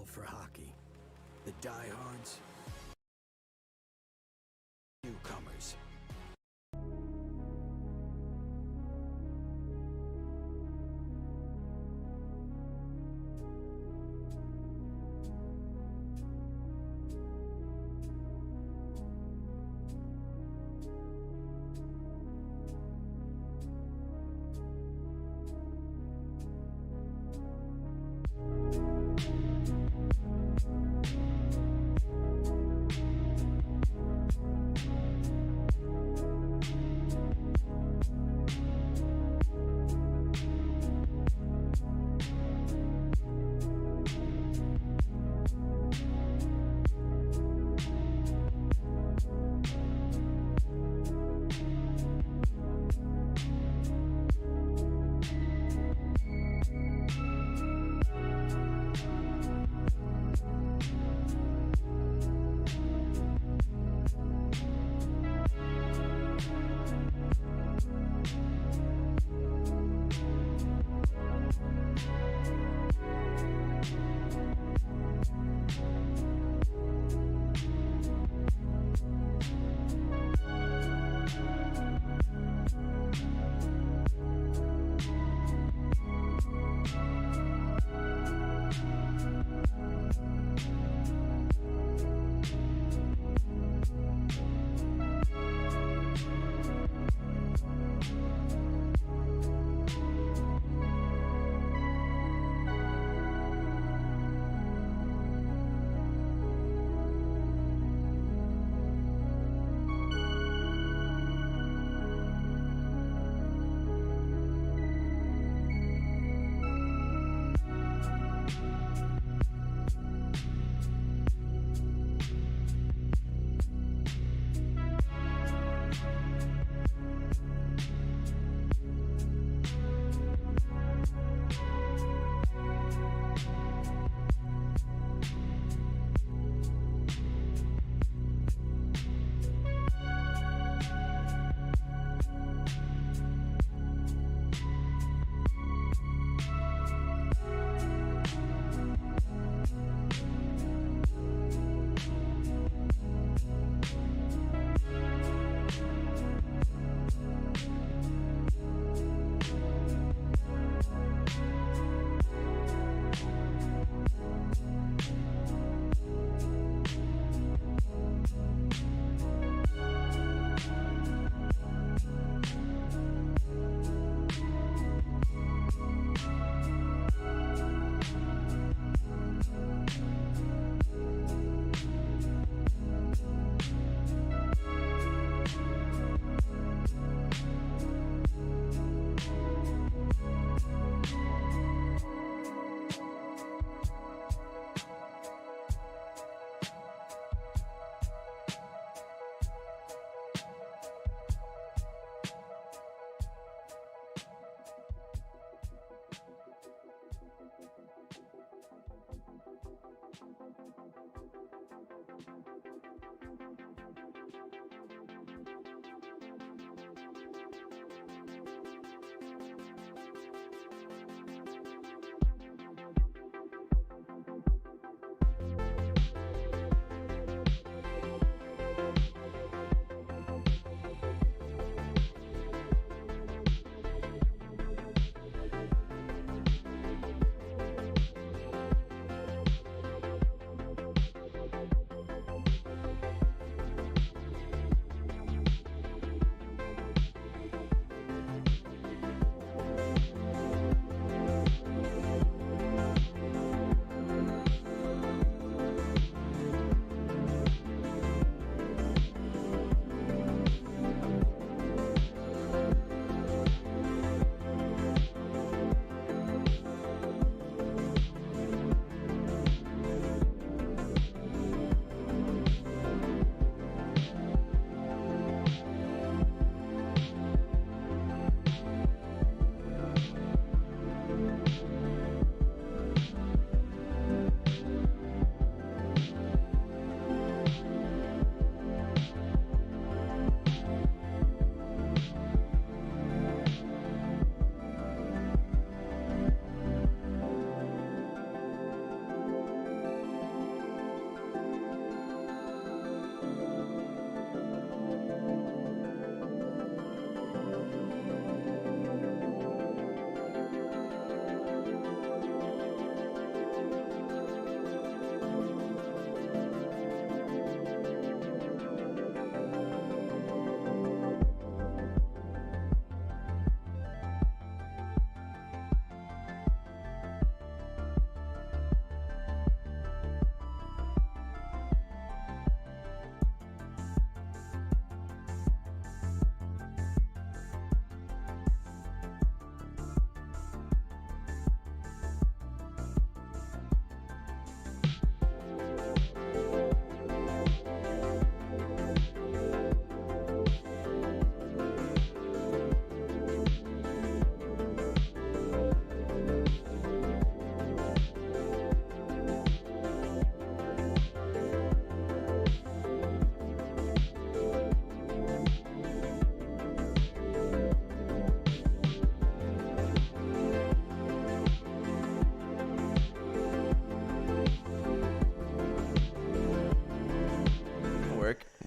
all for hockey. The diehards, newcomers.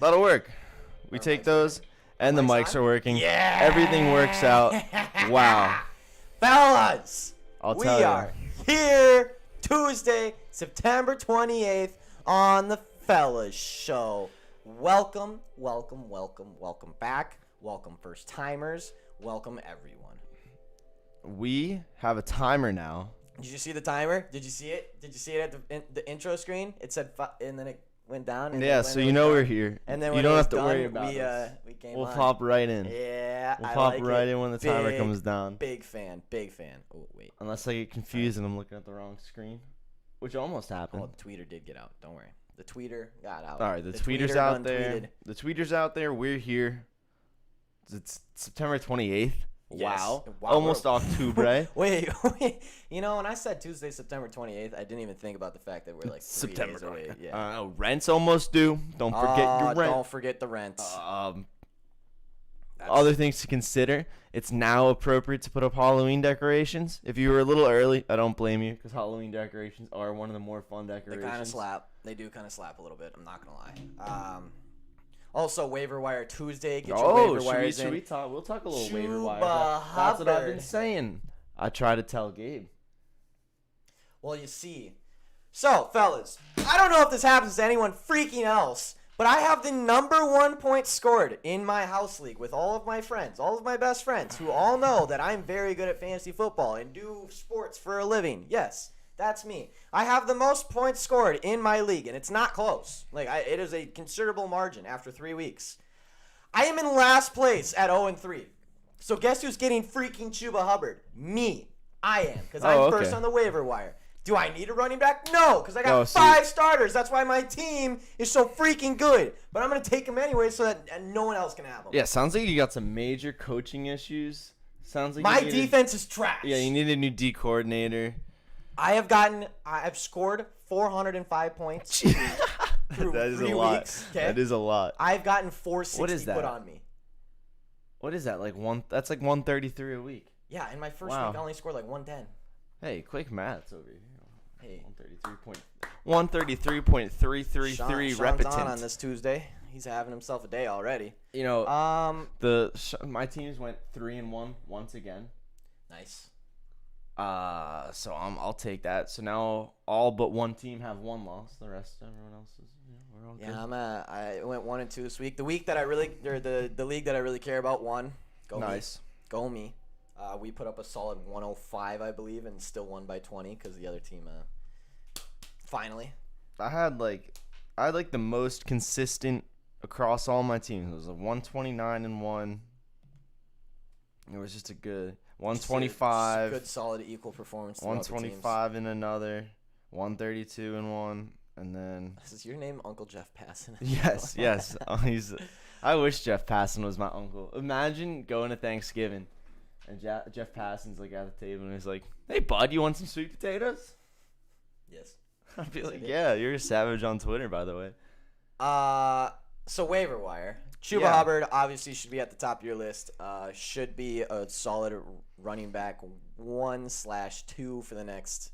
That'll work. We take those, and the mics are working. Yeah. Everything works out. Wow. Fellas, I'll we tell you. are here Tuesday, September 28th on the Fellas Show. Welcome back. Welcome first timers. Welcome everyone. We have a timer now. Did you see the timer? Did you see it? Did you see it at the intro screen? It said, and then it went down. And Yeah, so you know we're here. And then you when don't it was have to done, worry about us. we came We'll on. pop right in. Yeah, We'll I pop like right it. in when the timer comes down. Big fan. Oh, wait. Unless I get confused and I'm looking at the wrong screen, which almost happened. Oh, the tweeter did get out. Don't worry. The tweeter got out. All right, the tweeter's out there. The tweeter's out there. We're here. It's September 28th. Yes. Wow. Almost October. Wait. You know, when I said Tuesday, September 28th, I didn't even think about the fact that we're like 3 September days away. Yeah. Rent's almost due. Don't forget your rent. Don't forget the rent. Other things to consider. It's now appropriate to put up Halloween decorations. If you were a little early, I don't blame you because Halloween decorations are one of the more fun decorations. They kind of slap. They do kind of slap a little bit. I'm not going to lie. Also, waiver wire Tuesday. Get your waiver wires in. Should we talk? We'll talk a little waiver wire. That's what I've been saying. I try to tell Gabe. Well, you see. So, fellas, I don't know if this happens to anyone freaking else, but I have the number 1 point scored in my house league with all of my friends, all of my best friends, who all know that I'm very good at fantasy football and do sports for a living. Yes, that's me. I have the most points scored in my league, and it's not close. It is a considerable margin after 3 weeks. I am in last place at 0-3. So guess who's getting freaking Chuba Hubbard? Me. I am, because I'm first on the waiver wire. Do I need a running back? No, because I got 5 starters. That's why my team is so freaking good. But I'm going to take them anyway so that no one else can have them. Yeah, sounds like you got some major coaching issues. Sounds like my defense is trash. Yeah, you need a new D coordinator. I've scored 405 points through that is 3 a lot. weeks. Okay? That is a lot. I've gotten 460 what is that? put on me. What is that? That's like 133 a week. Yeah, in my first week I only scored like 110. Hey, quick maths over here. Hey. 133.333 repetent. on this Tuesday. He's having himself a day already. You know, my teams went 3-1 once again. Nice. So I'll take that. So now all but one team have 1 loss. The rest, everyone else is, we're all good. Yeah, I went 1-2 this week. The week that the league that I really care about won. Nice. Go me. We put up a solid 105, I believe, and still won by 20 because the other team, finally. I had the most consistent across all my teams. It was a 129-1. It was just a good 125. Good, solid, equal performance. 125 in another, 132-1, and then. Is your name Uncle Jeff Passan? Yes. I wish Jeff Passan was my uncle. Imagine going to Thanksgiving. And Jeff Passan's at the table and he's like, "Hey, bud, you want some sweet potatoes?" Yes. I'd be like, "Yeah, you're a savage on Twitter, by the way." So waiver wire. Chuba Hubbard obviously should be at the top of your list. Should be a solid running back 1/2 for the next.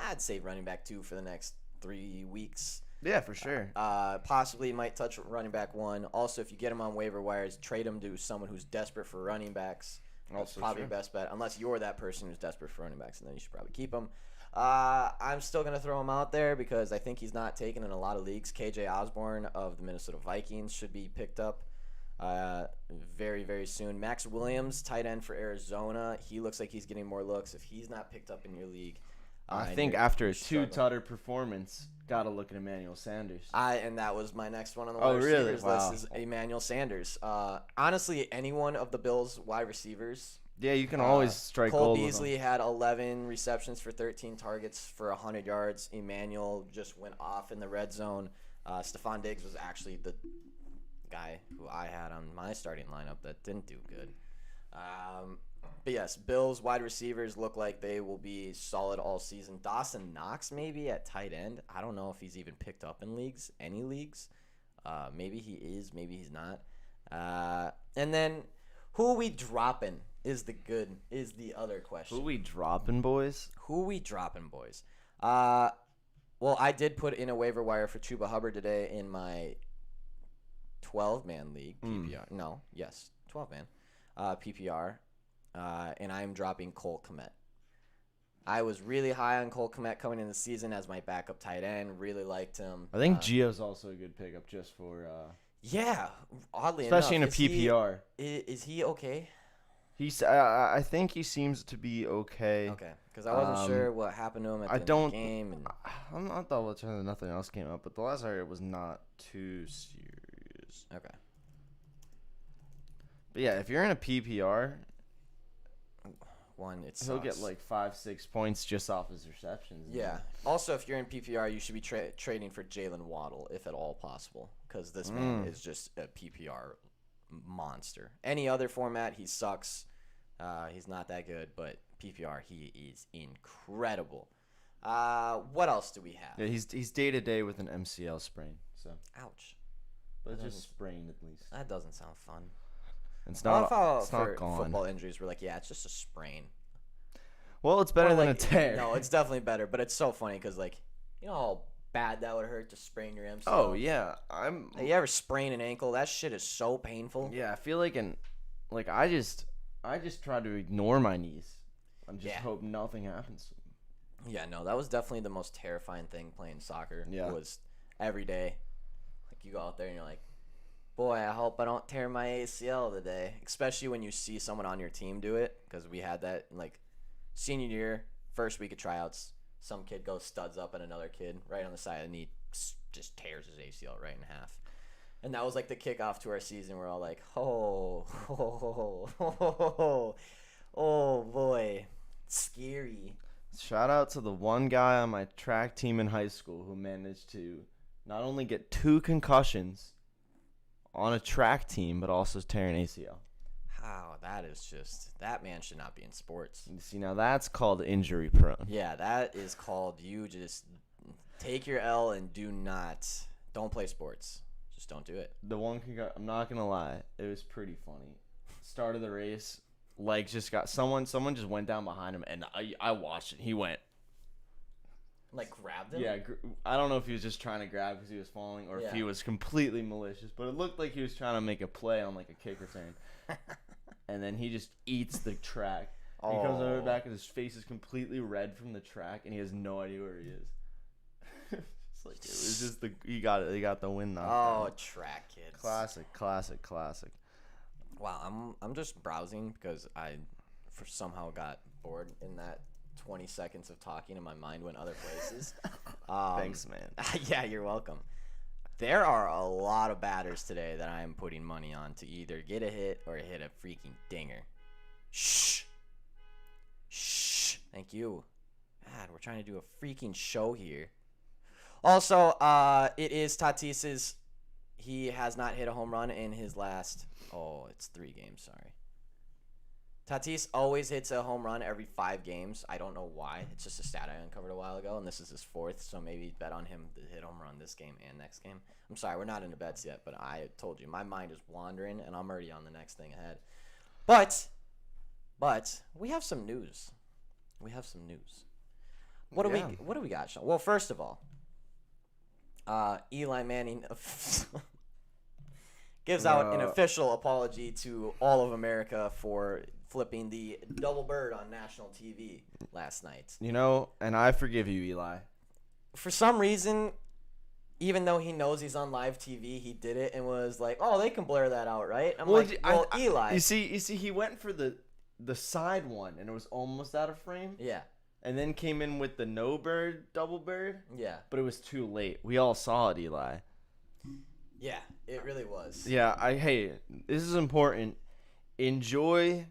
I'd say running back 2 for the next 3 weeks. Yeah, for sure. Possibly might touch running back 1. Also, if you get him on waiver wires, trade him to someone who's desperate for running backs. That's probably your best bet, unless you're that person who's desperate for running backs, and then you should probably keep him. I'm still going to throw him out there because I think he's not taken in a lot of leagues. KJ Osborne of the Minnesota Vikings should be picked up very, very soon. Max Williams, tight end for Arizona. He looks like he's getting more looks. If he's not picked up in your league, I think after a 2-tutter performance, got to look at Emmanuel Sanders. And that was my next one on the wide receivers list is Emmanuel Sanders. Honestly, any one of the Bills' wide receivers. Yeah, you can always strike gold. Cole Beasley had 11 receptions for 13 targets for 100 yards. Emmanuel just went off in the red zone. Stephon Diggs was actually the guy who I had on my starting lineup that didn't do good. But yes, Bills wide receivers look like they will be solid all season. Dawson Knox maybe at tight end. I don't know if he's even picked up in any leagues. Maybe he is, maybe he's not. And then who are we dropping is the other question. Who we dropping, boys? Well, I did put in a waiver wire for Chuba Hubbard today in my 12-man league PPR. No, yes, 12-man PPR, and I'm dropping Cole Kmet. I was really high on Cole Kmet coming in the season as my backup tight end. Really liked him. I think Gio's also a good pickup just for yeah, oddly especially enough, in a PPR. Is he okay? He's I think he seems to be okay. Okay, because I wasn't sure what happened to him at the end of the game. And I'm not thought nothing else came up, but the last I heard was not too serious. okay. But yeah, if you're in a PPR, he'll get like 5-6 points just off his receptions. Yeah. Also, if you're in PPR, you should be trading for Jalen Waddle if at all possible, because this man is just a PPR monster. Any other format, he sucks. He's not that good, but PPR, he is incredible. What else do we have? Yeah, he's day to day with an MCL sprain. So ouch. But it's just sprained at least. That doesn't sound fun. It's I not. love It's how not for gone. football injuries, we're like, yeah, it's just a sprain. Well, it's better Or than like, a tear. No, it's definitely better, but it's so funny because, like, you know how bad that would hurt to sprain your MCL? Oh yeah, You ever sprain an ankle? That shit is so painful. Yeah, I feel like I just try to ignore my knees and just hope nothing happens to them. Yeah, no, that was definitely the most terrifying thing playing soccer. Yeah. Was every day. Like, you go out there and you're like, boy, I hope I don't tear my ACL today. Especially when you see someone on your team do it, because we had that in, like, senior year, first week of tryouts. Some kid goes studs up at another kid right on the side of the knee, just tears his ACL right in half. And that was like the kickoff to our season. We're all like, oh boy, scary. Shout out to the one guy on my track team in high school who managed to not only get 2 concussions on a track team, but also tear an ACL. How? That man should not be in sports. You see, now that's called injury prone. Yeah, that is called you just take your L and don't play sports. Just don't do it. The one I'm not gonna lie, it was pretty funny. Start of the race, like just got someone just went down behind him, and I watched it. He went. Like, grabbed him? Yeah, I don't know if he was just trying to grab because he was falling, or if he was completely malicious, but it looked like he was trying to make a play on like a kick return. And then he just eats the track. He comes over back and his face is completely red from the track, and he has no idea where he is. It's like it was just he got the win knocked Oh, out. track kids. Classic. Wow, I'm just browsing because I somehow got bored in that 20 seconds of talking and my mind went other places. Thanks, man. Yeah, you're welcome. There are a lot of batters today that I am putting money on to either get a hit or hit a freaking dinger. Shh. Thank you. God, we're trying to do a freaking show here. Also, it is Tatis's. He has not hit a home run in his last. Oh, it's 3 games. Sorry. Tatis always hits a home run every 5 games. I don't know why. It's just a stat I uncovered a while ago, and this is his 4th, so maybe bet on him to hit a home run this game and next game. I'm sorry, we're not into bets yet, but I told you, my mind is wandering, and I'm already on the next thing ahead. But we have some news. What do we got, Sean? Well, first of all, Eli Manning gives out an official apology to all of America for flipping the double bird on national TV last night. You know, and I forgive you, Eli. For some reason, even though he knows he's on live TV, he did it and was like, "Oh, they can blur that out, right?" I'm like, Eli. You see, he went for the side one, and it was almost out of frame. Yeah. And then came in with the no bird, double bird. Yeah. But it was too late. We all saw it, Eli. Yeah, it really was. Yeah, hey, this is important. Enjoy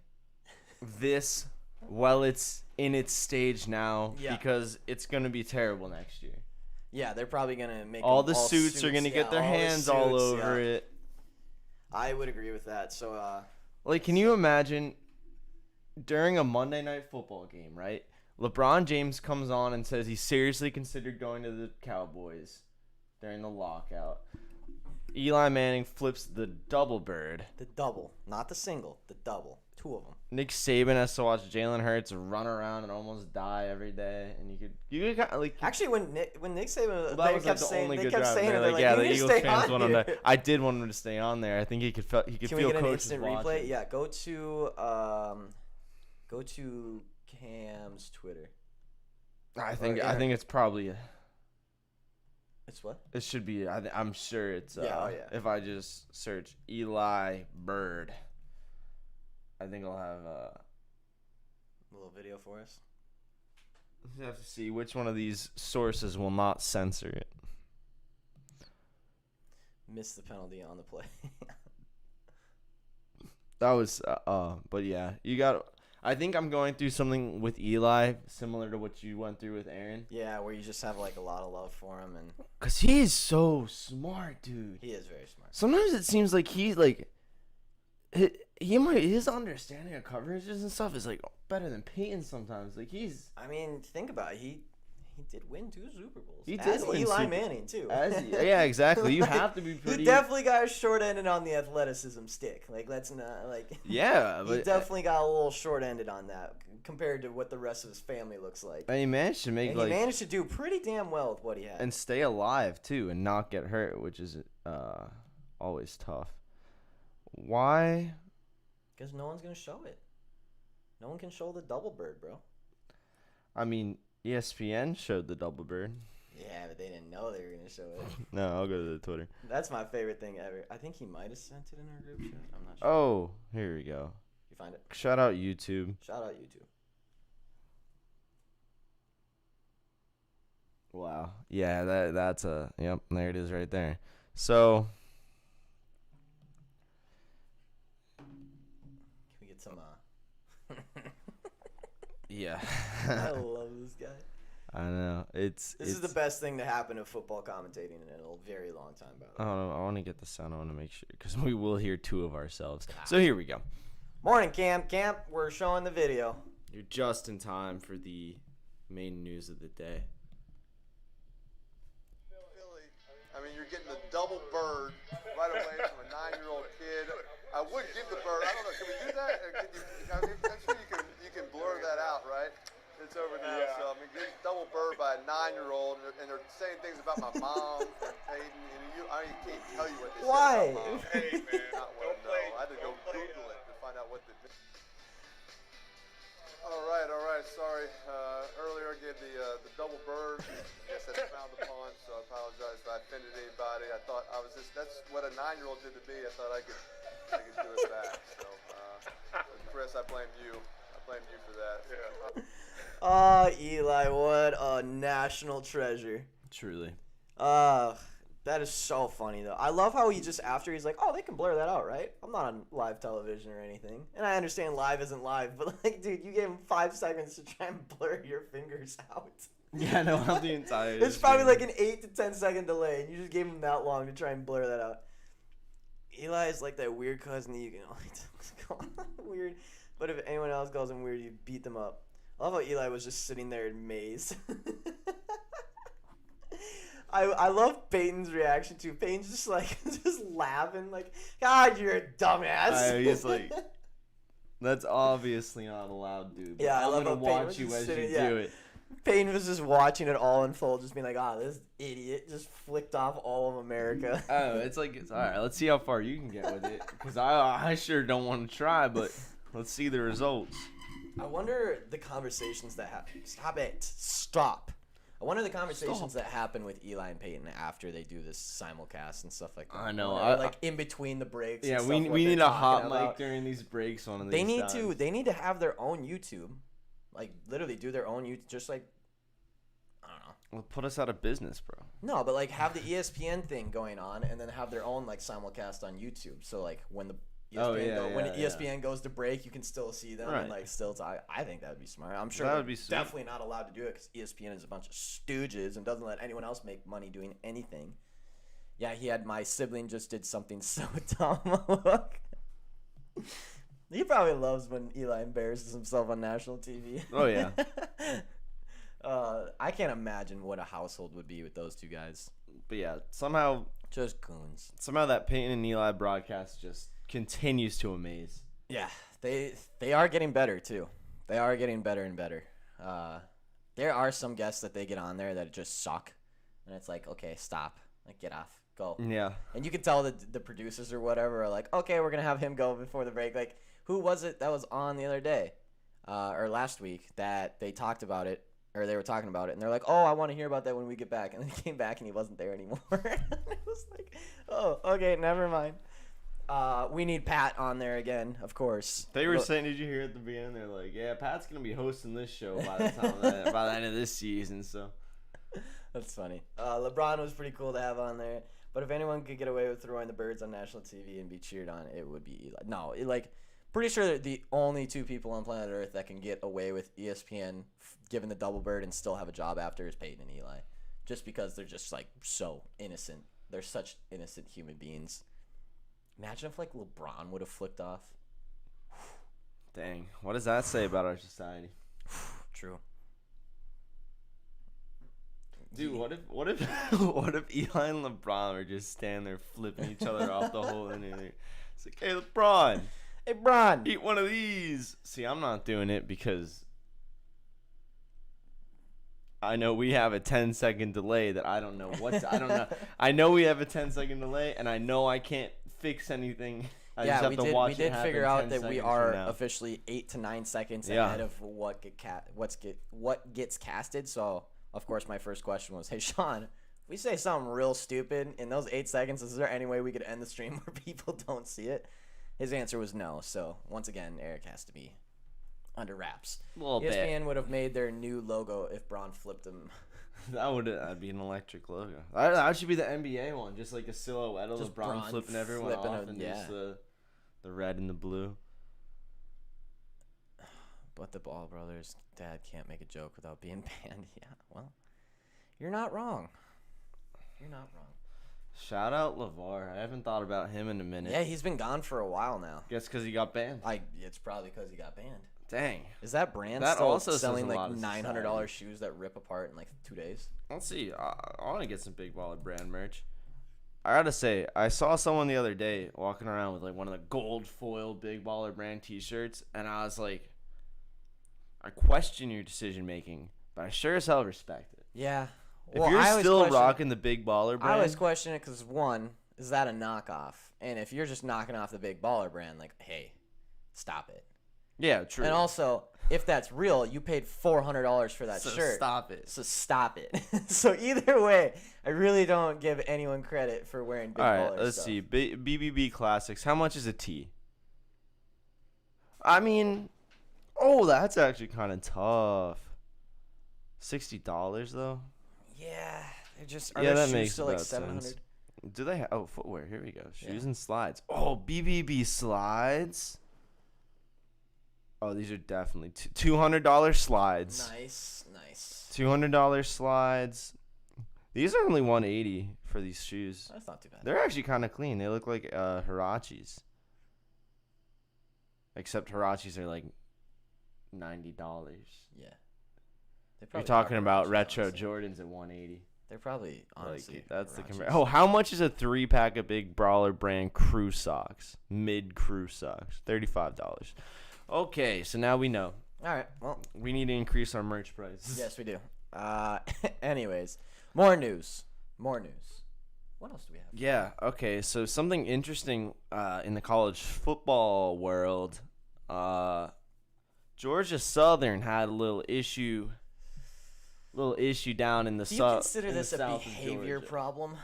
this while it's in its stage now, because it's going to be terrible next year. Yeah, they're probably going to make all the suits are going to get their hands all over it. I would agree with that. So, like, can you imagine during a Monday Night Football game, right? LeBron James comes on and says he seriously considered going to the Cowboys during the lockout. Eli Manning flips the double bird. The double, not the single, the double. 2 of them. Nick Saban has to watch Jalen Hurts run around and almost die every day, and you could kind of like. Actually, when Nick Saban, That they was kept the saying, only they good kept drive. saying, They're they're like, like, yeah, you the need to Eagles stay fans on want him here. to. I did want him to stay on there. I think he could feel Can we get an coaches instant watching. replay? Yeah, go to Cam's Twitter. I think it's probably. It's what? It should be. I'm sure it's. Yeah. If I just search Eli Bird, I think I'll have A little video for us. I have to see which one of these sources will not censor it. Missed the penalty on the play. That was. But yeah, you got. I think I'm going through something with Eli similar to what you went through with Aaron. Yeah, where you just have like a lot of love for him, and Cause he is so smart, dude. he is very smart. Sometimes it seems like he's like, his understanding of coverages and stuff is like better than Peyton sometimes. Like he's. I mean, think about it. He did win 2 Super Bowls. He did as win Eli Super- Manning too. Yeah, exactly. You have to be pretty. He definitely got short-ended on the athleticism stick. Like, let's not like. Yeah, He but definitely got a little short-ended on that compared to what the rest of his family looks like. and he managed to make And like he managed to do pretty damn well with what he had. and stay alive too, and not get hurt, which is always tough. Why? Because no one's gonna show it. No one can show the double bird, bro. I mean, ESPN showed the double bird. Yeah, but they didn't know they were gonna show it. No, I'll go to the Twitter. That's my favorite thing ever. I think he might have sent it in our group chat. I'm not sure. Oh, here we go. You find it? Shout out YouTube. Shout out YouTube. Wow. Yeah, that's a yep. There it is, right there. So Can we get some? yeah, I love this guy. I know This is the best thing to happen to football commentating in a very long time, by the way. I want to get the sound. I want to make sure because we will hear 2 of ourselves. So here we go. Morning, Camp. We're showing the video. You're just in time for the main news of the day. I mean, you're getting the double bird right away from a 9-year-old kid. I would give the bird. I don't know. Can we do that? Or I'm sure you can blur that out, right? It's over now. Yeah. So I mean, getting double bird by a 9-year-old, and they're saying things about my mom and Peyton. And I can't tell you what they Why? said about mom. Hey man, not what I know. I had to go Google it to find out what the. All right. Sorry. Earlier I gave the double bird. I guess that's frowned upon, so I apologize if I offended anybody. I thought I was that's what a 9-year-old did to me. I thought I could do it back. So, Chris, I blame you. I blame you for that. Yeah. Oh, Eli, what a national treasure. Truly. That is so funny, though. I love how he just, after he's like, oh, they can blur that out, right? I'm not on live television or anything. And I understand live isn't live, but, like, dude, you gave him 5 seconds to try and blur your fingers out. Yeah, no, I'm the entire. It's probably like an 8 to 10 second delay, and you just gave him that long to try and blur that out. Eli is like that weird cousin that you can only call weird, but if anyone else calls him weird, you beat them up. I love how Eli was just sitting there in maze. I love Peyton's reaction too. Peyton's just like just laughing like, God, you're a dumbass. He's like, that's obviously not allowed, dude. Yeah, I I'm love gonna how Peyton watch was you just as sitting- you do it. Peyton was just watching it all unfold, just being like, this idiot just flicked off all of America. Oh, it's all right. Let's see how far you can get with it, because I sure don't want to try, but let's see the results. I wonder the conversations that happen. Stop. I wonder the conversations that happen with Eli and Peyton after they do this simulcast and stuff like that. I know. Like in between the breaks. Yeah, and we stuff, what need they're a hot talking mic about. during these breaks. One of these. They need to have their own YouTube, like literally do their own YouTube, just like I don't know. Well, put us out of business, bro. No, but like have the ESPN thing going on, and then have their own like simulcast on YouTube. So like when the ESPN goes to break, you can still see them and like still talk. I think that would be smart. I'm sure That they're would be sweet. definitely not allowed to do it because ESPN is a bunch of stooges and doesn't let anyone else make money doing anything. Yeah, he had my sibling just did something so dumb. Look. He probably loves when Eli embarrasses himself on national TV. Oh yeah. I can't imagine what a household would be with those two guys. But yeah, somehow Just goons. that Peyton and Eli broadcast just continues to amaze. Yeah, they are getting better too. They are getting better and better. There are some guests that they get on there that just suck, and it's like, okay, stop, like get off, go. Yeah. And you can tell that the producers or whatever are like, okay, we're gonna have him go before the break. Like, who was it that was on the other day, or last week that they talked about it, or they were talking about it, and they're like, oh, I want to hear about that when we get back. And then he came back and he wasn't there anymore. It was like, oh, okay, never mind. We need Pat on there again, of course. They were saying, did you hear at the beginning? They're like, yeah, Pat's gonna be hosting this show by the time by the end of this season. So that's funny. LeBron was pretty cool to have on there. But if anyone could get away with throwing the birds on national TV and be cheered on, it would be Eli. No, pretty sure that the only two people on planet Earth that can get away with ESPN giving the double bird and still have a job after is Peyton and Eli, just because they're just like so innocent. They're such innocent human beings. Imagine if like LeBron would have flicked off. dang, what does that say about our society? True. Dude, what if what if Eli and LeBron are just standing there flipping each other off the whole internet? It's like, hey, LeBron, Hey, Bron. eat one of these. See, I'm not doing it because I know we have a 10-second delay that I don't know I don't know. I know we have a 10-second delay, and I know I can't fix anything. I just have to watch we did it figure happen out 10 that we seconds are from now. officially 8 to 9 seconds Yeah. ahead of what gets casted. So, of course, my first question was, hey, Sean, if we say something real stupid in those 8 seconds, is there any way we could end the stream where people don't see it? His answer was no. So, once again, Eric has to be under wraps. A little bit. ESPN would have made their new logo if Braun flipped him. That'd be an electric logo. That should be the NBA one, just like a silhouette of Just LeBron Bron flipping everyone flipping off, him, and yeah. just the red and the blue. But the Ball brothers' dad can't make a joke without being banned. Yeah, well, you're not wrong. You're not wrong. Shout out LeVar. I haven't thought about him in a minute. Yeah, he's been gone for a while now. Guess because he got banned. It's probably because he got banned. Dang. Is that brand That still also says selling a like lot of $900 society. shoes that rip apart in like 2 days? Let's see. I want to get some Big Baller brand merch. I gotta say, I saw someone the other day walking around with like one of the gold foil Big Baller brand T-shirts, and I was like, I question your decision making, but I sure as hell respect it. Yeah. If you're still rocking the Big Baller brand, I always question it because, one, is that a knockoff? And if you're just knocking off the Big Baller brand, like, hey, stop it. yeah, true. And also, if that's real, you paid $400 for that so shirt. stop it. So stop it. So either way, I really don't give anyone credit for wearing Big All Baller right, let's stuff. see. BBB Classics. How much is a tee? I mean, oh, that's actually kind of tough. $60 though. Yeah, they're just are Yeah, their that shoes makes still like about $700? sense. Do they have? Oh, footwear. Here we go. Shoes Yeah. and slides. Oh, BBB slides. Oh, these are definitely $200 slides. Nice. $200 slides. These are only $180 for these shoes. That's not too bad. They're actually kind of clean. They look like Hirachis. Except Hirachis are like $90. Yeah. You're talking about Hirachis, retro honestly. Jordans at $180. They're probably honestly. Like, that's the Hirachis. comparison. Oh, how much is a 3-pack of Big Brawler brand crew socks? Mid crew socks. $35. Okay, so now we know. All right. Well, We need to increase our merch prices. yes, we do. Anyways, more news. What else do we have? Yeah, okay, so something interesting in the college football world. Georgia Southern had a little issue down in the Do you south. consider this a behavior Georgia. problem?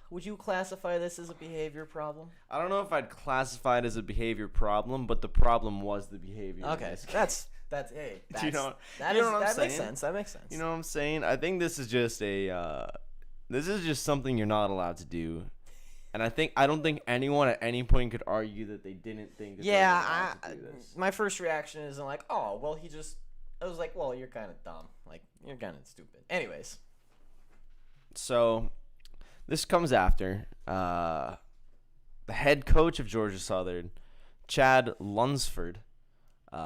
Would you classify this as a behavior problem? I don't know if I'd classify it as a behavior problem, but the problem was the behavior. in Okay, this case. that's Do you know- that you know what I'm makes saying? sense. That makes sense. You know what I'm saying? I think this is just something you're not allowed to do. And I don't think anyone at any point could argue that they didn't think that they were allowed to do this. my first reaction isn't like, oh, well, I was like, well, you're kind of dumb. Like, you're kind of stupid. Anyways. So, this comes after the head coach of Georgia Southern, Chad Lunsford,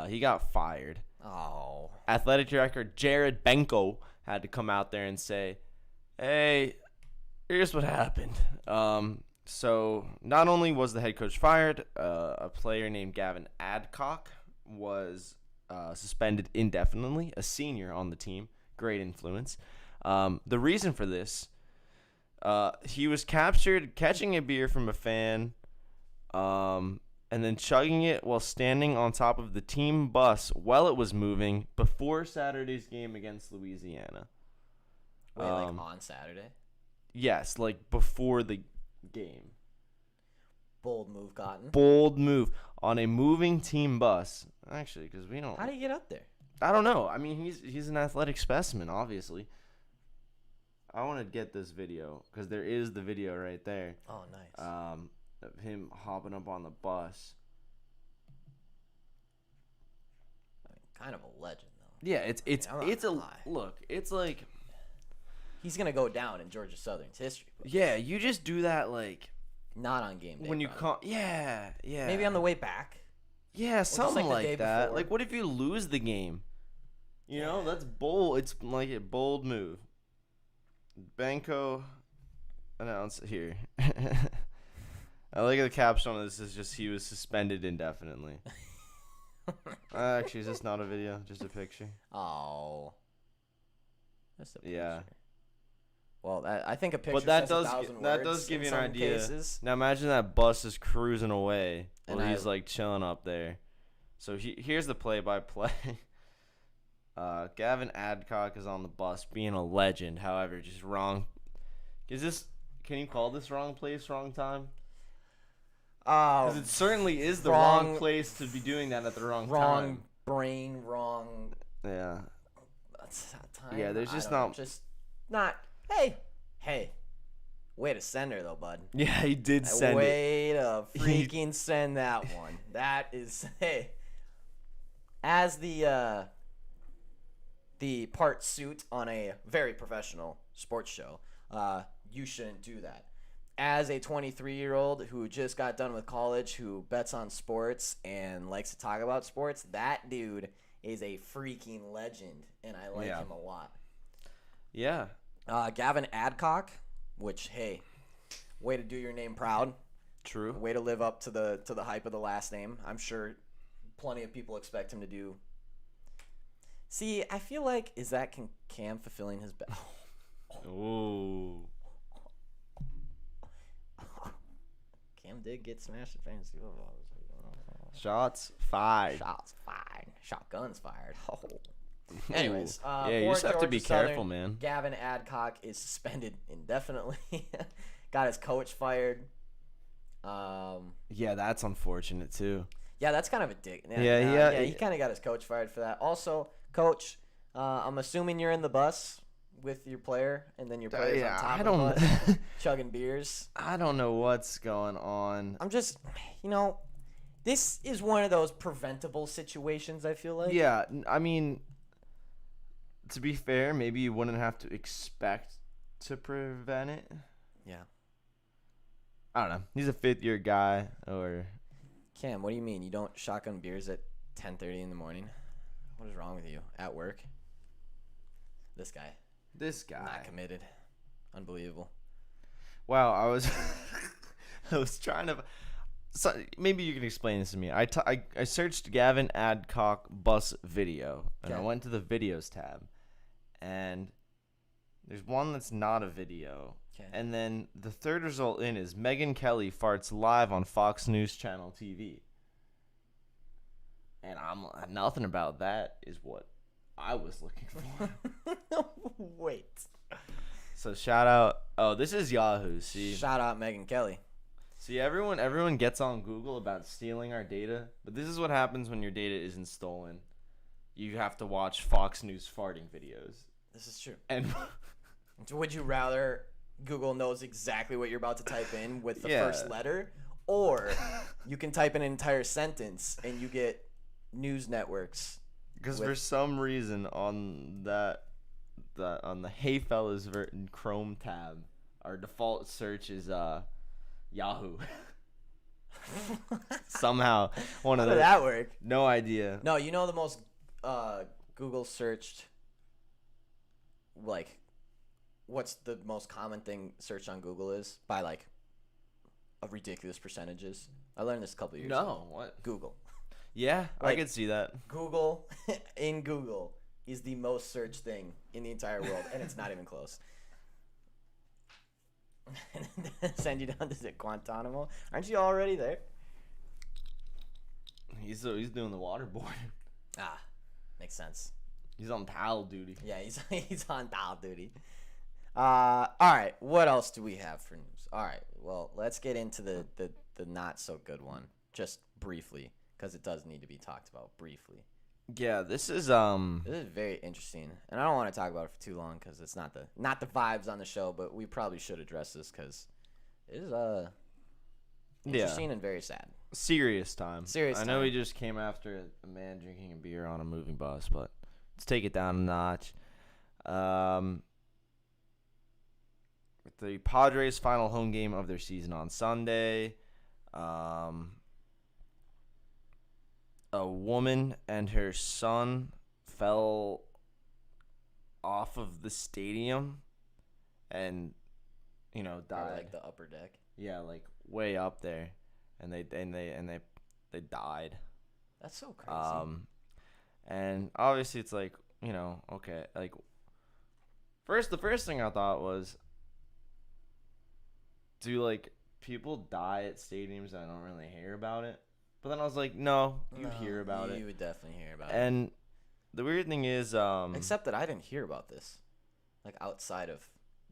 he got fired. Oh. Athletic director Jared Benko had to come out there and say, hey, here's what happened. So not only was the head coach fired, a player named Gavin Adcock was suspended indefinitely, a senior on the team, great influence. The reason for this, he was captured catching a beer from a fan, and then chugging it while standing on top of the team bus while it was moving before Saturday's game against Louisiana. Wait, like on Saturday? Yes, like before the game. Bold move, Cotton. Bold move on a moving team bus. Actually, because we don't. How do you get up there? I don't know. I mean, he's an athletic specimen, obviously. I want to get this video because there is the video right there. Oh, nice. Of him hopping up on the bus. I mean, kind of a legend, though. Yeah, it's a lie. look. It's like He's gonna go down in Georgia Southern's history books. yeah, you just do that like Not on game day. when you probably. yeah. Maybe on the way back. Yeah, something like the day like that. before. Like, what if you lose the game? You know, that's bold. It's like a bold move. Banco announced here. I like the caption on this is just he was suspended indefinitely. Actually, is this not a video? Just a picture? Oh. That's a picture. Yeah. Well, I think a picture But that says does 1,000 that words does give in you an some idea. cases. Now imagine that bus is cruising away while And he's like chilling up there. So here's the play-by-play. Gavin Adcock is on the bus, being a legend. However, just wrong. Can you call this wrong place, wrong time? Because it certainly is the wrong place to be doing that at the wrong time. Wrong brain, wrong Yeah. time. Yeah, there's I just don't know, not- just not. Hey. Way to send her though, bud. Yeah, he did send it. Way to freaking send that one. That is as the part suit on a very professional sports show. You shouldn't do that. As a 23-year-old who just got done with college, who bets on sports and likes to talk about sports, that dude is a freaking legend, and I like him a lot. Yeah. Gavin Adcock, which, hey, way to do your name proud. True. Way to live up to the hype of the last name. I'm sure plenty of people expect him to do. See, I feel like, is that Cam fulfilling his bet? Ooh. Cam did get smashed in fantasy football. Shots fired. Shots fired. Shotguns fired. Oh. Anyways, Yeah, you for just have to be Georgia Southern, careful, man. Gavin Adcock is suspended indefinitely. Got his coach fired. Yeah, that's unfortunate too. Yeah, that's kind of a dick. Yeah, he kind of got his coach fired for that. Also, coach, I'm assuming you're in the bus with your player, and then your player's on top of the bus, chugging beers. I don't know what's going on. I'm just, this is one of those preventable situations, I feel like. Yeah, I mean, to be fair, maybe you wouldn't have to expect to prevent it. Yeah. I don't know. He's a fifth-year guy, or Cam, what do you mean? You don't shotgun beers at 10:30 in the morning? What is wrong with you? At work? This guy. Not committed. Unbelievable. Wow, I was I was trying to. So maybe you can explain this to me. I searched Gavin Adcock bus video, and I Okay. went to the videos tab, and there's one that's not a video. Okay. And then the third result in is Megyn Kelly farts live on Fox News Channel TV. And nothing about that is what I was looking for. Wait. So shout out. Oh, this is Yahoo. See. Shout out Megyn Kelly. See, everyone gets on Google about stealing our data, but this is what happens when your data isn't stolen. You have to watch Fox News farting videos. This is true. And Would you rather Google knows exactly what you're about to type in with the Yeah. first letter, or you can type in an entire sentence and you get news networks? because for some reason on on the Hey Fellas Chrome tab, our default search is Yahoo. Somehow one How of did those. that work? No idea. No, you know the most Google searched, like, what's the most common thing searched on Google is by, like, of ridiculous percentages? I learned this a couple years No, ago. what? Google. Yeah, I Like- could see that. Google in Google is the most searched thing in the entire world, and it's not even close. Send you down to Guantanamo. Aren't you already there? He's doing the waterboarding. Ah, makes sense. He's on PAL duty. Yeah, he's on dial duty. All right, what else do we have for news? All right, well, let's get into the not so good one, just briefly, because it does need to be talked about briefly. Yeah, this is This is very interesting, and I don't want to talk about it for too long because it's not the vibes on the show, but we probably should address this because it is interesting and very sad. serious time. Serious I know time. we just came after a man drinking a beer on a moving bus, but let's take it down a notch. The Padres' final home game of their season on Sunday. A woman and her son fell off of the stadium and, died. Probably like the upper deck. Yeah, like way up there, and they died. That's so crazy. And obviously it's like, okay, like the first thing I thought was, do like people die at stadiums and I don't really hear about it? But then I was like, no, you hear about it. You would definitely hear about it. And the weird thing is, Except that I didn't hear about this, like outside of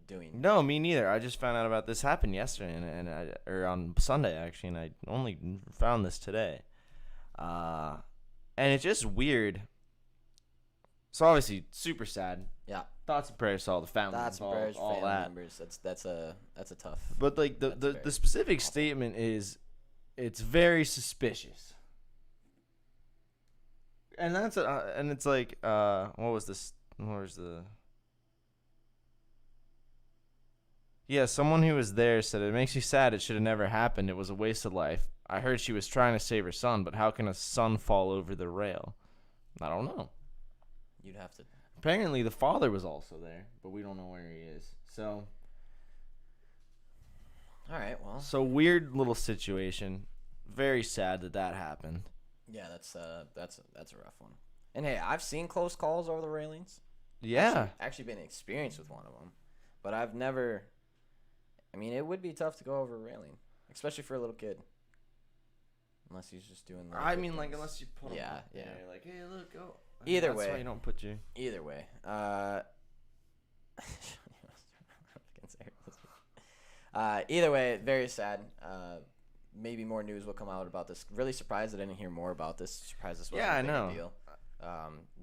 doing. no, me neither. I just found out about this happened yesterday, or on Sunday actually, and I only found this today. And it's just weird. So obviously, super sad. Yeah. Thoughts and prayers to all the family Thoughts and involved, prayers, all family that. members. That's a tough. But like That's the very specific awful. statement is, it's very suspicious. And that's and it's like what was this? What was the? Yeah, someone who was there said it makes me sad. It should have never happened. It was a waste of life. I heard she was trying to save her son, but how can a son fall over the rail? I don't know. You'd have to. Apparently, the father was also there, but we don't know where he is. So, All right. Well. weird little situation. Very sad that happened. Yeah, that's a rough one. And hey, I've seen close calls over the railings. Yeah. Actually been experienced with one of them, but I've never. I mean, it would be tough to go over a railing, especially for a little kid. Unless he's just doing. I mean, like, unless you put him Yeah, up there, yeah. like, hey, look, go. Either That's way. why you don't put you. Either way, either way, very sad. Maybe more news will come out about this. Really surprised that I didn't hear more about this. Surprised this wasn't Yeah, a I bigger know. deal.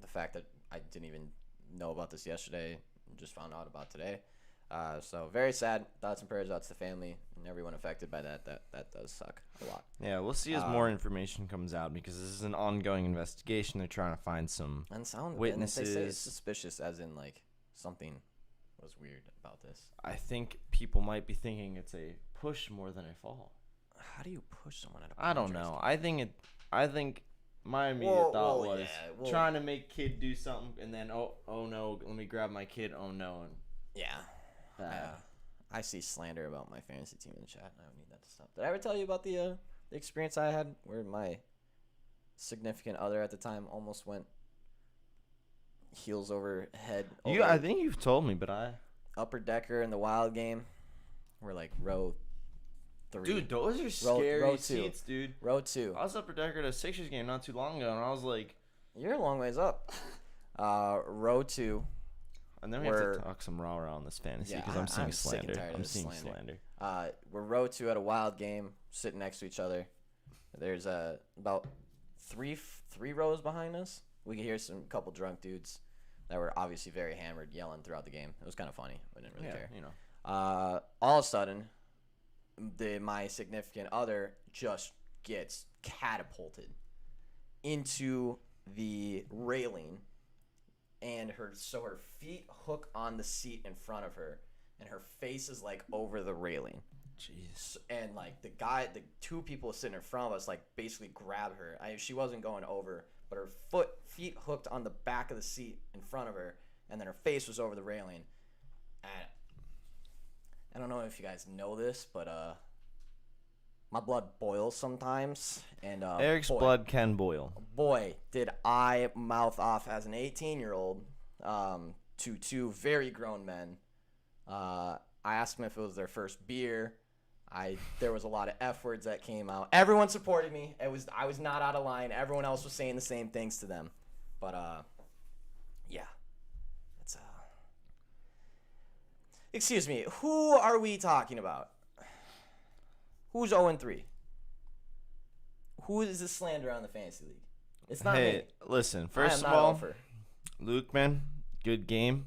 The fact that I didn't even know about this yesterday, just found out about today. So very sad. Thoughts and prayers out to the family and everyone affected by that. That does suck a lot. Yeah, we'll see as more information comes out, because this is an ongoing investigation. They're trying to find some And they say witnesses. it's suspicious, as in like something was weird about this. I think people might be thinking it's a push more than a fall. How do you push someone at a I don't Padres know. game? I think my immediate Well, thought well, was yeah, well- trying to make kid do something, and then oh no, let me grab my kid. Oh no, and Yeah. that. I see slander about my fantasy team in the chat, and I would need that to stop. Did I ever tell you about the experience I had where my significant other at the time almost went heels over head over I think you've told me, but upper decker in the Wild game? We're like row 3. dude, those are row scary 2. seats, dude. Row 2. I was upper decker at a Sixers game not too long ago, and I was like, You're a long ways up. Row 2. and then we have to We're- talk some raw on this fantasy, Yeah, because I'm seeing sick and slander. tired of I'm this seeing slander. slander. We're row 2 at a Wild game, sitting next to each other. There's about three rows behind us. We could hear some couple drunk dudes that were obviously very hammered, yelling throughout the game. It was kind of funny. I didn't really care. All of a sudden, my significant other just gets catapulted into the railing, and her feet hook on the seat in front of her, and her face is like over the railing. Jeez. And like the two people sitting in front of us, like basically grab her. She wasn't going over, but her feet hooked on the back of the seat in front of her, and then her face was over the railing. And I don't know if you guys know this, but my blood boils sometimes. And Eric's blood can boil. Boy, did I mouth off as an 18-year-old to two very grown men. I asked them if it was their first beer. There was a lot of F words that came out. Everyone supported me. I was not out of line. Everyone else was saying the same things to them. But yeah. It's Excuse me. Who are we talking about? Who's 0-3? Who is this slander on the fantasy league? It's not me. Listen. First of all, Luke, man, good game.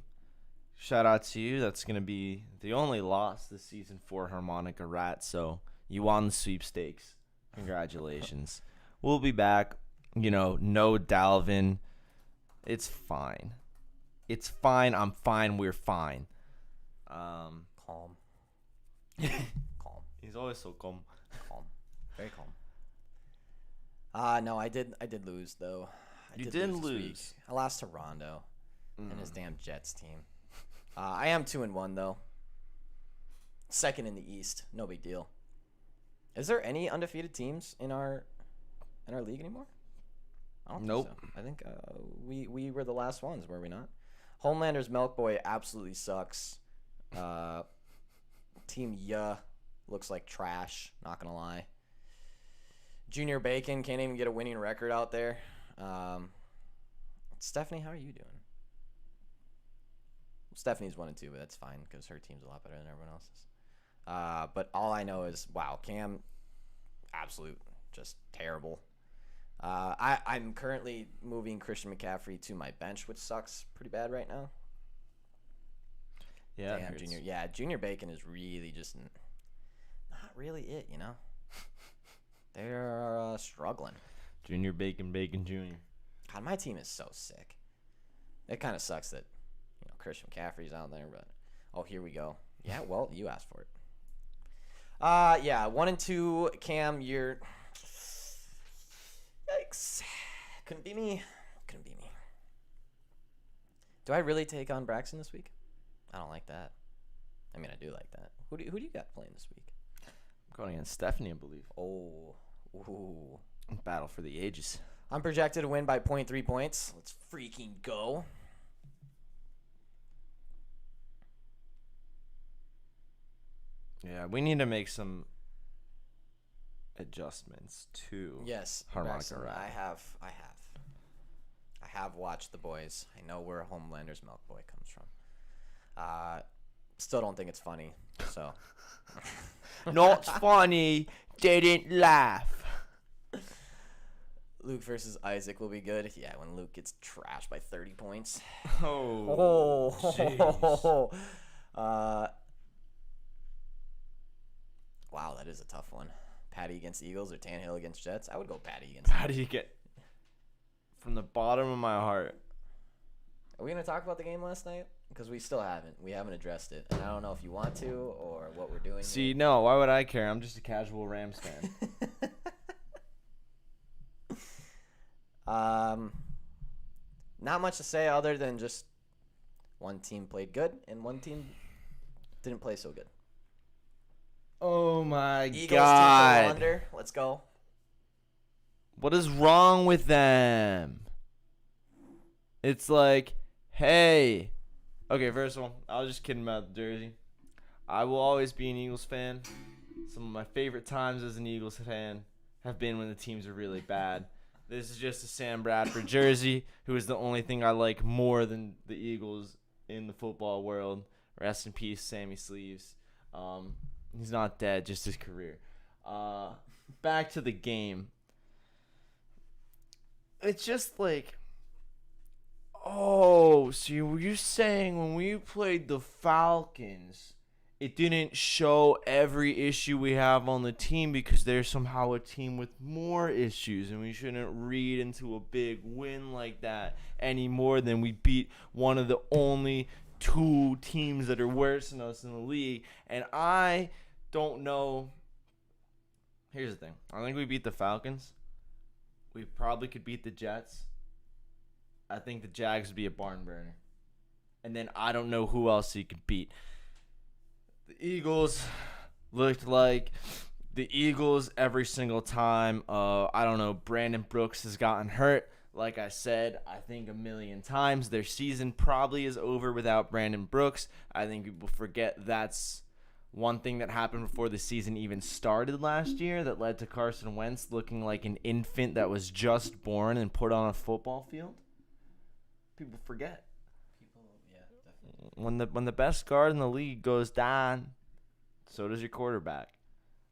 Shout out to you. That's going to be the only loss this season for Harmonica Rat. So you won the sweepstakes. Congratulations. We'll be back. No Dalvin. It's fine. It's fine. I'm fine. We're fine. Calm. Calm. He's always so calm. Calm. Very calm. No, I did lose though. You did lose. I lost to Rondo and his damn Jets team. I am 2-1 though. Second in the East, no big deal. Is there any undefeated teams in our league anymore? I don't think so. I think we were the last ones, were we not? Homelander's Milk Boy absolutely sucks. Team looks like trash. Not gonna lie. Junior Bacon can't even get a winning record out there. Stephanie, how are you doing? Stephanie's 1-2, but that's fine because her team's a lot better than everyone else's. But all I know is, wow, Cam, absolute, just terrible. I'm currently moving Christian McCaffrey to my bench, which sucks pretty bad right now. Yeah, damn, Junior Bacon is really just not really it, They're struggling. Junior Bacon Jr. God, my team is so sick. It kind of sucks that Christian McCaffrey's out there, but here we go. Yeah, well, you asked for it. 1-2, Cam, you're yikes. Couldn't be me. Do I really take on Braxton this week? I don't like that. I mean, I do like that. Who do you got playing this week? I'm going against Stephanie, I believe. Oh, ooh. Battle for the ages. I'm projected to win by 0.3 points. Let's freaking go. Yeah, we need to make some adjustments to Harmonica Rat. I have watched the boys. I know where Homelander's Milk Boy comes from. Still don't think it's funny. So not funny. Didn't laugh. Luke versus Isaac will be good. Yeah, when Luke gets trashed by 30 points. Oh. Wow, that is a tough one. Patty against Eagles or Tannehill against Jets? I would go Patty against How do you get from the bottom of my heart? Are we going to talk about the game last night? Because we still haven't. We haven't addressed it. And I don't know if you want to or what we're doing. See, no, why would I care? I'm just a casual Rams fan. Not much to say other than just one team played good and one team didn't play so good. Oh my Eagles God. Eagles under. Let's go. What is wrong with them? It's like, hey. Okay, first of all, I was just kidding about the jersey. I will always be an Eagles fan. Some of my favorite times as an Eagles fan have been when the teams are really bad. This is just a Sam Bradford jersey, who is the only thing I like more than the Eagles in the football world. Rest in peace, Sammy Sleeves. He's not dead, just his career. Back to the game. It's just like, so you're saying when we played the Falcons, it didn't show every issue we have on the team because they're somehow a team with more issues, and we shouldn't read into a big win like that any more than we beat one of the only two teams that are worse than us in the league. And I don't know. Here's the thing. I think we beat the Falcons. We probably could beat the Jets. I think the Jags would be a barn burner. And then I don't know who else he could beat. The Eagles looked like the Eagles, every single time, I don't know, Brandon Brooks has gotten hurt. Like I said, I think a million times, their season probably is over without Brandon Brooks. I think people forget that's one thing that happened before the season even started last year that led to Carson Wentz looking like an infant that was just born and put on a football field. People forget. Yeah, definitely. When the best guard in the league goes down, so does your quarterback.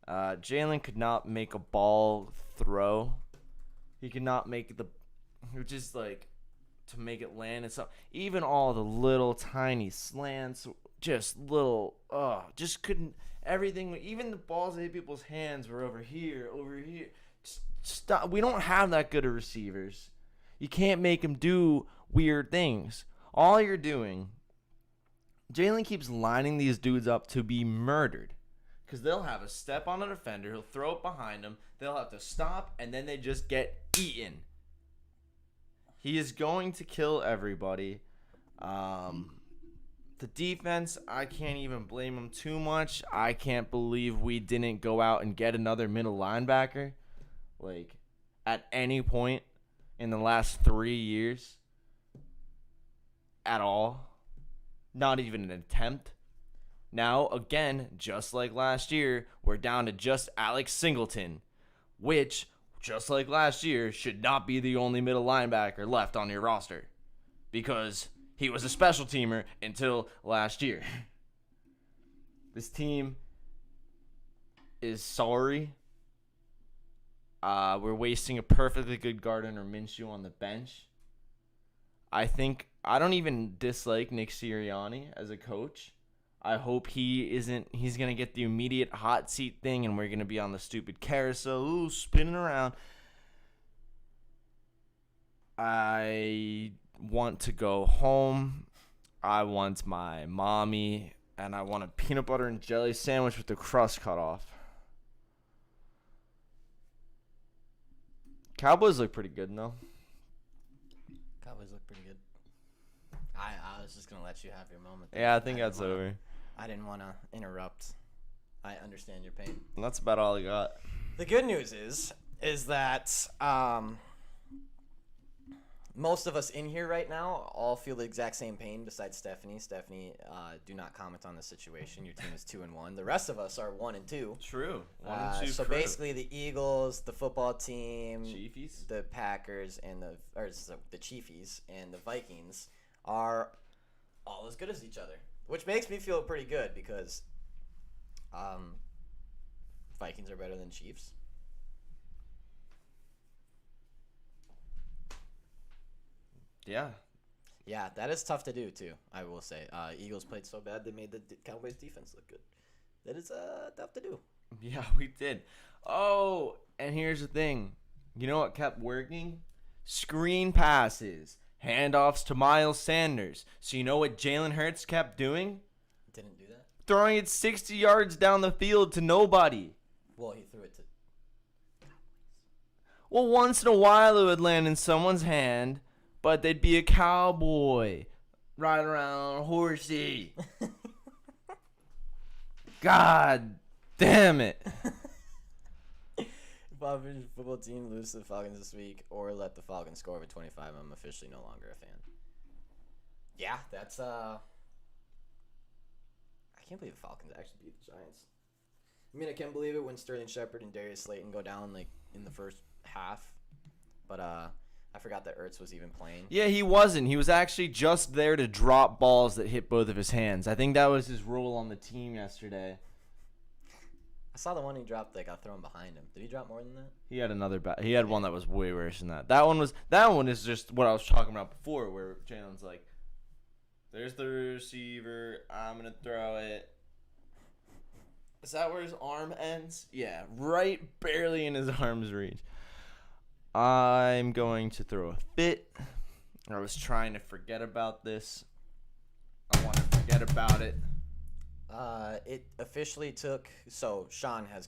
Jalen could not make a ball throw. He could not make just like to make it land and stuff. Even all the little tiny slants, just little, just couldn't. Everything, even the balls that hit people's hands were over here. Just stop. We don't have that good of receivers. You can't make them do weird things. All you're doing, Jalen keeps lining these dudes up to be murdered. Because they'll have a step on a defender, he'll throw it behind them, they'll have to stop, and then they just get eaten. He is going to kill everybody. The defense, I can't even blame them too much. I can't believe we didn't go out and get another middle linebacker. Like, at any point in the last 3 years. At all. Not even an attempt. Now, again, just like last year, we're down to just Alex Singleton, which, just like last year, should not be the only middle linebacker left on your roster because he was a special teamer until last year. This team is sorry. We're wasting a perfectly good Gardner Minshew on the bench. I don't even dislike Nick Sirianni as a coach. I hope he's going to get the immediate hot seat thing and we're going to be on the stupid carousel, spinning around. I want to go home. I want my mommy, and I want a peanut butter and jelly sandwich with the crust cut off. Cowboys look pretty good, though. Cowboys look pretty good. I was just going to let you have your moment. Yeah, I think that's over. I didn't want to interrupt. I understand your pain. And that's about all I got. The good news is that most of us in here right now all feel the exact same pain besides Stephanie. Stephanie, do not comment on the situation. Your team is 2-1. The rest of us are 1-2. True. 1-2. So basically, the Eagles, the football team, Chiefies? the Packers, and the Chiefies and the Vikings are all as good as each other, which makes me feel pretty good because Vikings are better than Chiefs. Yeah. Yeah, that is tough to do, too, I will say. Eagles played so bad, they made the Cowboys' defense look good. That is tough to do. Yeah, we did. Oh, and here's the thing. You know what kept working? Screen passes. Handoffs to Miles Sanders. So you know what Jalen Hurts kept doing? Didn't do that? Throwing it 60 yards down the field to nobody. Well, he threw it to... Well, once in a while it would land in someone's hand, but they'd be a cowboy riding around on a horsey. God damn it. If Bobby's football team loses to the Falcons this week or let the Falcons score over 25, I'm officially no longer a fan. Yeah, that's I can't believe the Falcons actually beat the Giants. I mean, I can't believe it when Sterling Shepard and Darius Slayton go down like in the first half. But I forgot that Ertz was even playing. Yeah, he wasn't. He was actually just there to drop balls that hit both of his hands. I think that was his role on the team yesterday. I saw the one he dropped that got thrown behind him. Did he drop more than that? He had another he had one that was way worse than that. That one is just what I was talking about before, where Jalen's like, "There's the receiver. I'm gonna throw it." Is that where his arm ends? Yeah, right, barely in his arm's reach. I'm going to throw a fit. I was trying to forget about this. I want to forget about it. It officially took. So Sean has,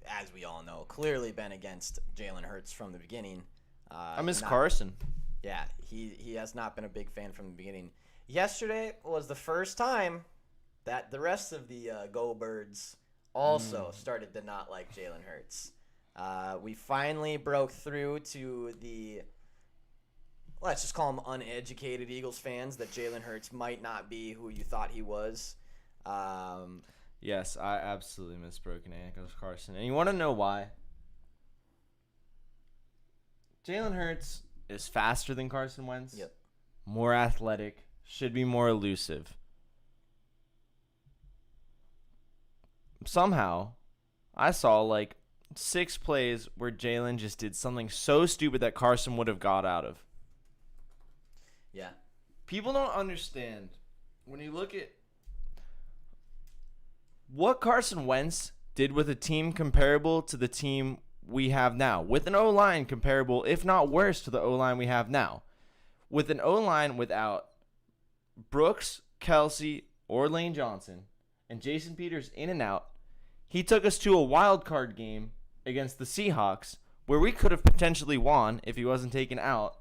as we all know, clearly been against Jalen Hurts from the beginning. I miss Carson. Yeah, he has not been a big fan from the beginning. Yesterday was the first time that the rest of the Go Birds also started to not like Jalen Hurts. We finally broke through to the, let's just call them uneducated Eagles fans, that Jalen Hurts might not be who you thought he was. Yes, I absolutely miss broken ankles, Carson. And you want to know why? Jalen Hurts is faster than Carson Wentz. Yep. More athletic. Should be more elusive. Somehow, I saw like 6 plays where Jalen just did something so stupid that Carson would have got out of. Yeah. People don't understand when you look at what Carson Wentz did with a team comparable to the team we have now, with an O-line comparable, if not worse, to the O-line we have now, with an O-line without Brooks, Kelsey, or Lane Johnson, and Jason Peters in and out. He took us to a wild card game against the Seahawks where we could have potentially won if he wasn't taken out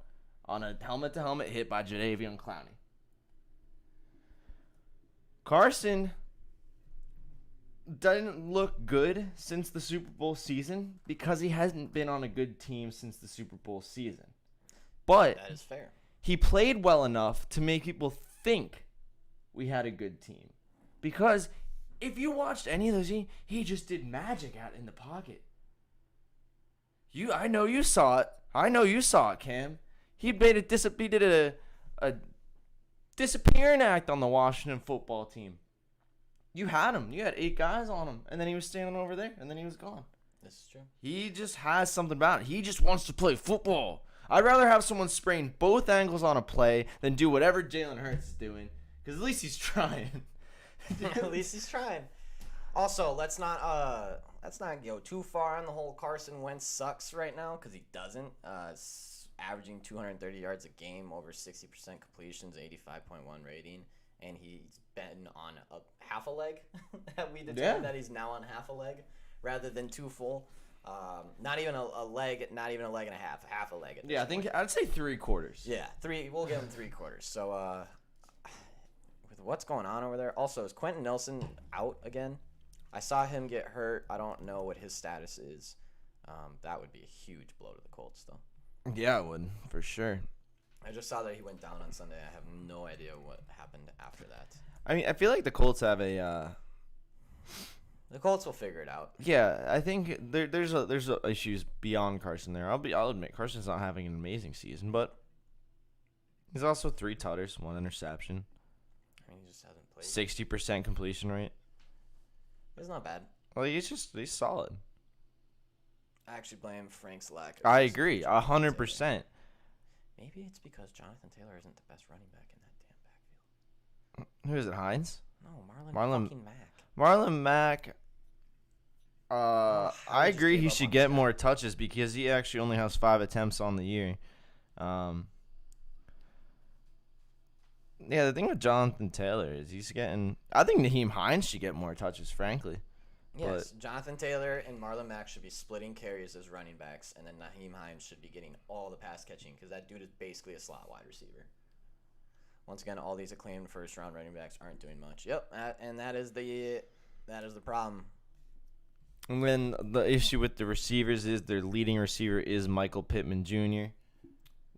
on a helmet-to-helmet hit by Jadeveon Clowney. Carson doesn't look good since the Super Bowl season because he hasn't been on a good team since the Super Bowl season. But That is fair. he played well enough to make people think we had a good team. Because if you watched any of those games, he just did magic out in the pocket. I know you saw it. Cam. He did a disappearing act on the Washington football team. You had him. You had 8 guys on him, and then he was standing over there, and then he was gone. This is true. He just has something about it. He just wants to play football. I'd rather have someone sprain both ankles on a play than do whatever Jalen Hurts is doing, because at least he's trying. At least he's trying. Also, let's not go too far on the whole Carson Wentz sucks right now, because he doesn't. Averaging 230 yards a game, over 60% completions, 85.1 rating, and he's been on half a leg. We determined that he's now on half a leg rather than 2 full. Not even a leg, not even a leg and a half a leg. At this Yeah, I think point. I'd say 3/4. Yeah, 3. We'll give him 3/4. So, with what's going on over there, also is Quentin Nelson out again? I saw him get hurt. I don't know what his status is. That would be a huge blow to the Colts, though. Yeah, it would for sure. I just saw that he went down on Sunday. I have no idea what happened after that. I mean, I feel like the Colts have a. The Colts will figure it out. Yeah, I think there's issues beyond Carson there. I'll admit Carson's not having an amazing season, but he's also 3 tutters, 1 interception. I mean, he just hasn't played. 60% completion rate. It's not bad. Well, he's solid. I actually blame Frank's lack. I agree, 100%. Maybe it's because Jonathan Taylor isn't the best running back in that damn backfield. Who is it, Hines? No, Marlon fucking Mack. Marlon Mack. I I just agree gave he up should on get this guy. more touches because he actually only has 5 attempts on the year. Yeah, the thing with Jonathan Taylor is he's getting. I think Naheem Hines should get more touches, frankly. Yes, Jonathan Taylor and Marlon Mack should be splitting carries as running backs, and then Naheem Hines should be getting all the pass catching because that dude is basically a slot wide receiver. Once again, all these acclaimed first-round running backs aren't doing much. Yep, and that is the problem. And then the issue with the receivers is their leading receiver is Michael Pittman Jr.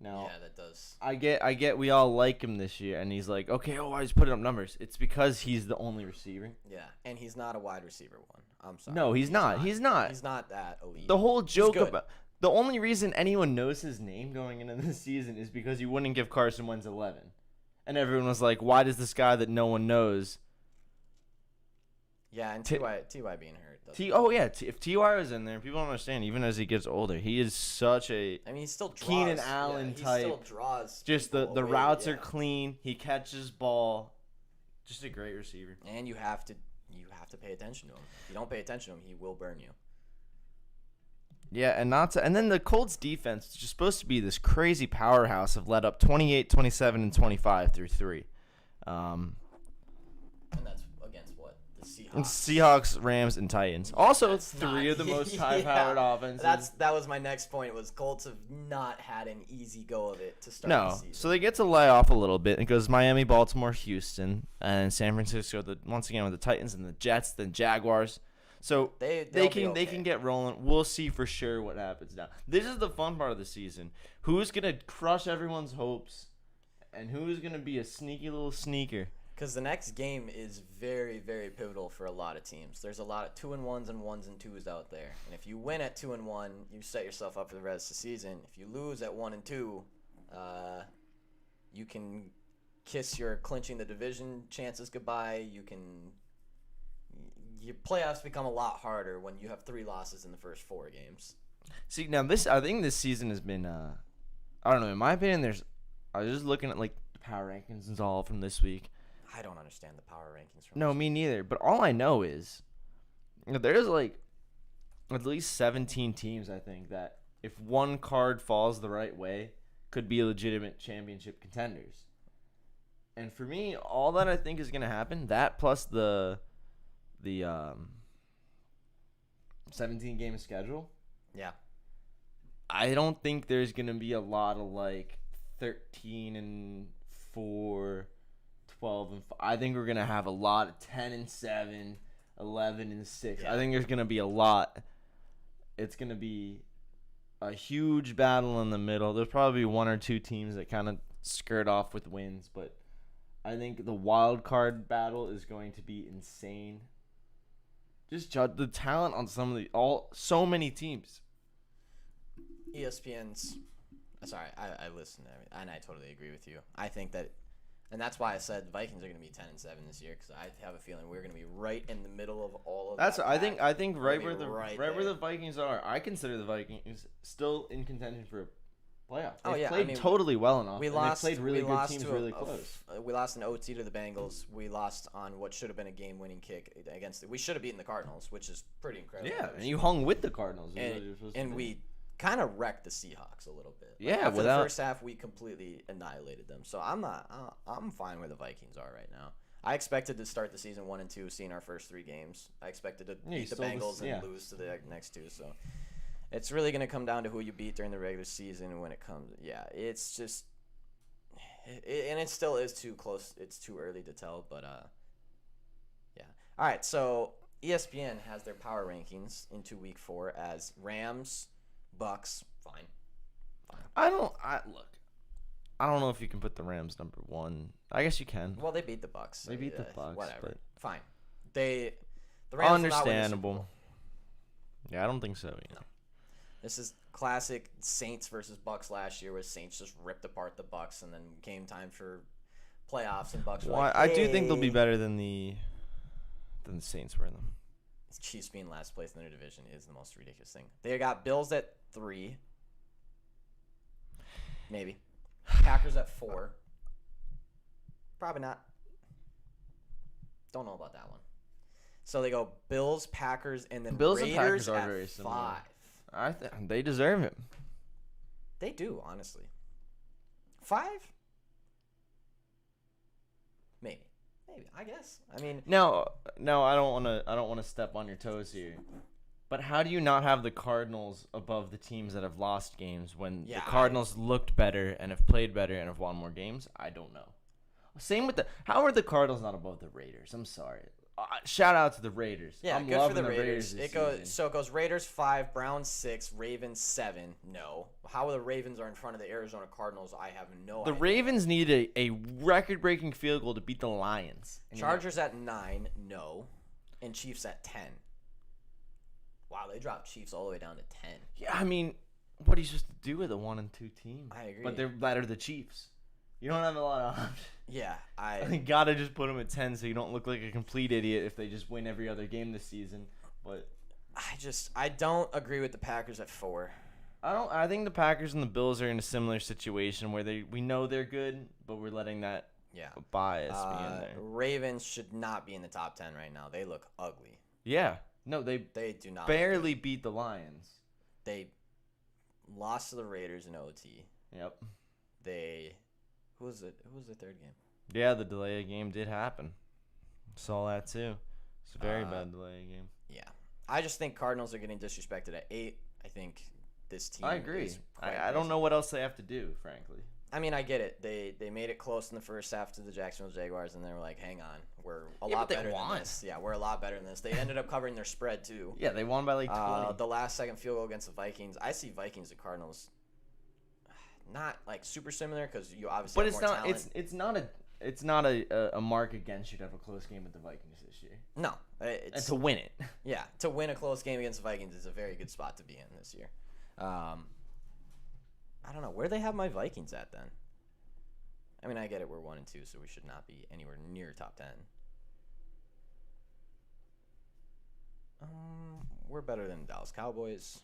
Now, Yeah, that does. I get we all like him this year, and he's like, okay, oh, he's putting up numbers. It's because he's the only receiver. Yeah, and he's not a wide receiver one. I'm sorry. No, he's not. He's not. He's not that elite. The whole joke good. about the only reason anyone knows his name going into this season is because he wouldn't give Carson Wentz 11, and everyone was like, why does this guy that no one knows? Yeah, and Ty being hurt. If Ty was in there, people don't understand. Even as he gets older, he is such a. I mean, he still draws. Keenan Allen he type. still draws. Just the people away, routes are yeah. clean. He catches ball. Just a great receiver. And you have to pay attention to him. If you don't pay attention to him, he will burn you. Yeah, and then the Colts defense is just supposed to be this crazy powerhouse have led up 28, 27, and 25 through 3. And that's against what? The Seahawks. And Seahawks, Rams, and Titans. Also, That's 3 of the not- most high-powered Yeah, offenses. That was my next point. Was Colts have not had an easy go of it to start the No, season. so they get to lay off a little bit. It goes Miami, Baltimore, Houston, and San Francisco. Once again with the Titans and the Jets, then Jaguars. So They'll they be can okay. get rolling. We'll see for sure what happens now. This is the fun part of the season. Who's gonna crush everyone's hopes, and who's gonna be a sneaky little sneaker? Because the next game is very, very pivotal for a lot of teams. There's a lot of 2-1s and 1s and 2s out there, and if you win at 2-1, you set yourself up for the rest of the season. If you lose at 1-2, you can kiss your clinching the division chances goodbye. Your playoffs become a lot harder when you have 3 losses in the first 4 games. See, now I think this season has been, I don't know. In my opinion, I was just looking at like the power rankings and all from this week. I don't understand the power rankings. From No, this me neither. But all I know is there's like at least 17 teams, I think, that if one card falls the right way, could be legitimate championship contenders. And for me, all that I think is going to happen, that plus the 17-game schedule. Yeah. I don't think there's going to be a lot of like 13-4, 12-5. I think we're going to have a lot of 10-7, 11-6. Yeah. I think there's going to be a lot. It's going to be a huge battle in the middle. There's probably 1 or 2 teams that kind of skirt off with wins, but I think the wild card battle is going to be insane. Just judge the talent on so many teams. ESPN's. Sorry, I listened to everything, and I totally agree with you. I think that, and that's why I said the Vikings are going to be 10-7 this year, because I have a feeling we're going to be right in the middle of all of That's that. I think We're right gonna where be where there. the Vikings are. I consider the Vikings still in contention for a playoff. Oh, They've yeah, played totally well enough. We and lost. They've played really we good lost teams to really close. We lost an OT to the Bengals. We lost on what should have been a game-winning kick against. We should have beaten the Cardinals, which is pretty incredible. Yeah, and you hung with the Cardinals. is what and, you're supposed to and do. we kind of wrecked the Seahawks a little bit. Yeah, after without- the first half, we completely annihilated them. So I'm fine where the Vikings are right now. I expected to start the season 1-2, seeing our first 3 games. I expected to Yeah, you beat the sold Bengals us- yeah. and lose to the next 2. So it's really going to come down to who you beat during the regular season when it comes. Yeah, it's just, and it still is too close. It's too early to tell, but yeah. All right, so ESPN has their power rankings into week 4 as Rams, Bucks, fine. I don't know if you can put the Rams number 1. I guess you can. Well, they beat the Bucks. So They beat the Bucks, Whatever. but- Fine. The Rams will not win the Super Understandable. Bowl. Yeah, I don't think so either. This is classic Saints versus Bucks last year, where Saints just ripped apart the Bucks, and then came time for playoffs, and Bucks were Well, like, I do think they'll be "Hey." better than the Saints were in them. Chiefs being last place in their division is the most ridiculous thing. They got Bills at 3. Maybe. Packers at 4. Probably not. Don't know about that one. So they go Bills, Packers, and then Bills and Raiders Packers are at very similar. 5. They deserve it. They do, honestly. 5? Maybe. I guess. I mean, No, I don't want to step on your toes here. But how do you not have the Cardinals above the teams that have lost games when Yeah, the Cardinals looked better and have played better and have won more games? I don't know. Same with how are the Cardinals not above the Raiders? I'm sorry. Shout out to the Raiders. yeah, I'm good loving for the the Raiders. this It goes season. it goes Raiders 5, Browns 6, Ravens 7. No. How the Ravens are in front of the Arizona Cardinals, I have no The idea. Ravens need a record-breaking field goal to beat the Lions. And you know- Chargers at 9, no. And Chiefs at 10. Wow, they dropped Chiefs all the way down to 10. Yeah, I mean, what are you supposed to do with a 1 and 2 team? I agree. But they're better the Chiefs. You don't have a lot of options. Yeah, I think gotta just put them at 10 so you don't look like a complete idiot if they just win every other game this season. But I don't agree with the Packers at 4. I think the Packers and the Bills are in a similar situation where we know they're good, but we're letting that Yeah. bias be in there. Ravens should not be in the top 10 right now. They look ugly. Yeah. No, they They do not. barely beat the Lions. They lost to the Raiders in OT. Yep. Who was it? Who was the third game? Yeah, the delay of game did happen. Saw that too. It's a very bad delay of game. Yeah. I just think Cardinals are getting disrespected at 8. I think this team. I agree. is quite I don't know what else they have to do, frankly. I mean, I get it. They made it close in the first half to the Jacksonville Jaguars, and they were like, hang on, we're a lot better than this. Yeah, we're a lot better than this. They ended up covering their spread, too. Yeah, they won by like 20. The last-second field goal against the Vikings. I see Vikings and Cardinals not, like, super similar because you obviously have more talent. It's not a mark against you to have a close game with the Vikings this year. No. And to win it. Yeah, to win a close game against the Vikings is a very good spot to be in this year. I don't know. Where do they have my Vikings at then? I mean, I get it. We're 1-2, so we should not be anywhere near top 10. We're better than the Dallas Cowboys.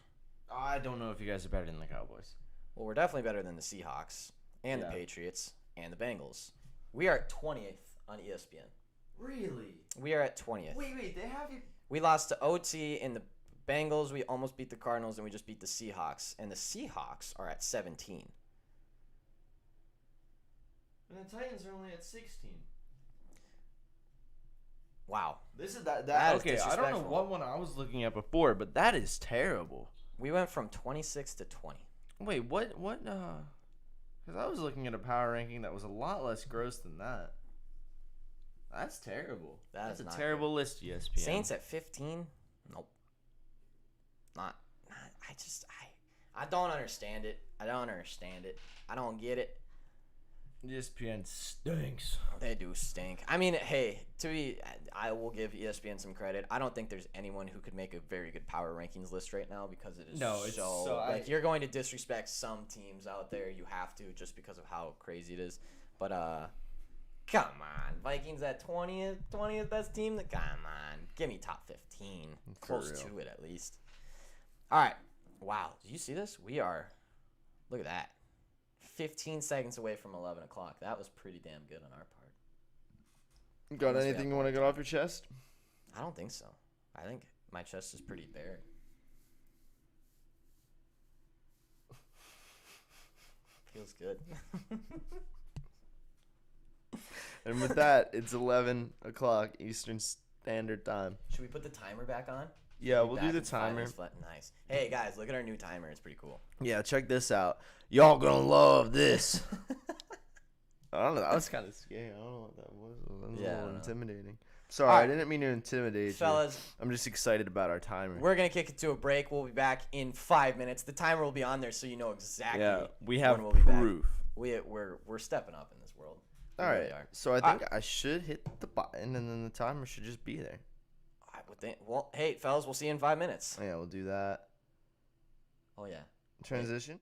I don't know if you guys are better than the Cowboys. Well, we're definitely better than the Seahawks and the Patriots and the Bengals. We are at 20th on ESPN. Really? We are at 20th. Wait, they have you. We lost to OT in the Bengals. We almost beat the Cardinals, and we just beat the Seahawks. And the Seahawks are at 17. And the Titans are only at 16. Wow. This is that okay, I don't know what one I was looking at before, but that is terrible. We went from 26 to 20. Wait, what because I was looking at a power ranking that was a lot less gross than that. That's terrible. That's a terrible list, ESPN. Saints at 15? Nope. Not I don't understand it. I don't get it. ESPN stinks. They do stink. I mean, hey, I will give ESPN some credit. I don't think there's anyone who could make a very good power rankings list right now because it is if you're going to disrespect some teams out there, you have to just because of how crazy it is. But come on, Vikings at 20th best team. Come on, give me top 15, close to it at least. All right, wow, did you see this? We are, look at that. 15 seconds away from 11 o'clock. That was pretty damn good on our part. Got anything you want to get off your chest? I don't think so. I think my chest is pretty bare. Feels good. And with that, it's 11 o'clock Eastern Standard Time. Should we put the timer back on? Yeah, we'll do the timer. Nice. Hey, guys, look at our new timer. It's pretty cool. Yeah, check this out. Y'all gonna love this. I don't know. That was kind of scary. I don't know what that was. It was a little intimidating. Sorry, I didn't mean to intimidate fellas, you. I'm just excited about our timer. We're going to kick it to a break. We'll be back in 5 minutes. The timer will be on there so you know exactly we have when we'll be proof. Back. We're stepping up in this world. All right. Really so I think I should hit the button, and then the timer should just be there. I would think. Well, hey, fellas, we'll see you in 5 minutes. Yeah, we'll do that. Oh, yeah. Transition.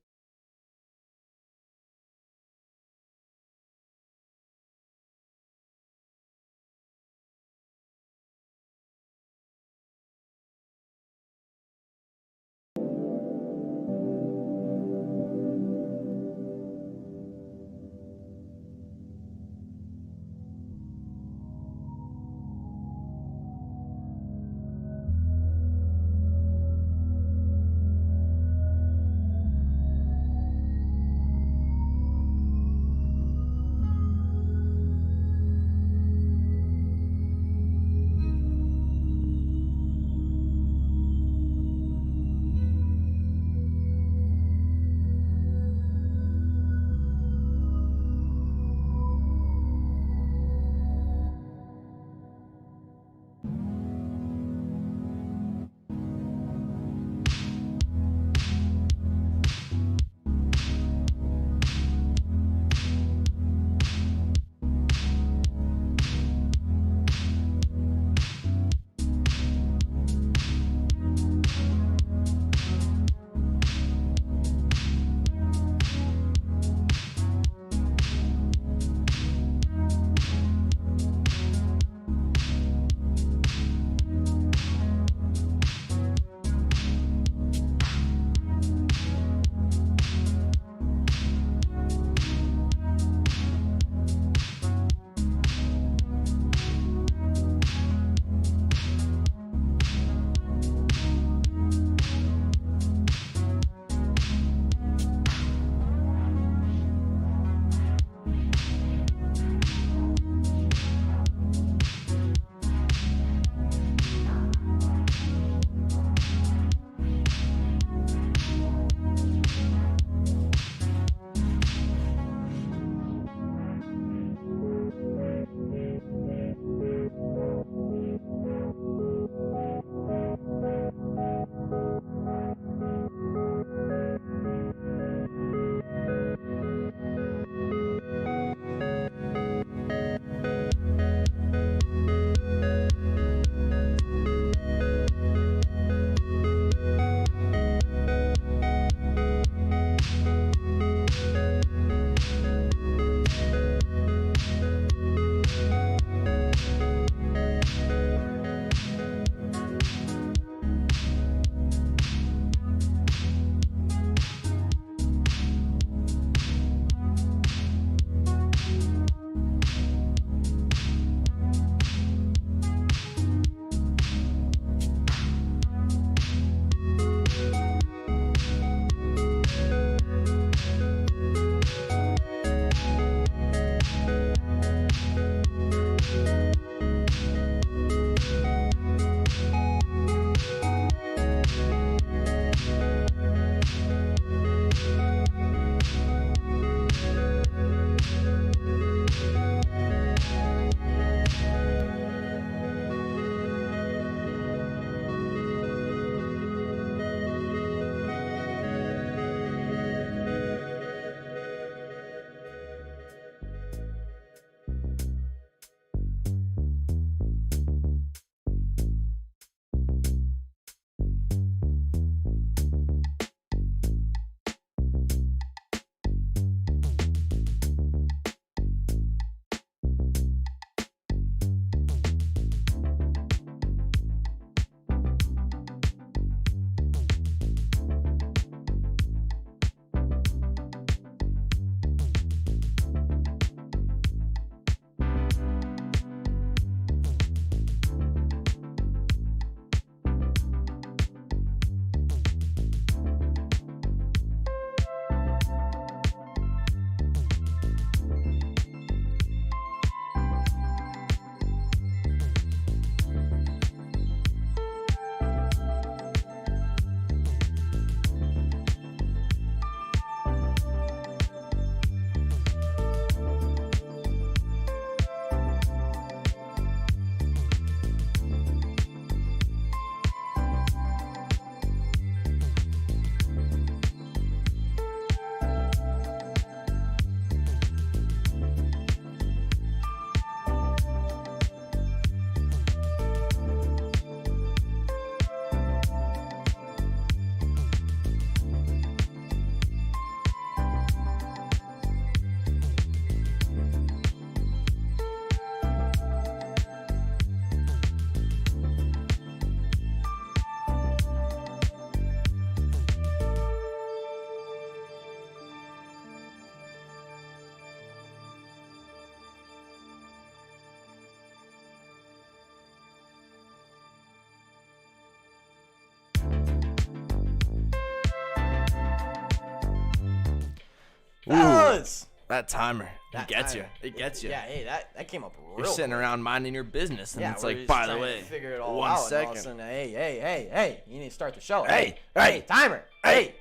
Fellas! That timer. That It gets timer. you. It gets you. Yeah, hey, that came up real You're sitting quick. around minding your business, and Yeah, it's we're like, just by the trying to way, figure it all 1 out, and all of a second. sudden, hey, you need to start the show. Hey, Hey, timer. Hey.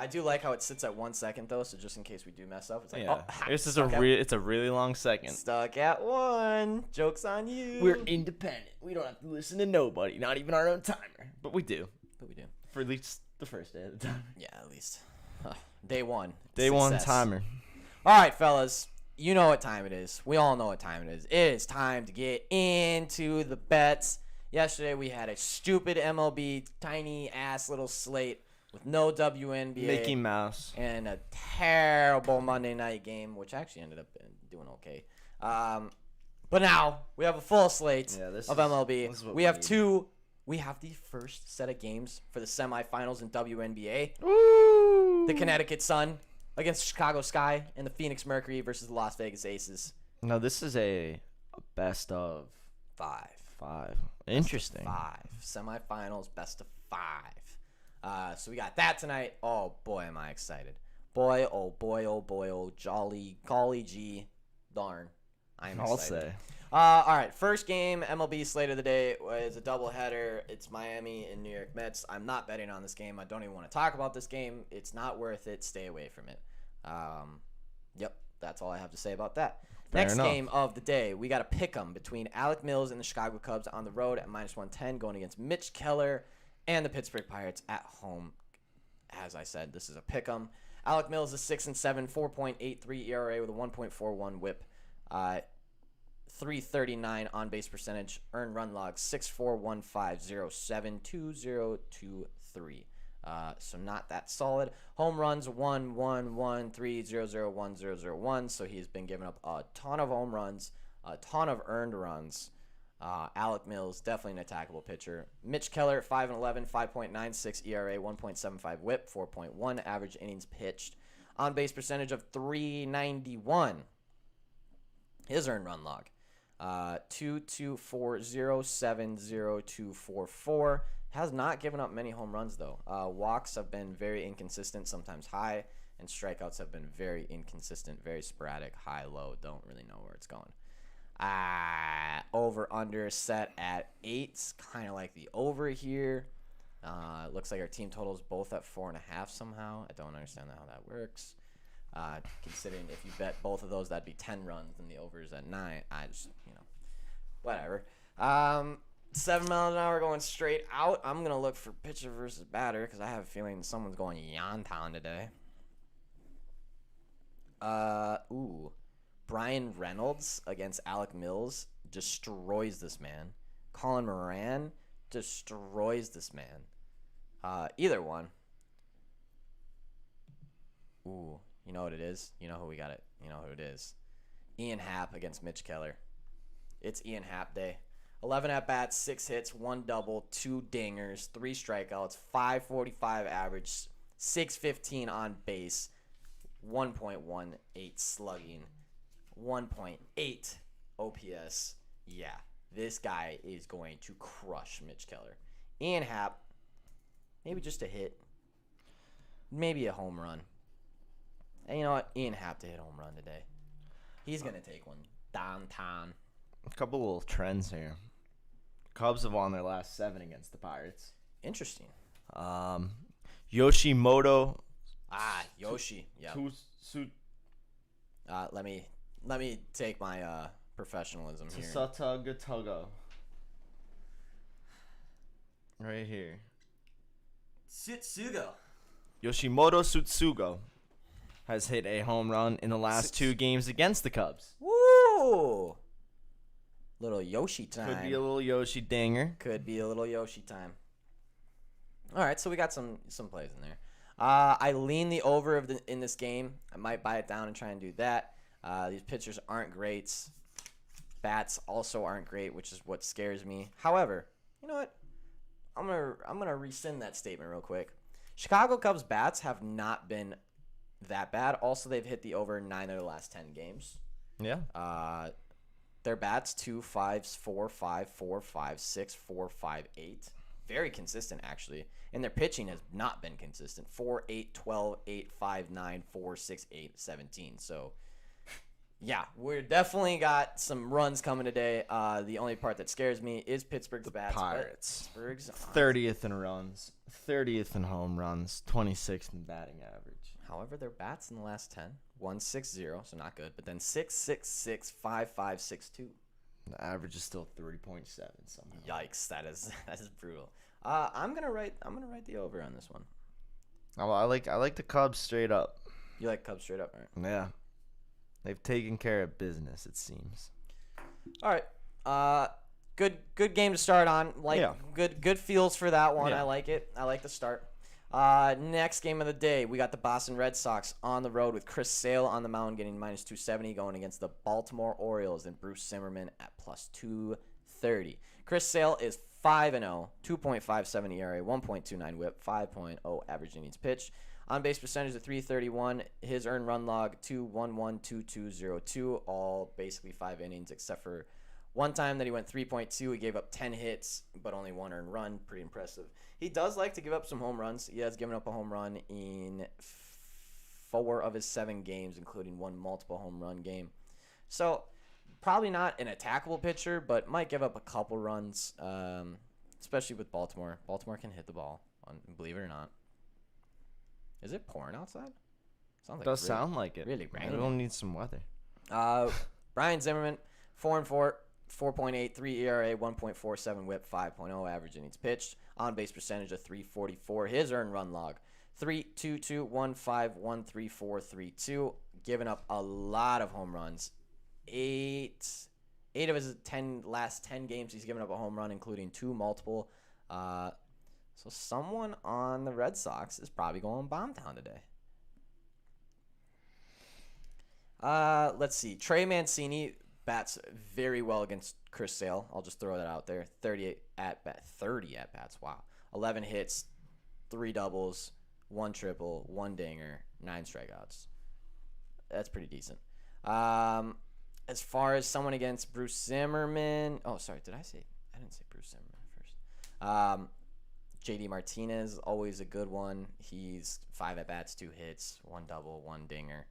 I do like how it sits at 1 second though, so just in case we do mess up, it's like, Yeah, this is stuck at- it's a really long second. Stuck at 1. Joke's on you. We're independent. We don't have to listen to nobody, not even our own timer. But we do, But we do. for at least the first day of the time. Yeah, at least. Day 1. Day 1 Success. timer. All right, fellas. You know what time it is. We all know what time it is. It is time to get into the bets. Yesterday we had a stupid MLB tiny ass little slate with no WNBA Mickey Mouse. and a terrible Monday night game, which actually ended up doing okay. But now we have a full slate Yeah, this of is- MLB. this is what We we have need. two. We have the first set of games for the semifinals in WNBA. Woo! The Connecticut Sun against Chicago Sky and the Phoenix Mercury versus the Las Vegas Aces. No, this is a best of 5. 5. Interesting. 5 semifinals, best of 5. So we got that tonight. Oh boy, am I excited! Boy, oh boy, oh boy, oh jolly, golly gee, darn, I'm I'll excited. say. All right, first game MLB slate of the day was a doubleheader. It's Miami and New York Mets. I'm not betting on this game. I don't even want to talk about this game. It's not worth it. Stay away from it. Yep, that's all I have to say about that. Fair Next enough. game of the day, we got a pick'em between Alec Mills and the Chicago Cubs on the road at -110, going against Mitch Keller and the Pittsburgh Pirates at home. As I said, this is a pick'em. Alec Mills is 6-7, 4.83 ERA with a 1.41 WHIP. 339 on base percentage, earned run log 6.4150720223. So not that solid. Home runs 1-1-1-1-3-0-0-1-0-0-1. So he's been giving up a ton of home runs, a ton of earned runs. Alec Mills, definitely an attackable pitcher. Mitch Keller, 5-11, 5.96 ERA, 1.75 WHIP, 4.1 average innings pitched, on base percentage of 391. His earned run log. 2.24070244. Has not given up many home runs though. Walks have been very inconsistent, sometimes high, and strikeouts have been very inconsistent, very sporadic, high, low. Don't really know where it's going. Over under set at 8. Kind of like the over here. It looks like our team totals both at 4.5 somehow. I don't understand how that works. Considering if you bet both of those, that'd be 10 runs, and the over is at 9. I just, whatever. 7 miles an hour going straight out. I'm going to look for pitcher versus batter because I have a feeling someone's going Yantown today. Brian Reynolds against Alec Mills destroys this man. Colin Moran destroys this man. Either one. Ooh, you know what it is? You know who we got it. You know who it is. Ian Happ against Mitch Keller. It's Ian Happ day. 11 at-bats, 6 hits, 1 double, 2 dingers, 3 strikeouts, 545 average, 615 on base, 1.18 slugging, 1.8 OPS. Yeah, this guy is going to crush Mitch Keller. Ian Happ, maybe just a hit, maybe a home run. And you know what? Ian Happ to hit a home run today. He's going to take one downtown. A couple little trends here. Cubs have won their last 7 against the Pirates. Interesting. Yoshimoto. Yoshi. Yeah. Let me take my professionalism here. Tsutsugo. Right here. Tsutsugo. Yoshimoto Tsutsugo has hit a home run in the last 2 games against the Cubs. Woo! Little Yoshi time. Could be a little Yoshi dinger. Could be a little Yoshi time. All right, so we got some plays in there. I lean the over in this game. I might buy it down and try and do that. These pitchers aren't great. Bats also aren't great, which is what scares me. However, you know what? I'm gonna rescind that statement real quick. Chicago Cubs bats have not been that bad. Also, they've hit the over 9 of their last 10 games. Yeah. Their bats 2, 5, 4, 5, 4, 5, 6, 4, 5, 8. very consistent, actually. And their pitching has not been consistent. 4, 8, 12, 8, 5, 9, 4, 6, 8, 17. So, yeah, we're definitely got some runs coming today. The only part that scares me is Pittsburgh's bats. Pirates. Pittsburgh's 30th in runs, 30th in home runs, 26th in batting average. However, their bats in the last 10, 1.60, so not good. But then 6.66, 5.562. The average is still 30.7 somehow. Yikes, that is brutal. I'm gonna write the over on this one. Oh, I like the Cubs straight up. You like Cubs straight up, all right? Yeah, they've taken care of business, it seems. All right. Good game to start on. Good feels for that one. Yeah. I like it. I like the start. Next game of the day, we got the Boston Red Sox on the road with Chris Sale on the mound getting minus 270 going against the Baltimore Orioles and Bruce Zimmerman at plus 230. Chris Sale is 5-0, 2.57 ERA, 1.29 WHIP, 5.0 average innings pitched. On base percentage of 331. His earned run log 2.112202. All basically 5 innings except for one time that he went 3.2. He gave up 10 hits, but only 1 earned run. Pretty impressive. He does like to give up some home runs. He has given up a home run in 4 of his 7 games, including 1 multiple home run game. So probably not an attackable pitcher, but might give up a couple runs, especially with Baltimore. Baltimore can hit the ball, believe it or not. Is it pouring outside? Sounds like Does sound like it. Really raining. Everyone needs some weather. Brian Zimmerman, 4-4, 4.83 ERA, 1.47 WHIP, 5.0 average innings pitched. On base percentage of 344. His earned run log 3.2215134332. Giving up a lot of home runs. 8 of his last 10 games he's given up a home run, including 2 multiple. So someone on the Red Sox is probably going bomb town today. Let's see. Trey Mancini bats very well against Chris Sale. I'll just throw that out there. 30 at bats. Wow. 11 hits, 3 doubles, 1 triple, 1 dinger, 9 strikeouts. That's pretty decent. As far as someone against Bruce Zimmerman. Oh, sorry. I didn't say Bruce Zimmerman first. JD Martinez, always a good one. He's 5 at bats, 2 hits, 1 double, 1 dinger.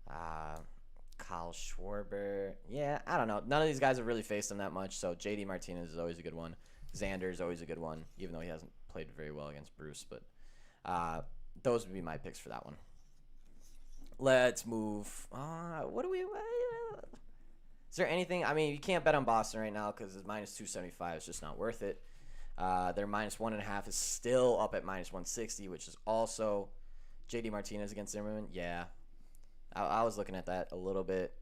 Kyle Schwarber. Yeah, I don't know. None of these guys have really faced him that much, so JD Martinez is always a good one. Xander is always a good one, even though he hasn't played very well against Bruce. But those would be my picks for that one. Let's move. Is there anything? I mean, you can't bet on Boston right now because it's minus 275. It's just not worth it. Their minus 1.5 is still up at minus 160, which is also JD Martinez against Zimmerman. Yeah. I was looking at that a little bit.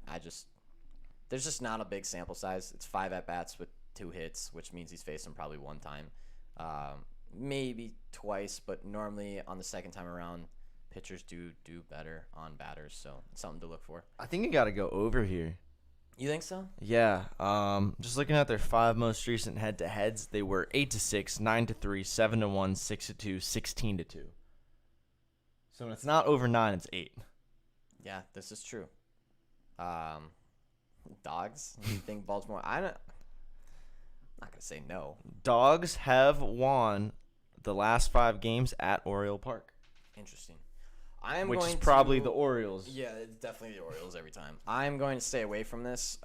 There's just not a big sample size. It's 5 at-bats with 2 hits, which means he's faced them probably 1 time. Maybe twice, but normally on the second time around, pitchers do better on batters, so it's something to look for. I think you got to go over here. You think so? Yeah. Just looking at their 5 most recent head-to-heads, they were 8-6, 9-3, 7-1, 6-2, 16-2. So when it's not over 9, it's 8. Yeah, this is true. Dogs? You think Baltimore? I'm not gonna say no. Dogs have won the last 5 games at Oriole Park. Interesting. Which is probably the Orioles. Yeah, it's definitely the Orioles every time. I'm going to stay away from this.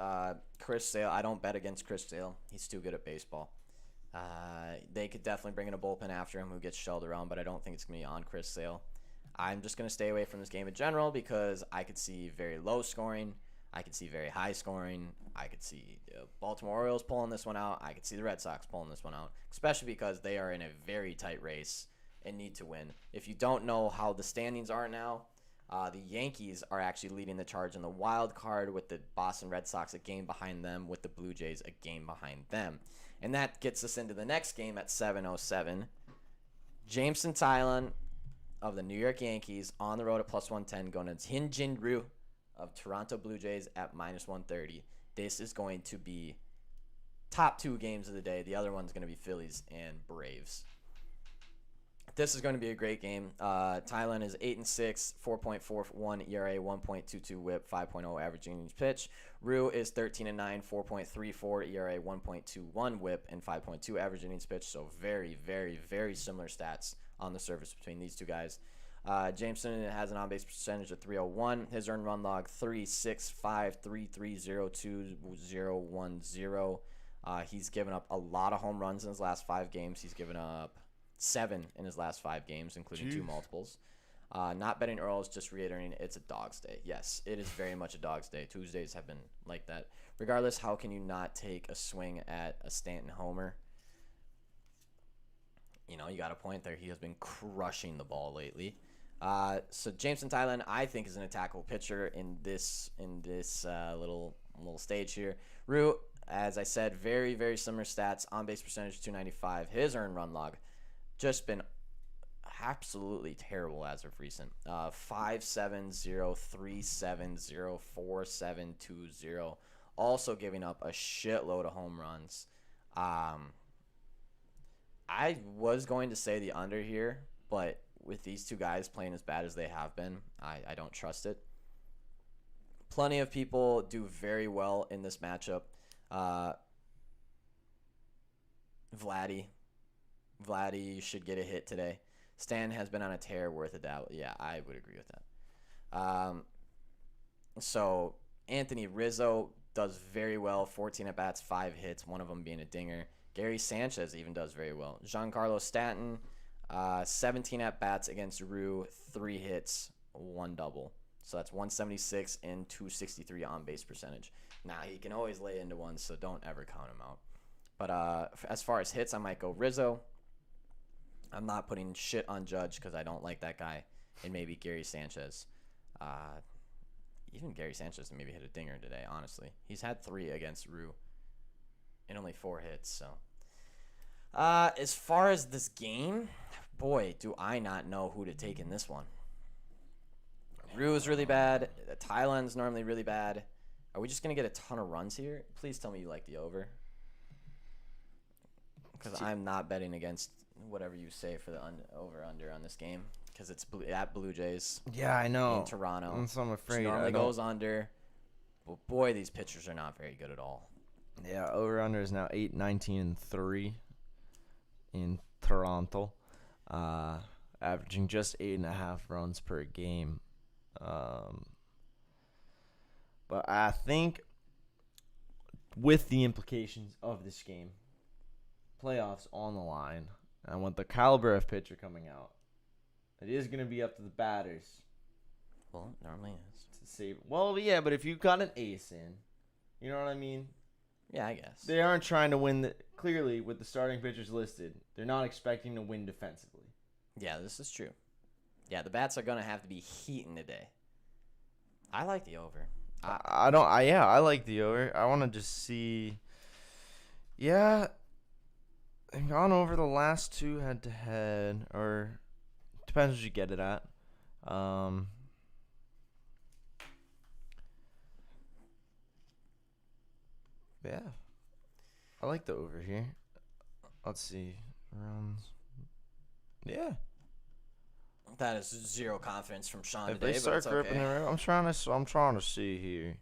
Chris Sale, I don't bet against Chris Sale. He's too good at baseball. They could definitely bring in a bullpen after him who gets shelled around, but I don't think it's going to be on Chris Sale. I'm just going to stay away from this game in general because I could see very low scoring. I could see very high scoring. I could see the Baltimore Orioles pulling this one out. I could see the Red Sox pulling this one out, especially because they are in a very tight race and need to win. If you don't know how the standings are now, the Yankees are actually leading the charge in the wild card with the Boston Red Sox a game behind them, with the Blue Jays a game behind them. And that gets us into the next game at 7:07. Jameson Tylan of the New York Yankees on the road at plus 110 going to Hyun Jin Ryu of Toronto Blue Jays at minus 130. This is going to be top 2 games of the day. The other one's going to be Phillies and Braves. This is going to be a great game. Thailand is 8-6, 4.41 ERA, 1.22 WHIP, 5.0 average innings pitch. Rue is 13-9, 4.34 ERA, 1.21 WHIP, and 5.2 average innings pitch. So very, very, very similar stats on the surface between these two guys. Jameson has an on-base percentage of 301. His earned run log 3.65, 3.30, 2.010. He's given up a lot of home runs in his last 5 games. He's given up 7 in his last 5 games, including 2 multiples. Not betting Earls, just reiterating, it's a dog's day. Yes, it is very much a dog's day. Tuesdays have been like that. Regardless, how can you not take a swing at a Stanton homer? You know, you got a point there. He has been crushing the ball lately. So Jameson Thailand, I think, is an attackable pitcher in this little stage here. Rue, as I said, very, very similar stats. On-base percentage 295. His earned run log just been absolutely terrible as of recent. 5.70, 3.70, 4.720. Also giving up a shitload of home runs. I was going to say the under here, but with these two guys playing as bad as they have been, I don't trust it. Plenty of people do very well in this matchup. Vladdy should get a hit today. Stan has been on a tear worth a doubt. Yeah, I would agree with that. So Anthony Rizzo does very well. 14 at-bats, 5 hits, one of them being a dinger. Gary Sanchez even does very well. Giancarlo Stanton, 17 at-bats against Rue, 3 hits, 1 double. So that's 176 and 263 on-base percentage. Now, he can always lay into one, so don't ever count him out. But as far as hits, I might go Rizzo. I'm not putting shit on Judge because I don't like that guy. And maybe Gary Sanchez. Even Gary Sanchez maybe hit a dinger today, honestly. He's had 3 against Rue and only 4 hits. So, as far as this game, boy, do I not know who to take in this one. Rue is really bad. Thailand's normally really bad. Are we just going to get a ton of runs here? Please tell me you like the over. Because I'm not betting against whatever you say for the over-under on this game. Because it's at Blue Jays. Yeah, I know. In Toronto. And so I'm afraid. Normally goes under. But boy, these pitchers are not very good at all. Yeah, over-under is now 8-19-3 in Toronto. Averaging just 8.5 runs per game. But I think with the implications of this game, playoffs on the line, and with the caliber of pitcher coming out, it is going to be up to the batters. Well, it normally is. To save. Well, yeah, but if you've got an ace in, you know what I mean? Yeah, I guess. They aren't trying to win. Clearly, with the starting pitchers listed, they're not expecting to win defensively. Yeah, this is true. Yeah, the bats are going to have to be heating today. I like the over. I like the over. I want to just see. Yeah, they've gone over the last 2 head-to-head, or depends what you get it at. Yeah, I like the over here. Let's see, runs. Yeah. That is 0 confidence from Sean If today, they start but it's gripping okay. it, I'm trying to see here.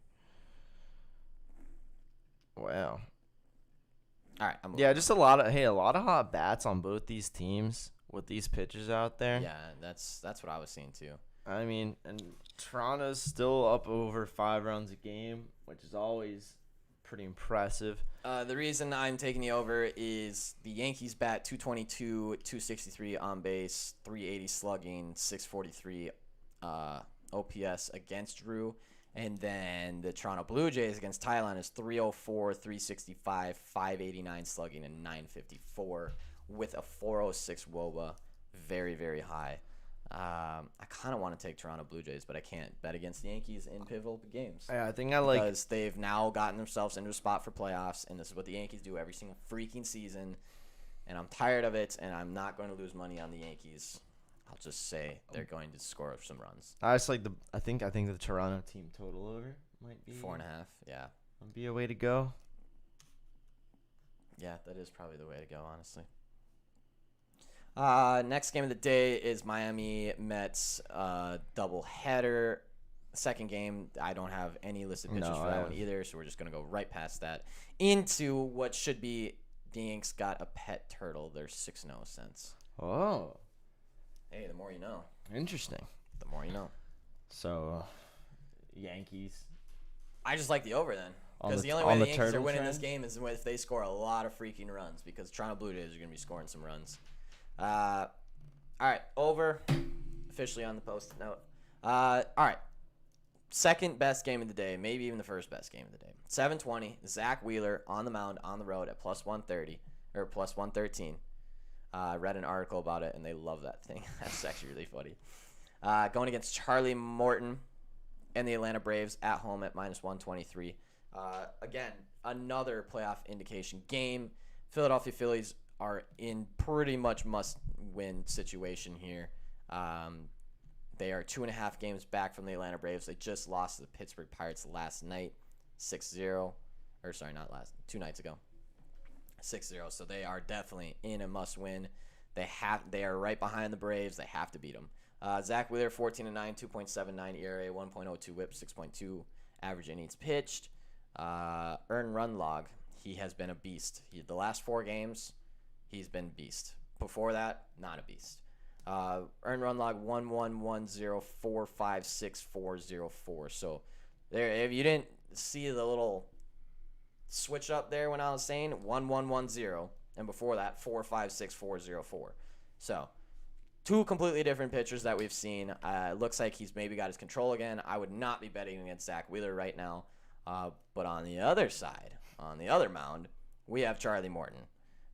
Wow. All right. Yeah, just a lot of hot bats on both these teams with these pitchers out there. Yeah, that's what I was seeing too. I mean, and Toronto's still up over 5 runs a game, which is always pretty impressive. The reason I'm taking the over is the Yankees bat 222, 263 on base, 380 slugging, 643 OPS against Rue. And then the Toronto Blue Jays against Thailand is 304, 365, 589 slugging, and 954 with a 406 WOBA. Very, very high. I kind of want to take Toronto Blue Jays, but I can't bet against the Yankees in pivotal games. Yeah, I think I like because they've now gotten themselves into a spot for playoffs, and this is what the Yankees do every single freaking season. And I'm tired of it, and I'm not going to lose money on the Yankees. I'll just say they're going to score some runs. I think the Toronto team total over might be 4.5. Yeah. Might be a way to go. Yeah, that is probably the way to go, honestly. Next game of the day is Miami Mets doubleheader. Second game, I don't have any listed pitchers for that one either, so we're just going to go right past that into what should be the Yanks got a pet turtle. They're 6-0 cents. Oh. Hey, the more you know. Interesting. The more you know. So, Yankees. I just like the over then. Because the only way the Yankees are winning this game is if they score a lot of freaking runs. Because Toronto Blue Jays are going to be scoring some runs. All right, over. Officially on the post note. All right. Second best game of the day, maybe even the first best game of the day. 7:20, Zach Wheeler on the mound on the road at plus 130 or plus 113. I read an article about it, and they love that thing. That's actually really funny. Going against Charlie Morton and the Atlanta Braves at home at minus 123. Again, another playoff indication game. Philadelphia Phillies are in pretty much must-win situation here. They are 2.5 games back from the Atlanta Braves. They just lost to the Pittsburgh Pirates last night, 6-0. Or sorry, not last, 2 nights ago. 6-0. So they are definitely in a must-win. They are right behind the Braves. They have to beat them. Zach Wheeler, 14-9, 2.79 ERA, 1.02 WHIP, 6.2 average innings pitched. Earned run log, he has been a beast. The last 4 games, he's been beast. Before that, not a beast. Earned run log 11104564404. So there, if you didn't see the little switch up there when I was saying 1110, and before that 456404. So 2 completely different pitchers that we've seen. It looks like he's maybe got his control again. I would not be betting against Zach Wheeler right now. But on the other side, on the other mound, we have Charlie Morton,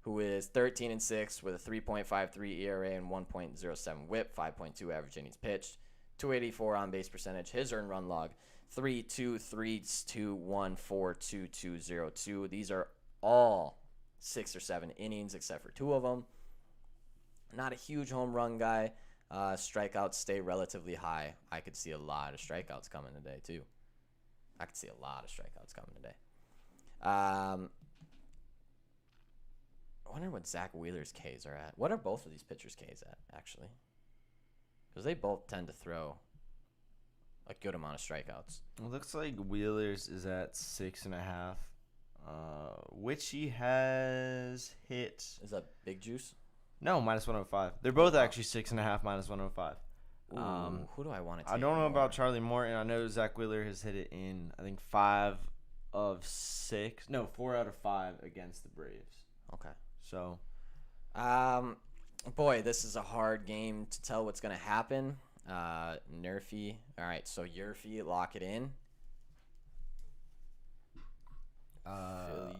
who is 13-6 with a 3.53 ERA and 1.07 WHIP, 5.2 average innings pitched, 284 on base percentage. His earned run log 3.2321422202. These are all 6 or 7 innings except for 2 of them. Not a huge home run guy. Strikeouts stay relatively high. I could see a lot of strikeouts coming today too. I could see a lot of strikeouts coming today. I wonder what Zach Wheeler's Ks are at. What are both of these pitchers' Ks at, actually? Because they both tend to throw a good amount of strikeouts. It looks like Wheeler's is at 6.5, which he has hit. Is that Big Juice? No, minus 105. They're both actually 6.5, minus 105. Ooh, who do I want to take? I don't know about Charlie Morton. I know Zach Wheeler has hit it in, I think, 4 out of 5 against the Braves. Okay. So, boy, this is a hard game to tell what's going to happen. Nerfy. All right, so Yerfy, lock it in. Phillies.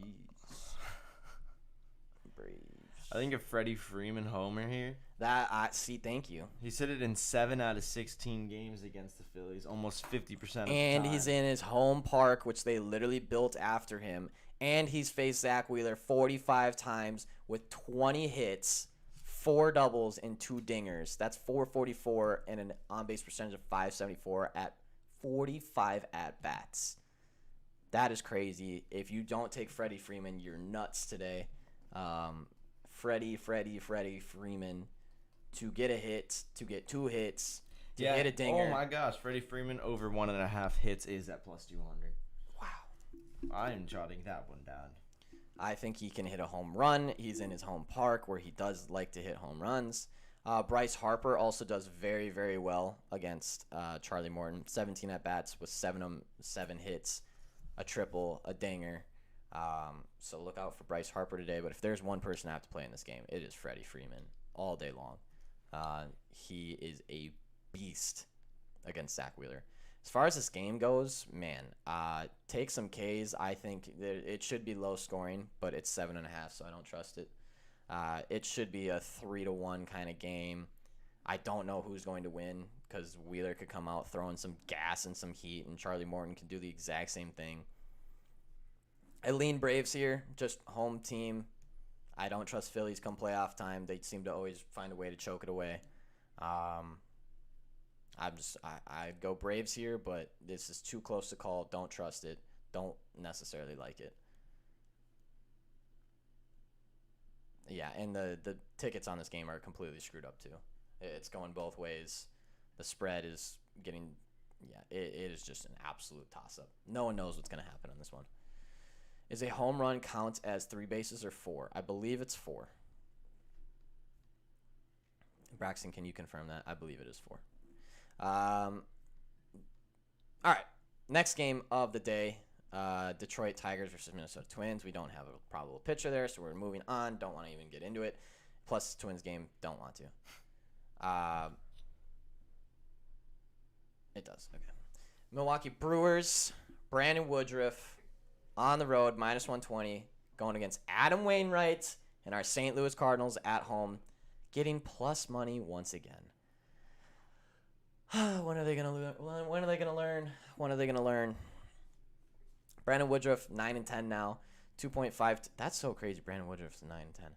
Braves. I think if Freddie Freeman homer here. Thank you. He's hit it in 7 out of 16 games against the Phillies, almost 50% of the time. And he's in his home park, which they literally built after him. And he's faced Zach Wheeler 45 times with 20 hits, 4 doubles, and 2 dingers. That's 444 and an on-base percentage of 574 at 45 at-bats. That is crazy. If you don't take Freddie Freeman, you're nuts today. Freddie Freeman to get a hit, to get 2 hits, to hit a dinger. Oh my gosh, Freddie Freeman over 1.5 hits is at plus 200. Wow. I am jotting that one down. I think he can hit a home run. He's in his home park where he does like to hit home runs. Bryce Harper also does very, very well against Charlie Morton. 17 at-bats with 7 hits, a triple, a dinger. So look out for Bryce Harper today. But if there's one person I have to play in this game, it is Freddie Freeman all day long. He is a beast against Zach Wheeler. As far as this game goes, man, take some Ks. I think it should be low scoring, but it's 7.5, so I don't trust it. It should be a 3-1 kind of game. I don't know who's going to win because Wheeler could come out throwing some gas and some heat, and Charlie Morton can do the exact same thing. I lean Braves here, just home team. I don't trust Phillies come playoff time. They seem to always find a way to choke it away. I'd go Braves here, but this is too close to call. Don't trust it. Don't necessarily like it. Yeah, and the tickets on this game are completely screwed up too. It's going both ways. The spread is getting, it is just an absolute toss-up. No one knows what's going to happen on this one. Is a home run count as 3 bases or 4? I believe it's 4. Braxton, can you confirm that? I believe it is 4. All right, next game of the day. Detroit Tigers versus Minnesota Twins. We don't have a probable pitcher there, so we're moving on. Don't want to even get into it. Plus, Twins game, don't want to. It does. Okay. Milwaukee Brewers, Brandon Woodruff on the road, -120, going against Adam Wainwright and our St. Louis Cardinals at home, getting plus money once again. When are they going to learn? When are they going to learn? When are they going to learn? Brandon Woodruff, 9-10 now, 2.5. That's so crazy. Brandon Woodruff's 9-10.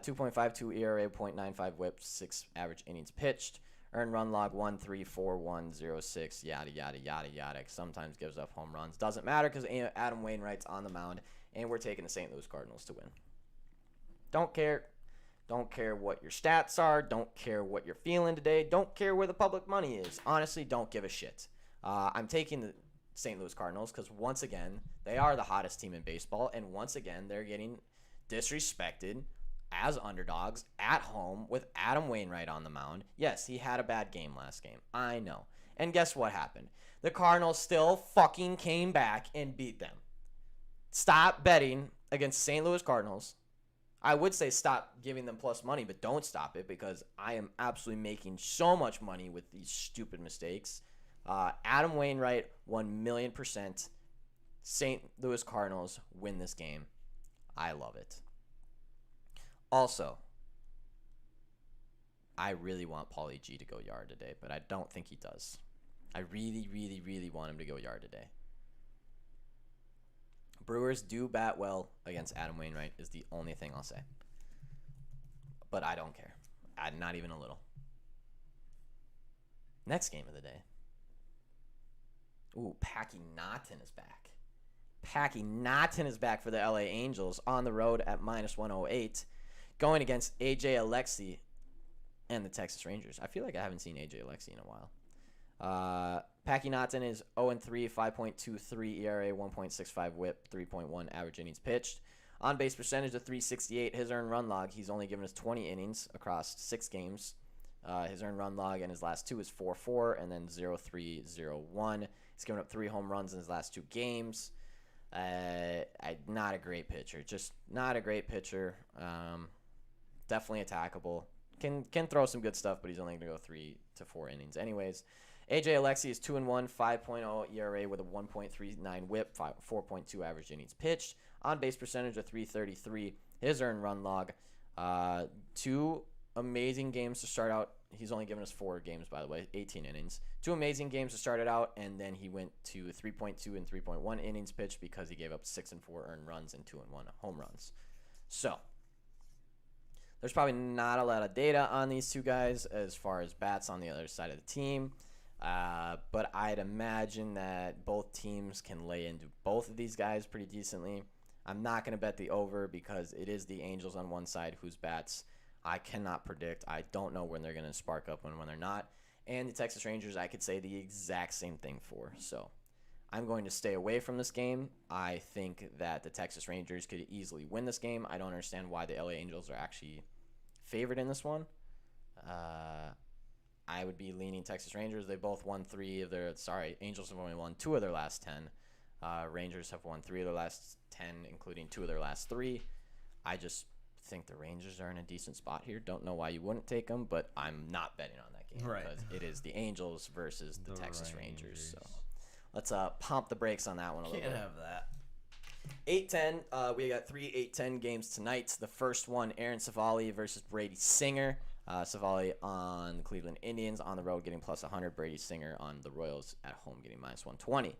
2.52 ERA, 0.95 WHIP, 6 average innings pitched. Earned run log 1.34, yada yada yada yada. Sometimes gives up home runs. Doesn't matter because Adam Wainwright's on the mound, and we're taking the St. Louis Cardinals to win. Don't care. Don't care what your stats are. Don't care what you're feeling today. Don't care where the public money is. Honestly, don't give a shit. I'm taking the St. Louis Cardinals because once again they are the hottest team in baseball, and once again they're getting disrespected as underdogs at home with Adam Wainwright on the mound. Yes, he had a bad game last game, I know, and guess what happened? The Cardinals still fucking came back and beat them. Stop betting against St. Louis Cardinals. I would say stop giving them plus money, but don't stop it because I am absolutely making so much money with these stupid mistakes. Adam Wainwright, 1,000,000%. St. Louis Cardinals win this game. I love it. Also, I really want Paulie G to go yard today, but I don't think he does. I really, really, really want him to go yard today. Brewers do bat well against Adam Wainwright is the only thing I'll say. But I don't care. Not even a little. Next game of the day. Ooh, Packy Naughton is back. Packy Naughton is back for the LA Angels on the road at -108, going against AJ Alexy and the Texas Rangers. I feel like I haven't seen AJ Alexy in a while. Packy Naughton is 0-3, 5.23 ERA, 1.65 WHIP, 3.1 average innings pitched. On base percentage of .368. His earned run log, he's only given us 20 innings across 6 games. His earned run log in his last 2 is 4.4 and then 0.3, 0.1. He's given up 3 home runs in his last 2 games. Not a great pitcher. Just not a great pitcher. Definitely attackable. Can throw some good stuff, but he's only going to go 3 to 4 innings anyways. AJ Alexy is 2-1, 5.0 ERA with a 1.39 WHIP, 4.2 average innings pitched. On base percentage of .333. His earned run log, 2 amazing games to start out. He's only given us 4 games, by the way, 18 innings. 2 amazing games to start it out, and then he went to 3.2 and 3.1 innings pitched because he gave up 6 and 4 earned runs and 2 and 1 home runs. So there's probably not a lot of data on these two guys as far as bats on the other side of the team, but I'd imagine that both teams can lay into both of these guys pretty decently. I'm not going to bet the over because it is the Angels on one side whose bats I cannot predict. I don't know when they're going to spark up and when they're not. And the Texas Rangers, I could say the exact same thing for. So I'm going to stay away from this game. I think that the Texas Rangers could easily win this game. I don't understand why the LA Angels are actually favored in this one. I would be leaning Texas Rangers. They both won 3 of their... Sorry, Angels have only won 2 of their last 10. Rangers have won 3 of their last 10, including 2 of their last 3. I just think the Rangers are in a decent spot here. Don't know why you wouldn't take them, but I'm not betting on that game because it is the Angels versus the Texas Rangers. So let's pump the brakes on that one a little bit. Can't have that. 8-10. We got 3 8-10 games tonight. The first one, Aaron Savali versus Brady Singer. Savali on the Cleveland Indians on the road getting +100. Brady Singer on the Royals at home getting -120.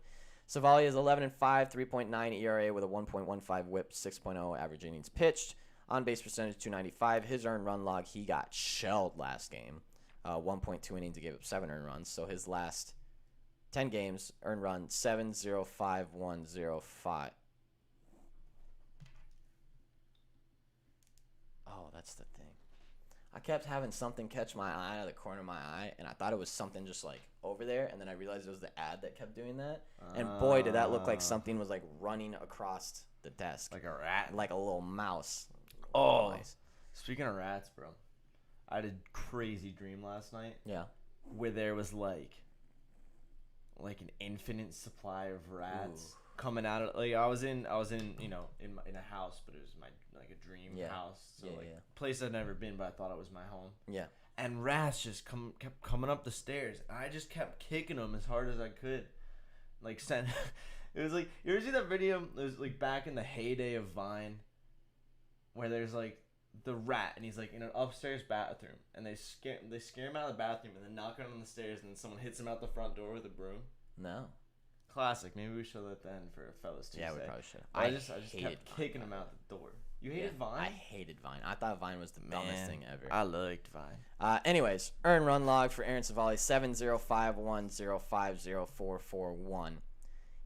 Savali is 11-5, 3.9 ERA with a 1.15 WHIP, 6.0 average innings pitched. On base percentage 295. His earned run log, he got shelled last game. 1.2 innings, he gave up 7 earned runs. So his last 10 games, earned run 7.05.105. Oh, that's the thing. I kept having something catch my eye out of the corner of my eye, and I thought it was something just like over there, and then I realized it was the ad that kept doing that. And boy, did that look like something was like running across the desk. Like a rat. Like a little mouse. Oh. Nice. Speaking of rats, bro. I had a crazy dream last night. Yeah. Where there was like an infinite supply of rats coming out of I was in you know in a house, but it was my like a dream house, so place I'd never been, but I thought it was my home. Yeah. And rats just kept coming up the stairs, and I just kept kicking them as hard as I could. Like it was like, you ever see that video? It was like back in the heyday of Vine, where there's like the rat, and he's like in an upstairs bathroom, and they scare him out of the bathroom, and then knock on the stairs, and then someone hits him out the front door with a broom. No. Classic. Maybe we should let that in for a fellas Tuesday. Yeah, we probably should. I just kept kicking him out the door. You hated Vine? I hated Vine. I thought Vine was the dumbest thing ever. I liked Vine. Anyways, earn run log for Aaron Savali 70510504441.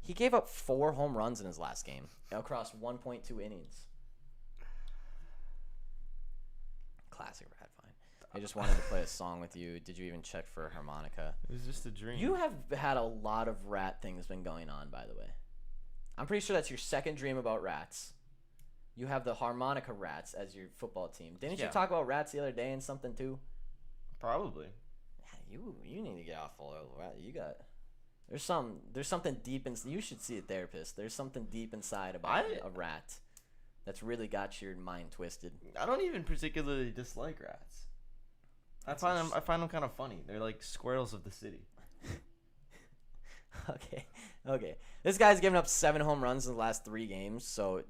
He gave up 4 home runs in his last game across 1.2 innings. Classic Rat Vine. I just wanted to play a song with you. Did you even check for a harmonica? It was just a dream. You have had a lot of rat things been going on, by the way. I'm pretty sure that's your second dream about rats. You have the harmonica rats as your football team. Didn't you talk about rats the other day and something too? Probably. You need to get off all of rat. You got there's something deep in you should see a therapist. There's something deep inside about a rat that's really got your mind twisted. I don't even particularly dislike rats. I find them kind of funny. They're like squirrels of the city. Okay. This guy's given up 7 home runs in the last 3 games. So,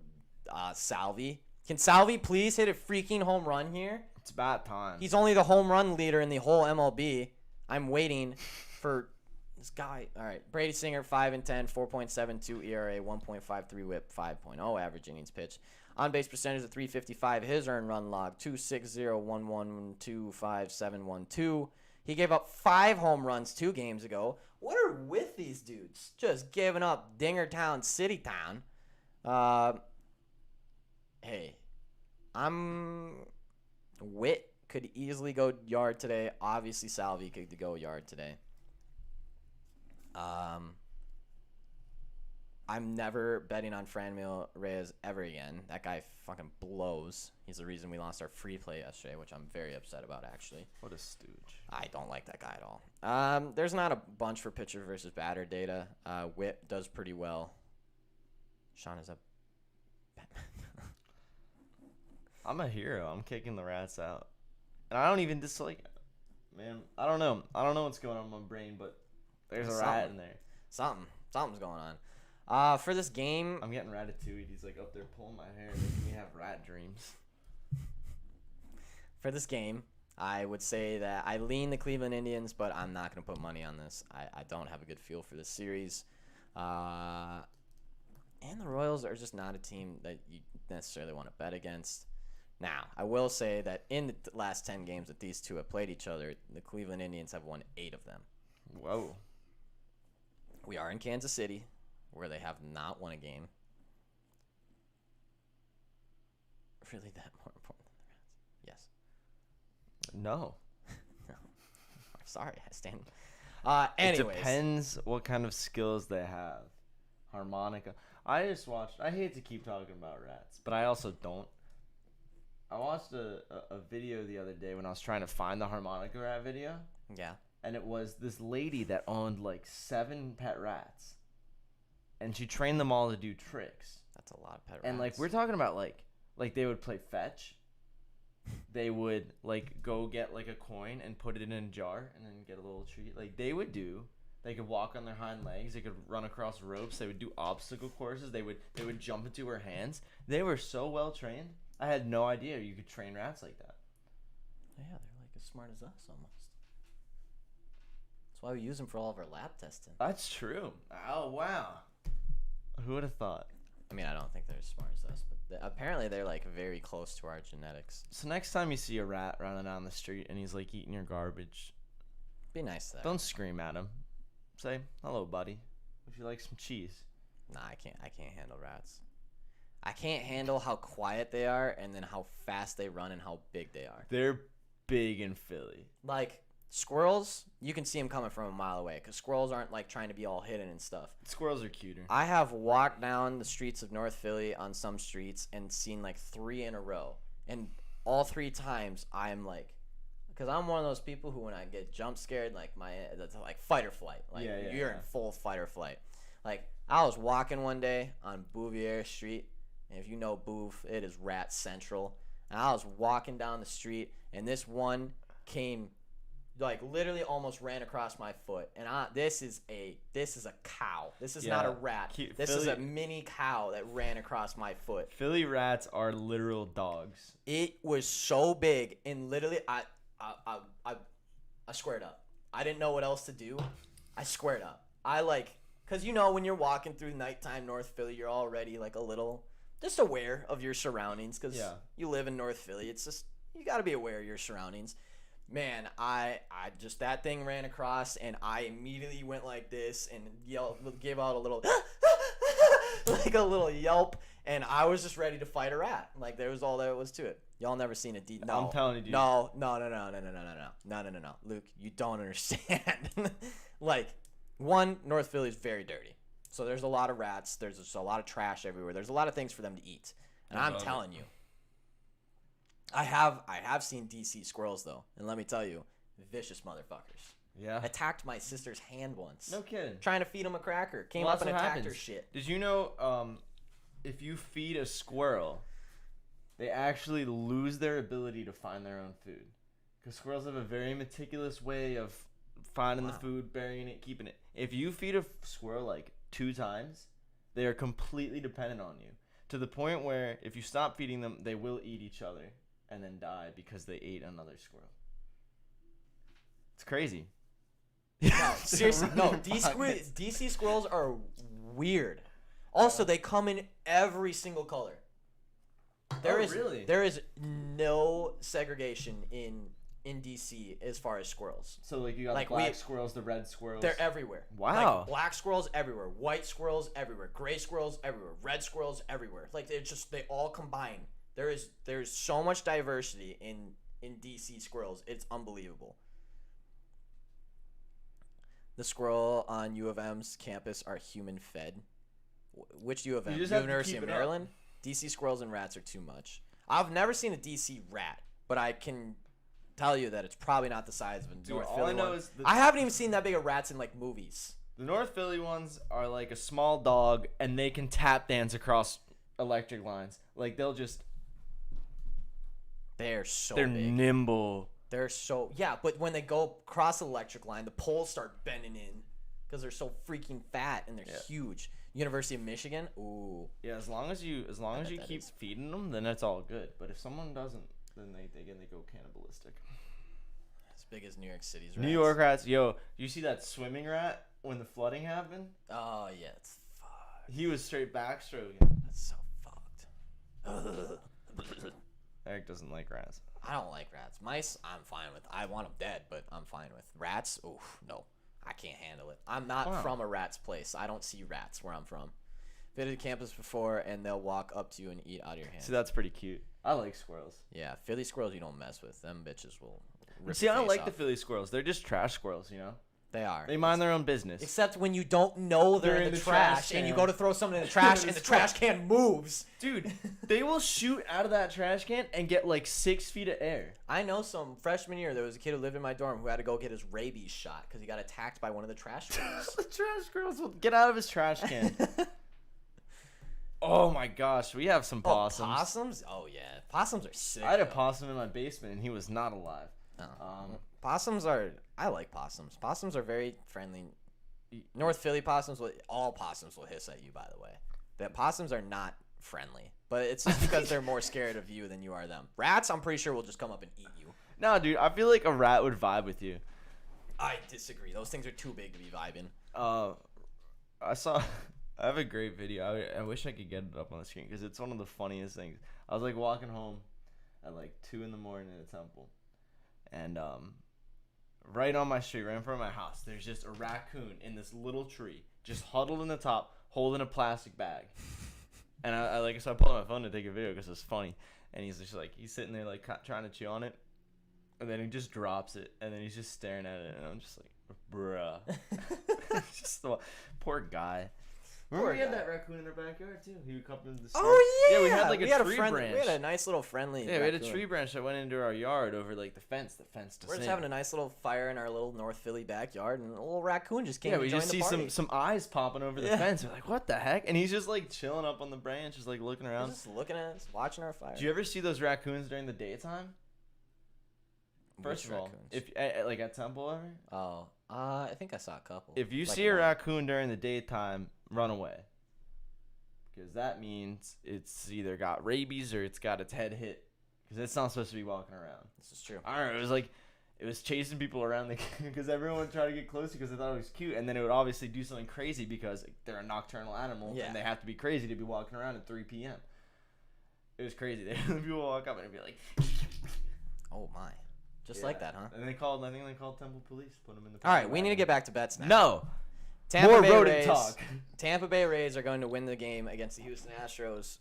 Salvi, can Salvi please hit a freaking home run here? It's about time. He's only the home run leader in the whole MLB. I'm waiting for this guy. All right, Brady Singer, 5-10, 4.72 ERA, 1.53 WHIP, 5.0 average innings pitched. On base percentage of 355. His earned run log 260-112-5712. He gave up 5 home runs 2 games ago. What are with these dudes? Just giving up Dinger Town, City Town. Hey, Witt could easily go yard today. Obviously, Salvi could go yard today. I'm never betting on Franmil Reyes ever again. That guy fucking blows. He's the reason we lost our free play yesterday, which I'm very upset about, actually. What a stooge. I don't like that guy at all. There's not a bunch for pitcher versus batter data. Witt does pretty well. Sean is up. I'm a hero. I'm kicking the rats out. And I don't even dislike it. Man, I don't know. I don't know what's going on in my brain, but there's a rat in there. Something's going on. For this game, I'm getting ratatouille. He's like up there pulling my hair, making me have rat dreams. For this game, I would say that I lean the Cleveland Indians, but I'm not going to put money on this. I don't have a good feel for this series. And the Royals are just not a team that you necessarily want to bet against. Now, I will say that in the last 10 games that these two have played each other, the Cleveland Indians have won 8 of them. Whoa. We are in Kansas City, where they have not won a game. Really that more important than the Rats? Yes. No. No. Sorry, I stand. Anyways. It depends what kind of skills they have. Harmonica. I hate to keep talking about rats, but I also don't. I watched a video the other day when I was trying to find the harmonica rat video. Yeah. And it was this lady that owned like 7 pet rats. And she trained them all to do tricks. That's a lot of pet rats. And like we're talking about like they would play fetch. They would like go get like a coin and put it in a jar and then get a little treat. Like they could walk on their hind legs, they could run across ropes, they would do obstacle courses, they would jump into her hands. They were so well trained. I had no idea you could train rats like that. Yeah, they're like as smart as us almost. That's why we use them for all of our lab testing. That's true. Oh wow. Who would have thought? I mean, I don't think they're as smart as us, but apparently they're like very close to our genetics. So next time you see a rat running down the street and he's like eating your garbage, be nice to that. Don't scream at him. Say, "Hello, buddy. Would you like some cheese?" Nah, I can't handle rats. I can't handle how quiet they are and then how fast they run and how big they are. They're big in Philly. Like, squirrels, you can see them coming from a mile away because squirrels aren't, like, trying to be all hidden and stuff. Squirrels are cuter. I have walked down the streets of North Philly on some streets and seen, like, 3 in a row. And all 3 times, I'm, like, because I'm one of those people who, when I get jump scared, like, that's like fight or flight. Like, you're in full fight or flight. Like, I was walking one day on Bouvier Street. And if you know Bouv, it is rat central. And I was walking down the street, and this one came, like, literally almost ran across my foot. And this is a cow. This is not a rat. This is a mini cow that ran across my foot. Philly rats are literal dogs. It was so big, and literally, I squared up. I didn't know what else to do. I squared up. Because, you know, when you're walking through nighttime North Philly, you're already, like, a little just aware of your surroundings because you live in North Philly. It's just, you got to be aware of your surroundings. Man, I just, that thing ran across, and I immediately went like this and gave out a little, like a little yelp, and I was just ready to fight a rat. Like, there was all there was to it. Y'all never seen a No, I'm telling you, dude. No. Luke, you don't understand. Like, one, North Philly is very dirty. So there's a lot of rats. There's just a lot of trash everywhere. There's a lot of things for them to eat. And I'm telling you, I have seen DC squirrels, though. And let me tell you, vicious motherfuckers. Yeah. Attacked my sister's hand once. No kidding. Trying to feed him a cracker. Came up and attacked her shit. Did you know if you feed a squirrel, they actually lose their ability to find their own food? Because squirrels have a very meticulous way of finding the food, burying it, keeping it. If you feed a squirrel, like, 2 times, they are completely dependent on you. To the point where if you stop feeding them, they will eat each other and then die because they ate another squirrel. It's crazy. No, seriously, no. DC squirrels are weird. Also, they come in every single color. There is no segregation in DC as far as squirrels. So, like, you got the black squirrels, the red squirrels. They're everywhere. Wow. Like, black squirrels everywhere, white squirrels everywhere, gray squirrels everywhere, red squirrels everywhere. Like, it's just, they all combine. There's so much diversity in DC squirrels. It's unbelievable. The squirrel on U of M's campus are human fed. Which U of M? University of Maryland? DC squirrels and rats are too much. I've never seen a DC rat, but I can tell you that it's probably not the size of a North Philly one. I haven't even seen that big of rats in, like, movies. The North Philly ones are like a small dog, and they can tap dance across electric lines. Like, they'll just... They're so They're big. nimble. They're so... Yeah, but when they go across the electric line, the poles start bending in because they're so freaking fat, and they're huge. University of Michigan? Ooh. Yeah, as long as you keep feeding them, then it's all good. But if someone doesn't, then they go cannibalistic. As big as New York City's rats. New York rats. Yo, you see that swimming rat when the flooding happened? Oh, yeah, it's fucked. He was straight backstroking. That's so fucked. Eric doesn't like rats. I don't like rats. Mice, I'm fine with. I want them dead, but I'm fine with. Rats, oof, no. I can't handle it. I'm not from a rat's place. I don't see rats where I'm from. Visited campus before, and they'll walk up to you and eat out of your hand. See, that's pretty cute. I like squirrels. Yeah, Philly squirrels you don't mess with. Them bitches will rip See, I don't like off. the Philly squirrels. They're just trash squirrels, you know? They are. They mind their own business. Except when you don't know they're in the trash and you go to throw something in the trash and the trash can moves. Dude, they will shoot out of that trash can and get like 6 feet of air. I know some freshman year, there was a kid who lived in my dorm who had to go get his rabies shot because he got attacked by one of the trash squirrels. The trash squirrels will get out of his trash can. Oh my gosh, we have some possums. Oh, possums? Oh yeah, possums are sick. I had a possum in my basement and he was not alive. Possums are. I like possums. Possums are very friendly. North Philly possums. All possums will hiss at you. By the way, the possums are not friendly, but it's just because they're more scared of you than you are them. Rats, I'm pretty sure will just come up and eat you. No, dude, I feel like a rat would vibe with you. I disagree. Those things are too big to be vibing. I have a great video. I wish I could get it up on the screen because it's one of the funniest things. I was like walking home at like 2 in the morning at Temple, and right on my street, right in front of my house, there's just a raccoon in this little tree, just huddled in the top, holding a plastic bag. And so I pulled out my phone to take a video because it's funny. And he's just like, he's sitting there like trying to chew on it, and then he just drops it, and then he's just staring at it, and I'm just like, bruh. Just the poor guy. Remember we had that raccoon in our backyard too. He would come into the store. Oh yeah. Yeah, we had like a tree branch. We had a nice little friendly. Yeah, we had a tree branch that went into our yard over like the fence that fenced us in. We're just having a nice little fire in our little North Philly backyard, and a little raccoon just came. Yeah, to we join just the see party. some eyes popping over the fence. We're like, what the heck? And he's just like chilling up on the branch, just like looking around. He's just looking at us, watching our fire. Do you ever see those raccoons during the daytime? First of all, if like at Temple ever? Oh, I think I saw a couple. If you Like see a one. raccoon during the daytime, run away. Because that means it's either got rabies or it's got its head hit. Because it's not supposed to be walking around. This is true. I don't know. It was chasing people around because everyone would try to get close because they thought it was cute. And then it would obviously do something crazy because they're a nocturnal animal. Yeah. And they have to be crazy to be walking around at 3 p.m. It was crazy. People would walk up and be like... Oh, my. Just like that, huh? And I think they called Temple Police. Put them in the... All right, we need to get back to bets now. No! Tampa More Bay rodent Rays, talk. Tampa Bay Rays are going to win the game against the Houston Astros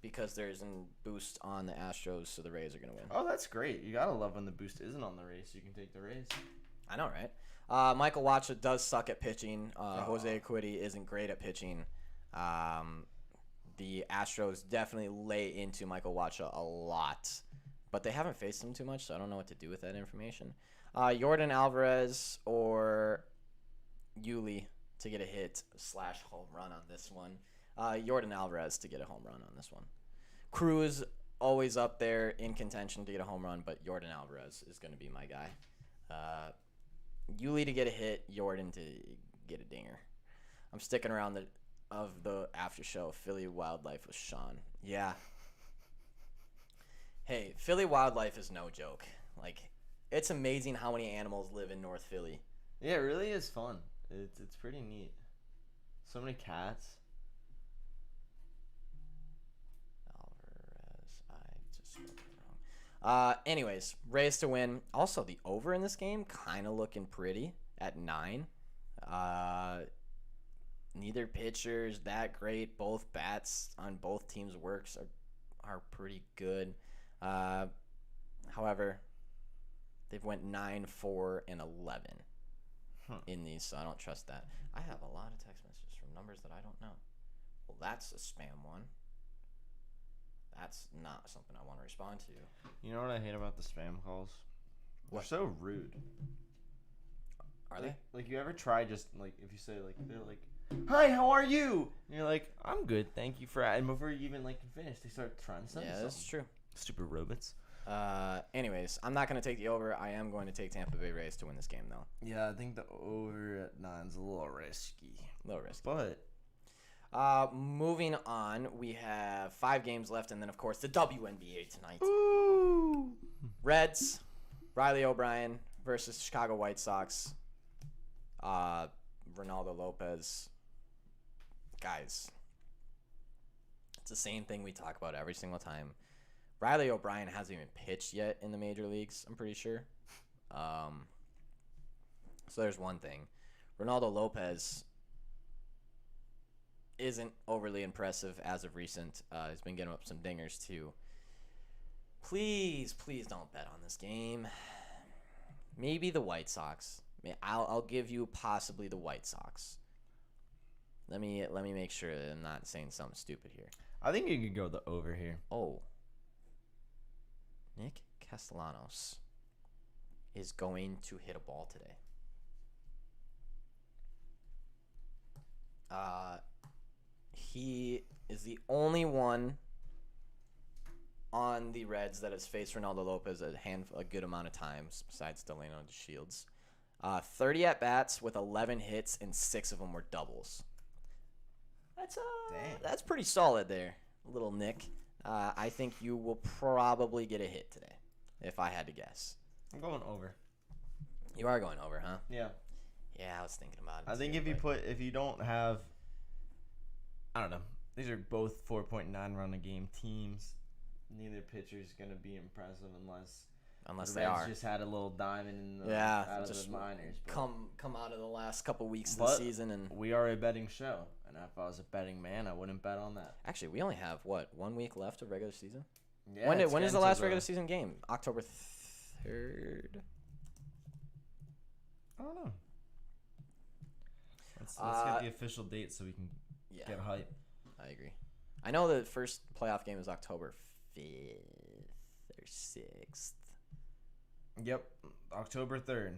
because there's a boost on the Astros, so the Rays are going to win. Oh, that's great. You gotta love when the boost isn't on the Rays. You can take the Rays. I know, right? Michael Wacha does suck at pitching. Jose Urquidy isn't great at pitching. The Astros definitely lay into Michael Wacha a lot, but they haven't faced him too much, so I don't know what to do with that information. Yordan Alvarez or Yuli to get a hit / home run on this one. Yordan Alvarez to get a home run on this one. Cruz always up there in contention to get a home run, but Yordan Alvarez is going to be my guy. Yuli to get a hit, Yordan to get a dinger. I'm sticking around the after show. Philly Wildlife with Sean. Yeah. Hey, Philly Wildlife is no joke. Like, it's amazing how many animals live in North Philly. Yeah, it really is fun. It's pretty neat. So many cats. Alvarez, I just spelled it wrong. Anyways, Rays to win. Also, the over in this game kind of looking pretty at 9. Neither pitcher's that great. Both bats on both teams' works are pretty good. However, they've went 9, 4, and 11 in these, so I don't trust that. I have a lot of text messages from numbers that I don't know. Well, that's a spam one. That's not something I want to respond to. You know what I hate about the spam calls? They're so rude. Are they? Like, you ever try just, like, if you say, like, they're like, hi, how are you? And you're like, I'm good, thank you for... And before you even, like, can finish, they start trying to send you something. That's true. Stupid robots. Anyways, I'm not going to take the over. I am going to take Tampa Bay Rays to win this game, though. Yeah, I think the over at 9 is a little risky. A little risky. But... moving on, we have 5 games left, and then, of course, the WNBA tonight. Ooh. Reds, Riley O'Brien versus Chicago White Sox. Ronaldo Lopez. Guys, it's the same thing we talk about every single time. Riley O'Brien hasn't even pitched yet in the major leagues, I'm pretty sure. So there's one thing. Ronaldo Lopez isn't overly impressive as of recent. He's been getting up some dingers too. Please don't bet on this game. Maybe the White Sox. I'll give you possibly the White Sox. Let me make sure that I'm not saying something stupid here. I think you could go the over here. Oh. Nick Castellanos is going to hit a ball today. He is the only one on the Reds that has faced Ronaldo Lopez a good amount of times, besides Delano DeShields. 30 at-bats with 11 hits, and 6 of them were doubles. That's pretty solid there, little Nick. I think you will probably get a hit today, if I had to guess. I'm going over. You are going over, huh? Yeah. Yeah, I was thinking about it. I think if you don't have, I don't know, these are both 4.9 run a game teams. Neither pitcher is going to be impressive unless unless the they Reds are. just had a little diamond in the, Yeah, out of just the minors. But, come out of the last couple weeks of the but season. And we are a betting show, and if I was a betting man, I wouldn't bet on that. actually, we only have, 1 week left of regular season? Yeah, When it's is the getting last to regular season game? October 3rd? I don't know. Let's get the official date so we can get hype. I agree. I know the first playoff game is October 5th or 6th. Yep, October 3rd.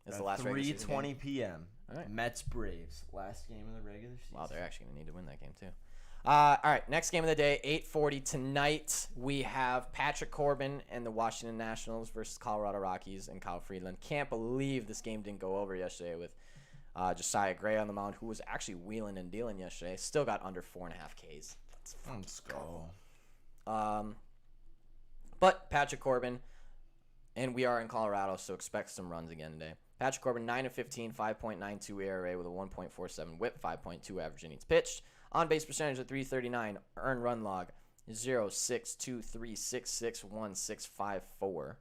Is the last regular season 3:20 game? p.m. All right. Mets Braves, last game of the regular season. Wow, they're actually going to need to win that game too. All right, next game of the day, 8:40 tonight. We have Patrick Corbin and the Washington Nationals versus Colorado Rockies and Kyle Freeland. Can't believe this game didn't go over yesterday with Josiah Gray on the mound, who was actually wheeling and dealing yesterday. Still got under 4.5 Ks. Let's go. But Patrick Corbin, and we are in Colorado, so expect some runs again today. Patrick Corbin, 9-15, 5.92 ERA with a 1.47 WHIP, 5.2 average innings pitched. On base percentage of 339. Earned run log 0.623661654.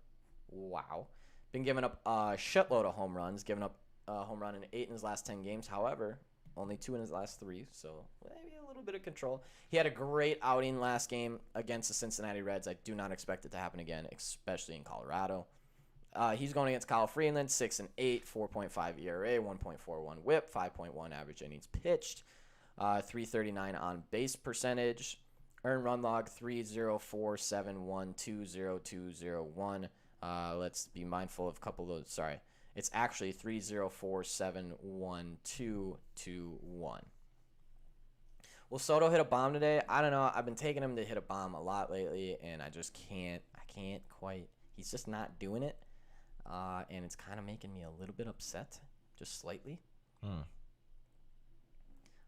Wow. Been giving up a shitload of home runs. Giving up a home run in 8 in his last 10 games. However, only 2 in his last 3. So maybe a little bit of control. He had a great outing last game against the Cincinnati Reds. I do not expect it to happen again, especially in Colorado. He's going against Kyle Freeland, 6-8, 4.5 ERA, 1.41 WHIP, 5.1 average innings pitched. 339 on base percentage. Earned run log 30471202201. Let's be mindful of a couple of those. Sorry. It's actually 304712221. Will Soto hit a bomb today? I don't know. I've been taking him to hit a bomb a lot lately, and I just can't. I can't quite. He's just not doing it. And it's kind of making me a little bit upset, just slightly.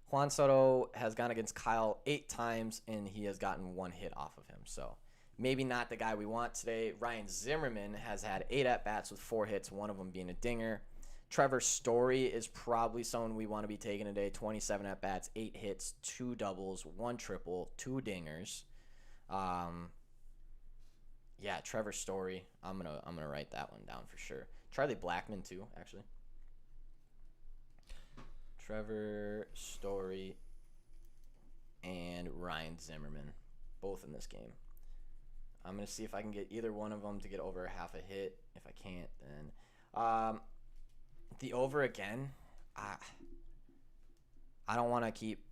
Juan Soto has gone against Kyle 8 times, and he has gotten 1 hit off of him. So maybe not the guy we want today. Ryan Zimmerman has had 8 at-bats with 4 hits, one of them being a dinger. Trevor Story is probably someone we want to be taking today. 27 at-bats, 8 hits, 2 doubles, 1 triple, 2 dingers. Yeah, Trevor Story. I'm gonna write that one down for sure. Charlie Blackmon too, actually. Trevor Story and Ryan Zimmerman, both in this game. I'm gonna see if I can get either one of them to get over half a hit. If I can't, then the over again. I don't want to keep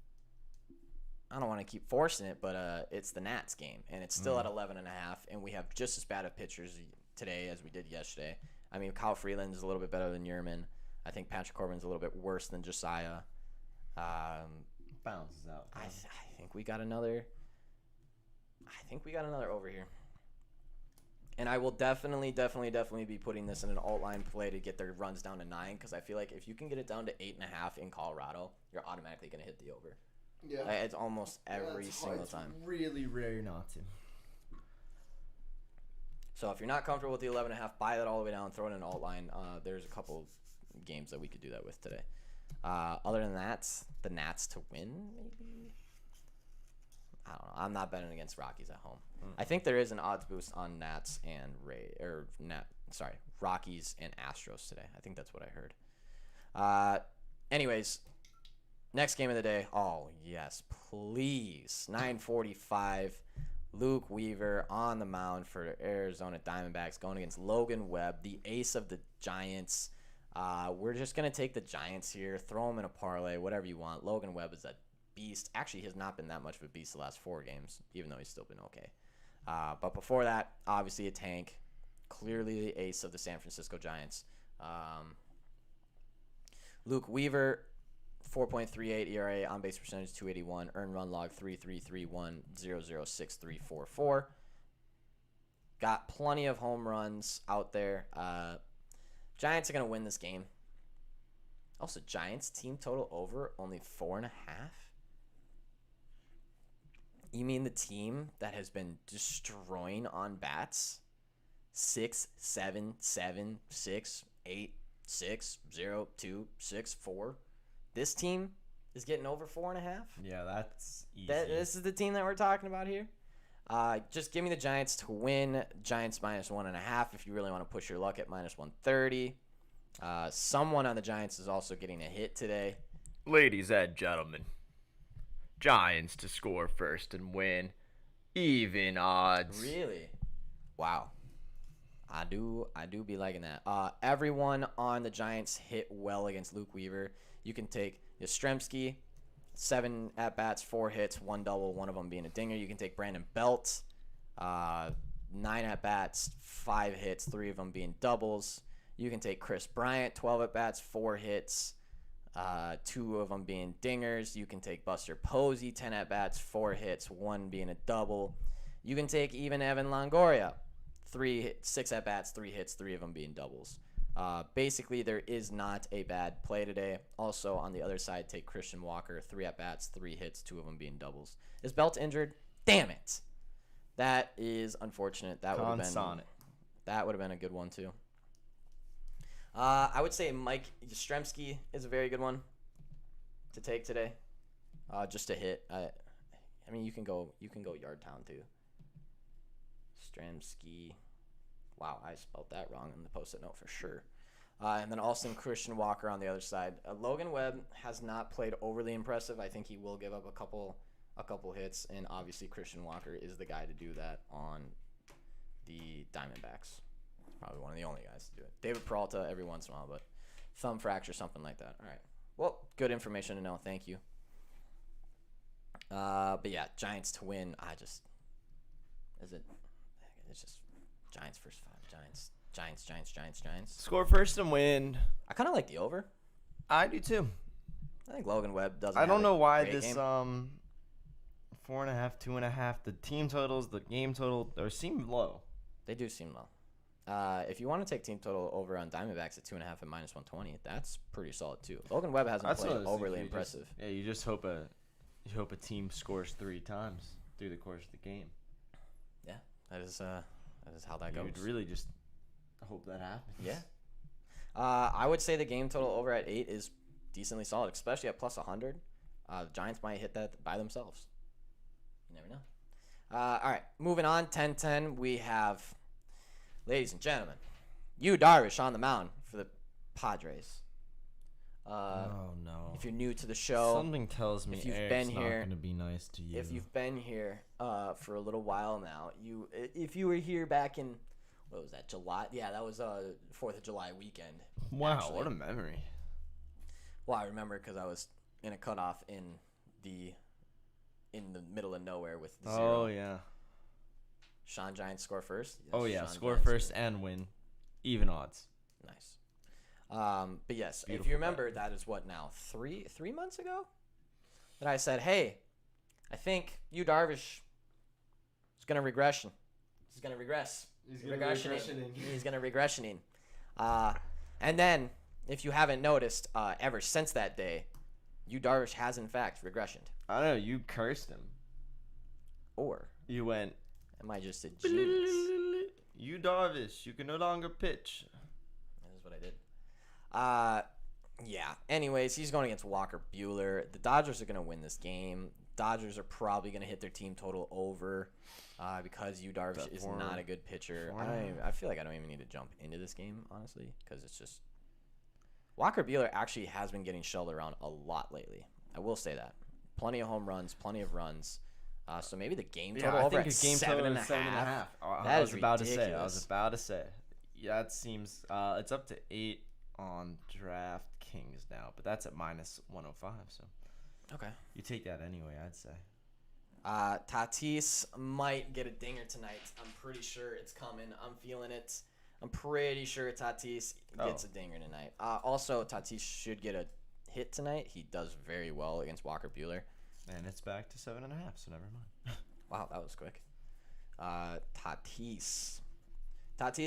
forcing it, but it's the Nats game, and it's still at 11.5, and we have just as bad of pitchers today as we did yesterday. I mean, Kyle Freeland is a little bit better than Yerman. I think Patrick Corbin's a little bit worse than Josiah. Bounces out. I think we got another. Over here. And I will definitely be putting this in an alt line play to get their runs down to 9, because I feel like if you can get it down to 8.5 in Colorado, you're automatically going to hit the over. Yeah. It's almost every single time. It's really rare not to. So if you're not comfortable with the 11.5, buy that all the way down, throw it in an alt line. There's a couple games that we could do that with today. Other than that, the Nats to win, maybe? I don't know. I'm not betting against Rockies at home. I think there is an odds boost on Nats and Rockies and Astros today. I think that's what I heard. Anyways, next game of the day. Oh, yes, please. 9:45. Luke Weaver on the mound for Arizona Diamondbacks going against Logan Webb, the ace of the Giants. We're just going to take the Giants here, throw them in a parlay, whatever you want. Logan Webb is a beast. Actually, he has not been that much of a beast the last 4 games, even though he's still been okay. But before that, obviously a tank. Clearly the ace of the San Francisco Giants. Luke Weaver, 4.38 ERA, on base percentage 281, earned run log 3.331, 0.06344. Got plenty of home runs out there. Giants are going to win this game. Also, Giants team total over only 4.5. You mean the team that has been destroying on bats? 6, 7, 7, 6, 8, 6, 0, 2, 6, 4. This team is getting over 4.5. Yeah, that's easy. This is the team that we're talking about here. Just give me the Giants to win. Giants -1.5 if you really want to push your luck at -130. Someone on the Giants is also getting a hit today. Ladies and gentlemen, Giants to score first and win. Even odds. Really? Wow. I do be liking that. Everyone on the Giants hit well against Luke Weaver. You can take Yastrzemski, 7 at-bats, 4 hits, 1 double, one of them being a dinger. You can take Brandon Belt, 9 at-bats, 5 hits, 3 of them being doubles. You can take Chris Bryant, 12 at-bats, 4 hits, 2 of them being dingers. You can take Buster Posey, 10 at-bats, 4 hits, 1 being a double. You can take even Evan Longoria, 6 at-bats, 3 hits, 3 of them being doubles. Basically, there is not a bad play today. Also, on the other side, take Christian Walker, 3 at-bats, 3 hits, 2 of them being doubles. Is Belt injured? Damn it. That is unfortunate. That would have been a good one, too. I would say Mike Yastrzemski is a very good one to take today. Just a hit. I mean, you can go Yardtown, too. Yastrzemski. Wow, I spelled that wrong in the post-it note for sure. And then also Christian Walker on the other side. Logan Webb has not played overly impressive. I think he will give up a couple hits, and obviously Christian Walker is the guy to do that on the Diamondbacks. Probably one of the only guys to do it. David Peralta every once in a while, but thumb fracture, something like that. All right. Well, good information to know. Thank you. But yeah, Giants to win. It's just Giants first 5. Giants. Score first and win. I kind of like the over. I do too. I think Logan Webb doesn't. I don't know why great this game. 4.5, 2.5, the team totals, the game total, they seem low. They do seem low. If you want to take team total over on Diamondbacks at 2.5 at -120, that's pretty solid too. Logan Webb hasn't played overly impressive. You just hope a team scores 3 times through the course of the game. Yeah, that is how that goes. You'd really just hope that happens. Yeah. I would say the game total over at 8 is decently solid, especially at +100. The Giants might hit that by themselves. You never know. All right, moving on. 10-10. We have, ladies and gentlemen, Yu Darvish on the mound for the Padres. Oh no! If you're new to the show, something tells me Eric's not going to be nice to you. If you've been here for a little while now, if you were here back in, what was that, July? Yeah, that was 4th of July weekend. Wow, actually. What a memory! Well, I remember because I was in a cutoff in the middle of nowhere with 0. Oh yeah. Sean Giants score first. Oh yeah, Sean score Giants first and win, even odds. Nice. But yes, if you remember, that is what now 3 months ago that I said, hey, I think Yu Darvish is gonna regression. He's gonna regress. He's gonna regressioning. And then if you haven't noticed, ever since that day, Yu Darvish has in fact regressioned. I don't know. You cursed him. Or you went. Am I just a genius? Yu Darvish, you can no longer pitch. That is what I did. Yeah. Anyways, he's going against Walker Buehler. The Dodgers are going to win this game. Dodgers are probably going to hit their team total over because Yu Darvish is not a good pitcher. I feel like I don't even need to jump into this game, honestly, because it's just Walker Buehler actually has been getting shelled around a lot lately. I will say that. Plenty of home runs, plenty of runs. So maybe the game total over at 7.5. I was about to say. Yeah, it seems it's up to 8 on DraftKings now, but that's at -105. So okay, you take that anyway, I'd say. Tatis might get a dinger tonight. I'm pretty sure it's coming. I'm feeling it. I'm pretty sure Tatis gets a dinger tonight. Also, Tatis should get a hit tonight. He does very well against Walker Buehler. And it's back to 7.5, so never mind. Wow, that was quick. Tatis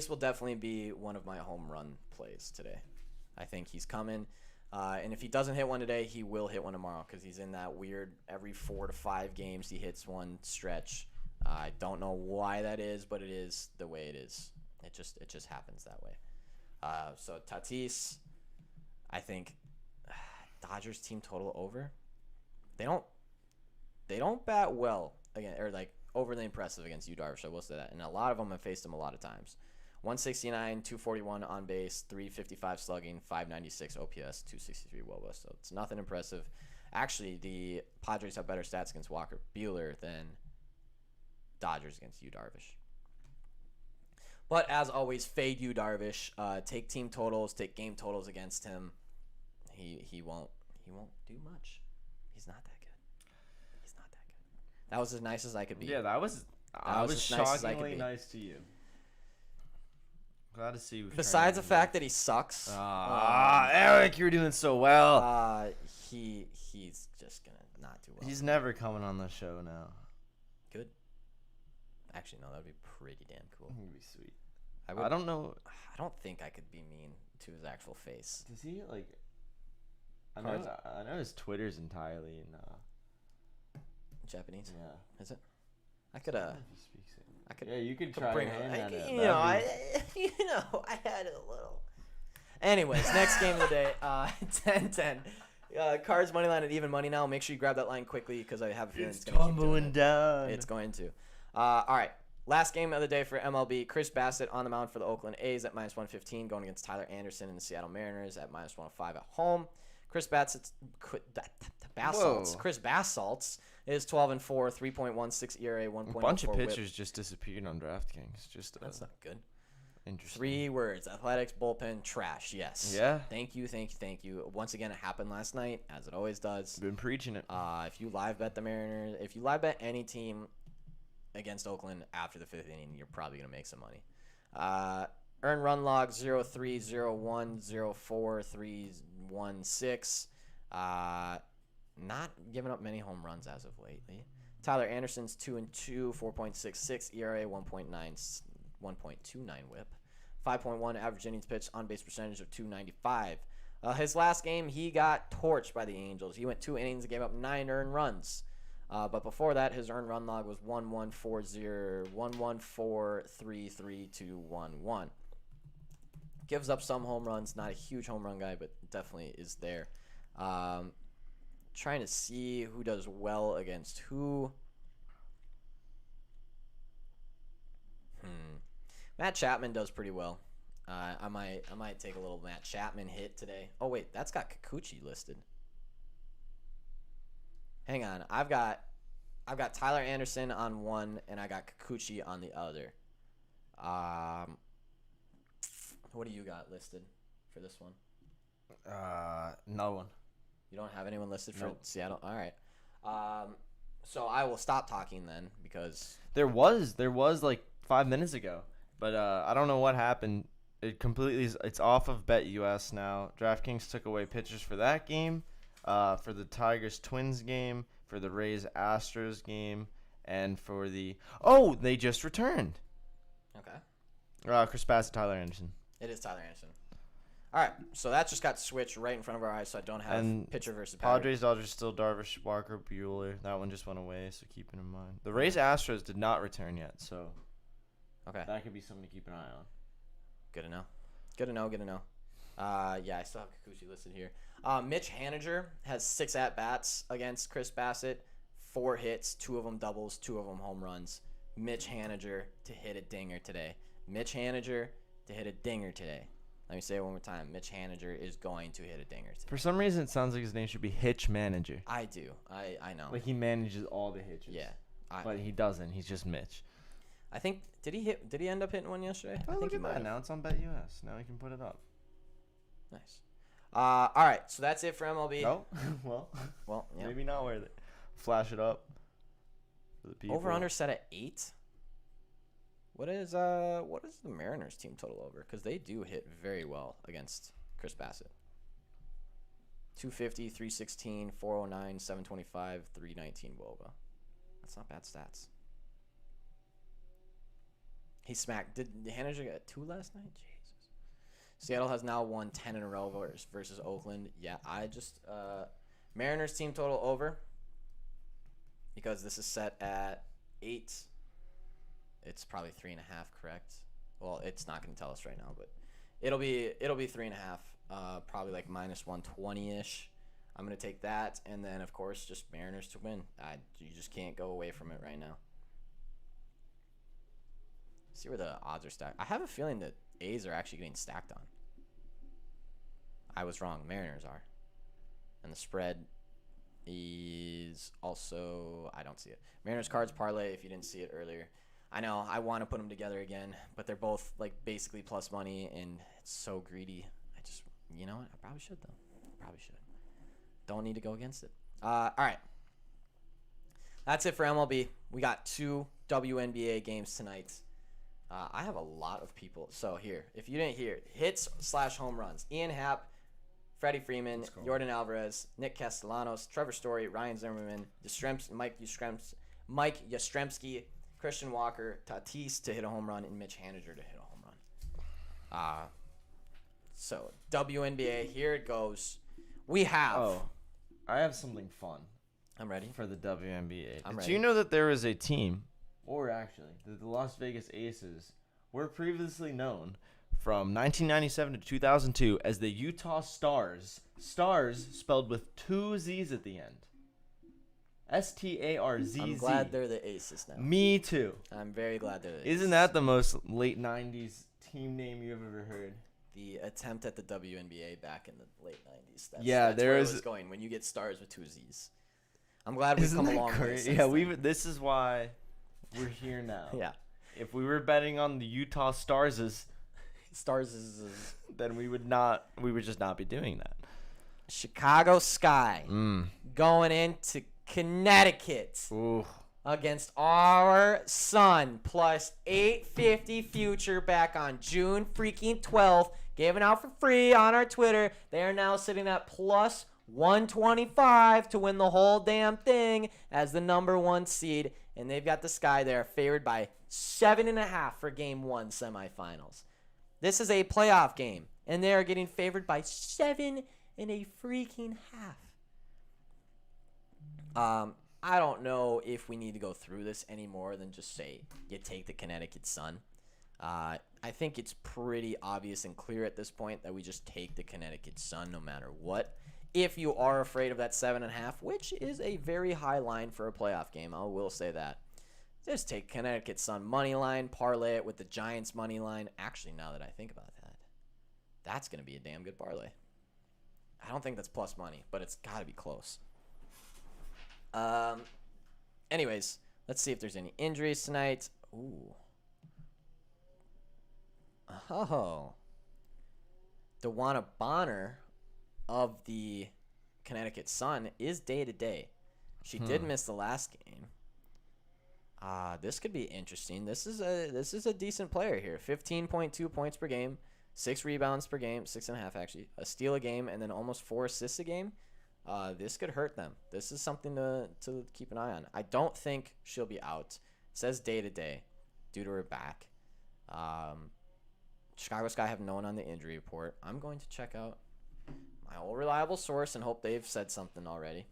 will definitely be one of my home run plays today. I think he's coming. And if he doesn't hit one today, he will hit one tomorrow because he's in that weird every 4 to 5 games he hits one stretch. I don't know why that is, but it is the way it is. It just happens that way. So Tatis, I think Dodgers team total over. They don't bat well again, or like overly impressive against Yu Darvish. I will say that. And a lot of them have faced him a lot of times. 169, 241 on base, 355 slugging, 596 OPS, 263 WOBA. So it's nothing impressive. Actually, the Padres have better stats against Walker Buehler than Dodgers against Yu Darvish. But as always, fade Yu Darvish. Take team totals, take game totals against him. He won't do much. He's not that good. He's not that good. That was as nice as I could be. Yeah, I was shockingly nice to you. Glad to see you. Besides the fact that he sucks. Eric, you're doing so well. He's just gonna not do well. He's never coming on the show now. Good. Actually, no, that'd be pretty damn cool. That'd be sweet. I don't know. I don't think I could be mean to his actual face. Does he like? I know his Twitter's entirely in Japanese. Yeah. Is it? I could Yeah, you could could try bring to it. hand at it. I had it a little. Anyways, next game of the day, 10-10. Cards money line at even money now. Make sure you grab that line quickly because I have a feeling it's going to keep doing it. Down. It's going to. All right. Last game of the day for MLB. Chris Bassett on the mound for the Oakland A's at -115, going against Tyler Anderson and the Seattle Mariners at -105 at home. Chris Bassalt's is 12-4, 3.16 ERA, 1.04 A bunch of whip. pitchers just disappeared on DraftKings. That's not good. Interesting. 3 words. Athletics, bullpen, trash. Yes. Yeah. Thank you. Once again, it happened last night, as it always does. Been preaching it. If you live bet the Mariners, if you live bet any team against Oakland after the 5th inning, you're probably going to make some money. Earned run log 0-3, 0-1, 0-4, 3-1-6. Not giving up many home runs as of lately. Tyler Anderson's 2-2, 4.66 ERA, 1.29 whip, 5.1 average innings pitched, on base percentage of .295. His last game, he got torched by the Angels. He went 2 innings and gave up 9 earned runs. But before that, his earned run log was 1-1-4-0, 1-1-4-3-3-2-1-1. Gives up some home runs. Not a huge home run guy, but definitely is there. Trying to see who does well against who. Matt Chapman does pretty well. I might take a little Matt Chapman hit today. Oh wait, that's got Kikuchi listed. Hang on, I've got Tyler Anderson on one, and I got Kikuchi on the other. What do you got listed for this one? No one. You don't have anyone listed for Nope. Seattle? All right. So I will stop talking then because There was like 5 minutes ago, but I don't know what happened. It's off of BetUS now. DraftKings took away pitchers for that game, for the Tigers Twins game, for the Rays Astros game, and for they just returned. okay. Chris Bassett, Tyler Anderson. It is Tyler Anderson. All right, so that just got switched right in front of our eyes, so I don't have And pitcher versus batter. Padres, Dodgers still Darvish, Walker, Buehler. That one just went away, so keep it in mind. The Rays Astros did not return yet, so Okay, that could be something to keep an eye on. good to know. Yeah, I still have Kikuchi listed here. Mitch Haniger has 6 at-bats against Chris Bassett, 4 hits, 2 of them doubles, 2 of them home runs. Mitch Haniger to hit a dinger today. Let me say it one more time. Mitch Haniger is going to hit a dinger today. For some reason, it sounds like his name should be Hitch Manager. I do. I know. Like he manages all the hitches. Yeah. But he doesn't. He's just Mitch. I think did he end up hitting one yesterday? I think Look he at might that. have. Now it's on BetUS. Now we can put it up. Nice. All right, so that's it for MLB. No? Well, yeah. Maybe not worth it. Flash it up for the people. Over under set at 8. What is the Mariners team total over? Because they do hit very well against Chris Bassett. 250, 316, 409, 725, 319 WOBA. That's not bad stats. He smacked. Did Haniger get 2 last night? Jesus. Seattle has now won 10 in a row versus Oakland. Yeah, I just Mariners team total over because this is set at 8. It's probably 3.5, correct? Well, it's not going to tell us right now, but it'll be 3.5. Probably like -120-ish. I'm going to take that, and then of course just Mariners to win. You just can't go away from it right now. See where the odds are stacked. I have a feeling that A's are actually getting stacked on. I was wrong. Mariners are. And the spread is also, I don't see it. Mariners Cards parlay, if you didn't see it earlier. I know, I want to put them together again, but they're both like basically plus money, and it's so greedy. I just, you know what? I probably should, though. Probably should. Don't need to go against it. All right. That's it for MLB. We got 2 WNBA games tonight. I have a lot of people. So here, if you didn't hear, hits/home runs. Ian Happ, Freddie Freeman, Jordan Alvarez, Nick Castellanos, Trevor Story, Ryan Zimmerman, Mike Yastrzemski, Christian Walker, Tatis to hit a home run, and Mitch Haniger to hit a home run. So WNBA, here it goes. We have. Oh, I have something fun. I'm ready. For the WNBA. I'm Did ready. you know that there is a team, or actually, the Las Vegas Aces were previously known from 1997 to 2002 as the Utah Stars. Stars spelled with 2 Z's at the end. STARZZ. I'm glad they're the Aces now. Me too. I'm very glad they're the Aces. Isn't that the most late 90s team name you've ever heard? The attempt at the WNBA back in the late 90s. That's Yeah, where it was was going when you get stars with 2 Z's. I'm glad we've come a long way since Yeah, then. this is why we're here now. Yeah. If we were betting on the Utah Stars, then we would just not be doing that. Chicago Sky Mm. going into Connecticut Ooh. against our Sun plus 850 future back on June freaking 12th, given out for free on our Twitter. They are now sitting at plus 125 to win the whole damn thing as the number 1 seed, and they've got the Sky there favored by 7.5 for game 1 semifinals. This is a playoff game, and they are getting favored by 7.5. I don't know if we need to go through this any more than just say you take the Connecticut Sun. I think it's pretty obvious and clear at this point that we just take the Connecticut Sun no matter what. If you are afraid of that 7.5, which is a very high line for a playoff game, I will say that. Just take Connecticut Sun money line, parlay it with the Giants money line. Actually, now that I think about that, that's going to be a damn good parlay. I don't think that's plus money, but it's got to be close. Anyways, let's see if there's any injuries tonight. Ooh. Oh. DeWanna Bonner of the Connecticut Sun is day-to-day. She did miss the last game. This could be interesting. This is a decent player here. 15.2 points per game, 6 rebounds per game, 6.5 actually, a steal a game, and then almost 4 assists a game. This could hurt them. This is something to keep an eye on. I don't think she'll be out. It says day-to-day due to her back. Chicago Sky have no one on the injury report. I'm going to check out my old reliable source and hope they've said something already.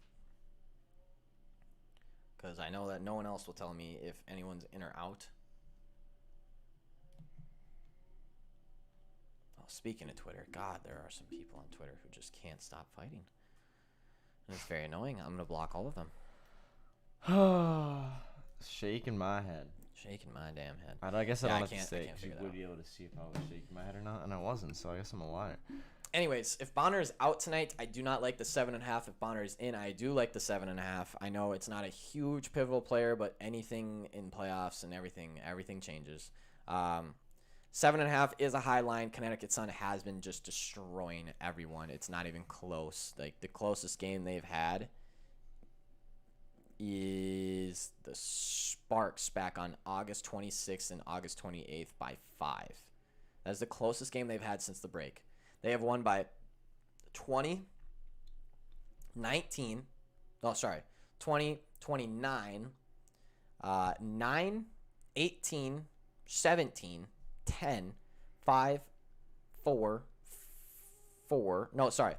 Because I know that no one else will tell me if anyone's in or out. Oh, speaking of Twitter, God, there are some people on Twitter who just can't stop fighting. And it's very annoying. I'm going to block all of them. Shaking my head. Shaking my damn head. I guess I Yeah, don't I have can't- to say I it can't 'cause you figure that would be able to see if I was shaking my head or not, and I wasn't, so I guess I'm a liar. Anyways, if Bonner is out tonight, I do not like the 7.5. If Bonner is in, I do like the 7.5. I know it's not a huge pivotal player, but anything in playoffs and everything changes. 7.5 is a high line. Connecticut Sun has been just destroying everyone. It's not even close. Like, the closest game they've had is the Sparks back on August 26th and August 28th by 5. That's the closest game they've had since the break. They have won by 20, 19, 20, 29, 9, 18, 17, 10, 5, 4, 4. No, sorry,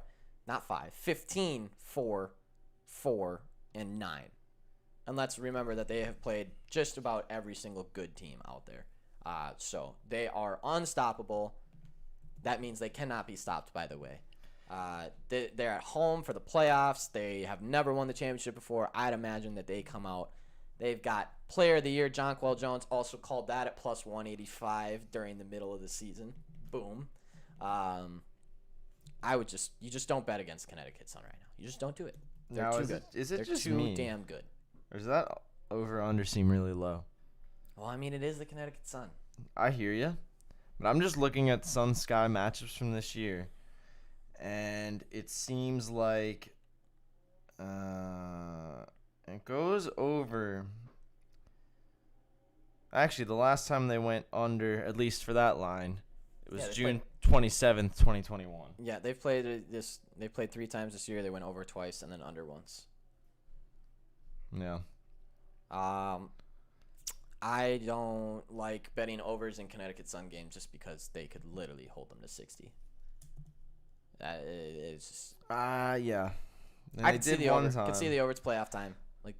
not 5. 15, 4, 4, and 9. And let's remember that they have played just about every single good team out there. So they are unstoppable. That means they cannot be stopped, by the way. They're at home for the playoffs. They have never won the championship before. I'd imagine that they come out They've got Player of the Year, Jonquel Jones, also called that at plus 185 during the middle of the season. Boom. You just don't bet against Connecticut Sun right now. You just don't do it. They're too good. Is it They're just too me? damn good. Or does that over-under seem really low? Well, I mean, it is the Connecticut Sun. I hear you. But I'm just looking at Sun Sky matchups from this year. And it seems like it goes over. Actually, the last time they went under, at least for that line, it was June 27th, 2021. Yeah, they've played this. They played 3 times this year. They went over twice and then under once. Yeah. I don't like betting overs in Connecticut Sun games just because they could literally hold them to 60. It's just. Yeah. And I they could see did the one over. time. Could see the over. It's playoff time.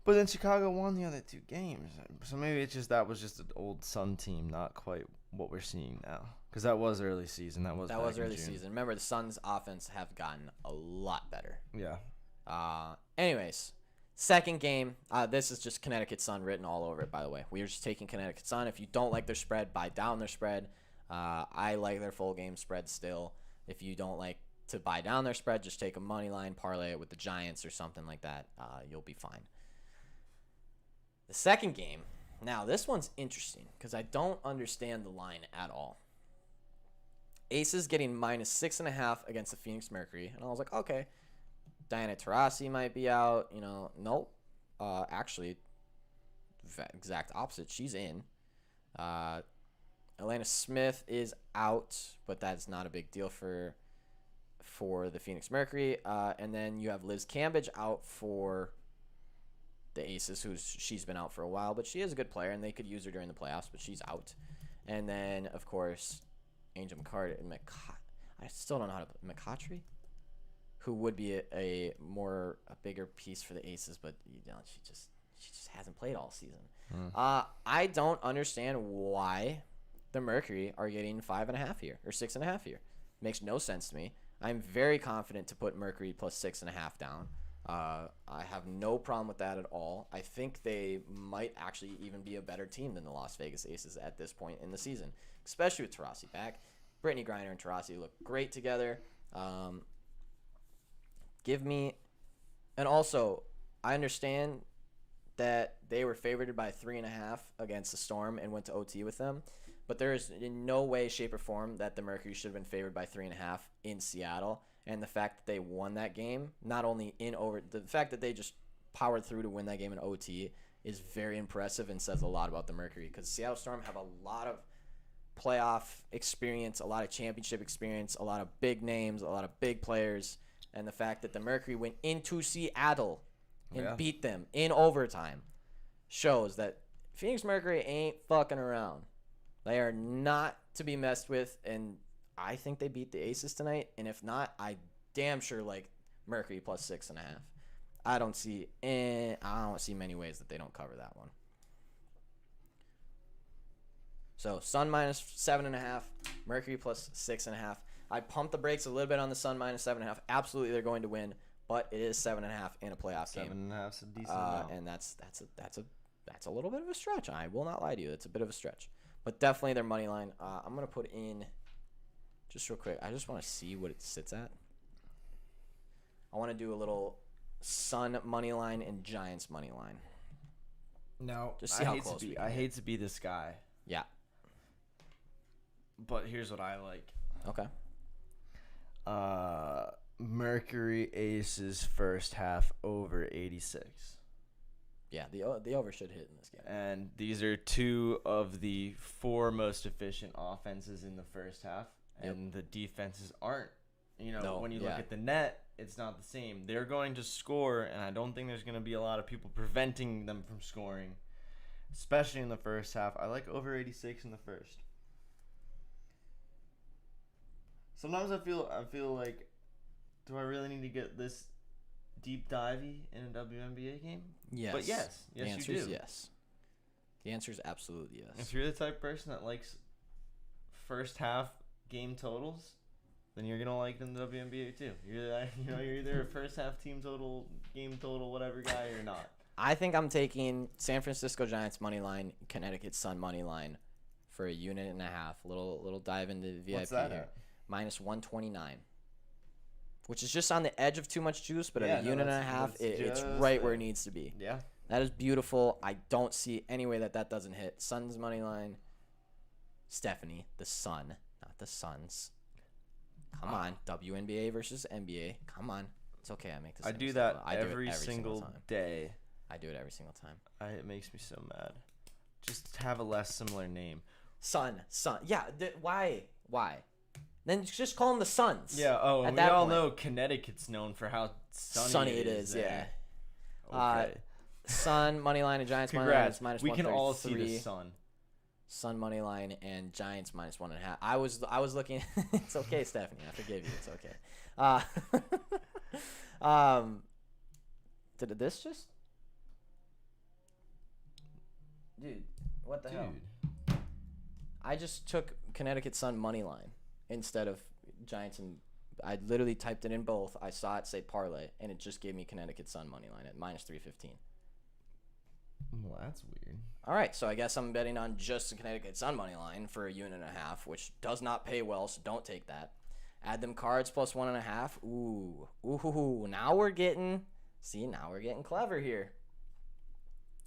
But then Chicago won the other 2 games. So maybe it's just that was just an old Sun team, not quite what we're seeing now. Because that was early season. That was early season. Remember, the Suns' offense have gotten a lot better. Yeah. Anyways, second game. This is just Connecticut Sun written all over it, by the way. We are just taking Connecticut Sun. If you don't like their spread, buy down their spread. I like their full game spread still. If you don't like to buy down their spread, just take a money line, parlay it with the Giants or something like that. You'll be fine. The second game. Now, this one's interesting because I don't understand the line at all. Aces getting minus 6.5 against the Phoenix Mercury. And I was like, okay, Diana Taurasi might be out. Nope. Actually, exact opposite. She's in. Elena Smith is out, but that's not a big deal for the Phoenix Mercury. And then you have Liz Cambage out for the Aces, she's been out for a while, but she is a good player, and they could use her during the playoffs, but she's out. And then, of course, Angel McCarty and I still don't know how to put McCautry, who would be a bigger piece for the Aces, but she just hasn't played all season. I don't understand why the Mercury are getting 5.5 here or 6.5 here. Makes no sense to me. I'm very confident to put Mercury plus 6.5 down. I have no problem with that at all. I think they might actually even be a better team than the Las Vegas Aces at this point in the season, especially with Taurasi back. Brittany Griner and Taurasi look great together. And also, I understand that they were favored by 3.5 against the Storm and went to OT with them, but there is in no way, shape, or form that the Mercury should have been favored by 3.5 in Seattle. And the fact that they won that game, not only the fact that they just powered through to win that game in OT is very impressive and says a lot about the Mercury, because Seattle Storm have a lot of playoff experience, a lot of championship experience, a lot of big names, a lot of big players. And the fact that the Mercury went into Seattle and beat them in overtime shows that Phoenix Mercury ain't fucking around. They are not to be messed with, and I think they beat the Aces tonight, and if not, I damn sure like Mercury plus 6.5. I don't see many ways that they don't cover that one. So Sun minus 7.5, Mercury plus 6.5. I pumped the brakes a little bit on the Sun minus 7.5. Absolutely, they're going to win, but it is 7.5 in a playoff game. 7.5 is a decent amount. And that's a little bit of a stretch. I will not lie to you. It's a bit of a stretch, but definitely their money line. I'm gonna put in. Just real quick, I just want to see what it sits at. I want to do a little Sun money line and Giants money line. No, just see how close we can I get. hate to be this guy. Yeah. But here's what I like. Okay. Mercury Aces first half over 86. Yeah, the over should hit in this game. And these are 2 of the 4 most efficient offenses in the first half. And the defenses aren't. When you look at the net, it's not the same. They're going to score, and I don't think there's going to be a lot of people preventing them from scoring, especially in the first half. I like over 86 in the first. Sometimes I feel like, do I really need to get this deep divey in a WNBA game? Yes. But yes, The answer you is do. yes. The answer is absolutely yes. If you're the type of person that likes first half game totals, then you're gonna like it in the WNBA too. You're either a first half team total, game total, whatever guy or not. I think I'm taking San Francisco Giants money line, Connecticut Sun money line for a unit and a half. Little dive into VIP What's that here. at? Minus 129. Which is just on the edge of too much juice, but Yeah, at a no, unit and a that's- half, that's it's just right where it. it needs to be. Yeah. That is beautiful. I don't see any way that doesn't hit. Suns money line. Stephanie, the Sun, not the Suns. Come on, WNBA versus NBA. Come on, it's okay. I make this. I do that every single time. day. I do it every single time. It makes me so mad. Just have a less similar name. Sun. Yeah. Why? Then just call them the Suns. Yeah. Oh, at and we that all point. know Connecticut's known for how sunny It is. there. Yeah. Okay. Sun money line and Giants money line Congrats. is minus We can all see 133. the sun. Sun money line and Giants minus 1.5. I was looking. It's okay, Stephanie. I forgive you. It's okay. Did this just? Dude, what the hell? I just took Connecticut Sun money line instead of Giants, and I literally typed it in both. I saw it say parlay, and it just gave me Connecticut Sun money line at minus 315. Well, that's weird. All right, so I guess I'm betting on just the Connecticut Sun money line for a unit and a half, which does not pay well, so don't take that. Add them cards plus 1.5. Ooh. Now we're getting clever here.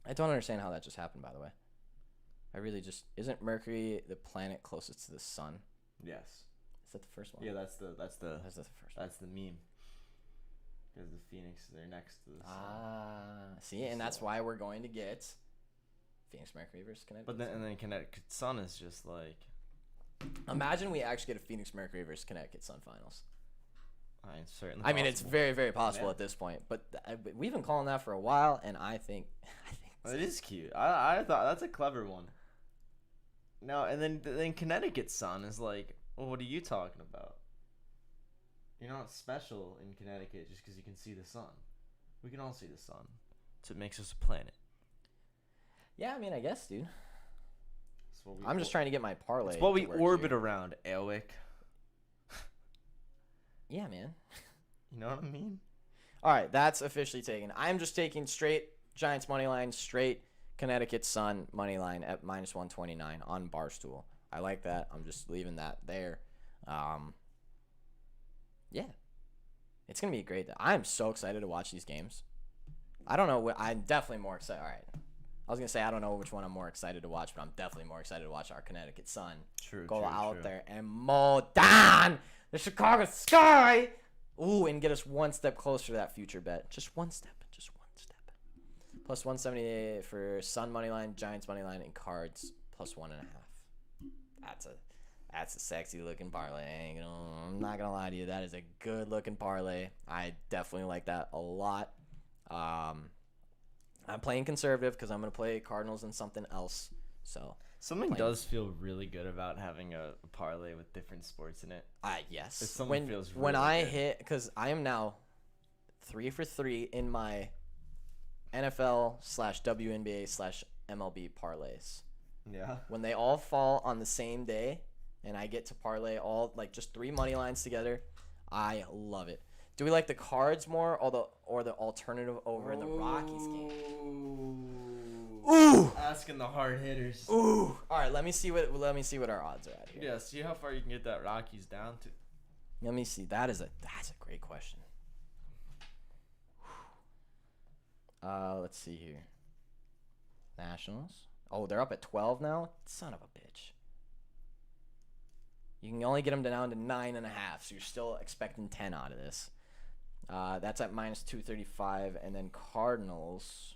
I don't understand how that just happened, by the way. I really just isn't Mercury the planet closest to the sun? Yes. Is that the first one? Yeah, that's the That's the first one. that's the meme. Because the Phoenix, they're next to the sun. See, and that's why we're going to get Phoenix Mercury versus Connecticut. But then Connecticut Sun is just like. Imagine we actually get a Phoenix Mercury versus Connecticut Sun finals. Certainly. I mean, it's possible. very, very possible Yeah. at this point. But we've been calling that for a while, and I think It is cute. I thought that's a clever one. No, and then Connecticut Sun is like, well, what are you talking about? You're not special in Connecticut just because you can see the sun. We can all see the sun. So it makes us a planet. yeah, I mean, I guess, dude. It's what we I'm just trying to get my parlay. It's what we to work orbit here. around, Elwick. Yeah, man. You know what I mean? All right, that's officially taken. I'm just taking straight Giants money line, straight Connecticut Sun money line at minus 129 on Barstool. I like that. I'm just leaving that there. Yeah, it's gonna be great. I'm so excited to watch these games. I don't know. I'm definitely more excited. All right, I was gonna say I don't know which one I'm more excited to watch, but I'm definitely more excited to watch our Connecticut Sun go out there and mow down the Chicago Sky. Ooh, and get us one step closer to that future bet. Just one step. Plus 178 for Sun money line, Giants money line, and cards plus 1.5. That's a sexy looking parlay. I'm not gonna lie to you, that is a good looking parlay. I definitely like that a lot. I'm playing conservative because I'm gonna play Cardinals and something else. So Something does feel really good about having a parlay with different sports in it. yes. Something feels when really I good. hit, because I am now 3 for 3 in my NFL/WNBA/MLB parlays. Yeah. When they all fall on the same day and I get to parlay all like just 3 money lines together, I love it. Do we like the cards more or the alternative over the Rockies game? Ooh. Asking the hard hitters. Ooh. All right, let me see what our odds are at here. Yeah, see how far you can get that Rockies down to. Let me see. That's a great question. Let's see here. Nationals. Oh, they're up at 12 now? Son of a bitch. You can only get them down to 9.5, so you're still expecting 10 out of this. That's at minus 235. And then Cardinals.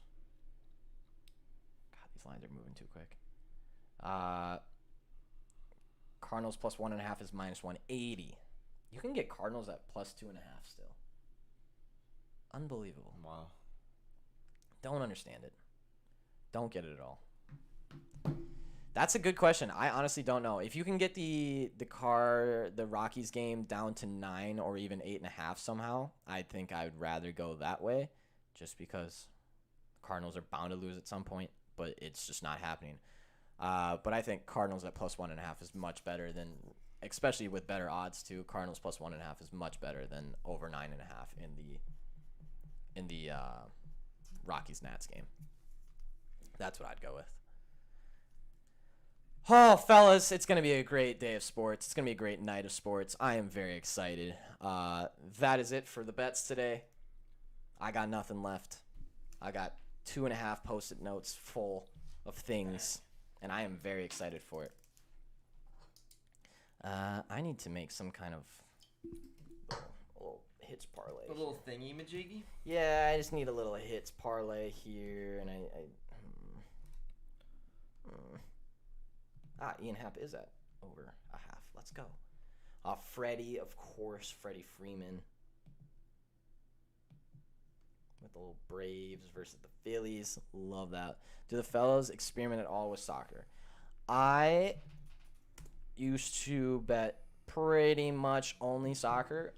God, these lines are moving too quick. Cardinals plus 1.5 is minus 180. You can get Cardinals at plus 2.5 still. Unbelievable. Wow. Don't understand it. Don't get it at all. That's a good question. I honestly don't know. If you can get the Rockies game down to 9 or even 8.5 somehow, I think I would rather go that way, just because the Cardinals are bound to lose at some point, but it's just not happening. But I think Cardinals at plus 1.5 is much better than, especially with better odds too. Cardinals plus 1.5 is much better than over 9.5 in the Rockies-Nats game. That's what I'd go with. Oh, fellas, it's going to be a great day of sports. It's going to be a great night of sports. I am very excited. That is it for the bets today. I got nothing left. I got 2.5 Post-it notes full of things, and I am very excited for it. I need to make some kind of little hits parlay. A little thingy-majiggy? Yeah, I just need a little hits parlay here, and Ian Happ is at over a half. Let's go. Freddie, of course, Freddie Freeman. With the little Braves versus the Phillies. Love that. Do the fellows experiment at all with soccer? I used to bet pretty much only soccer.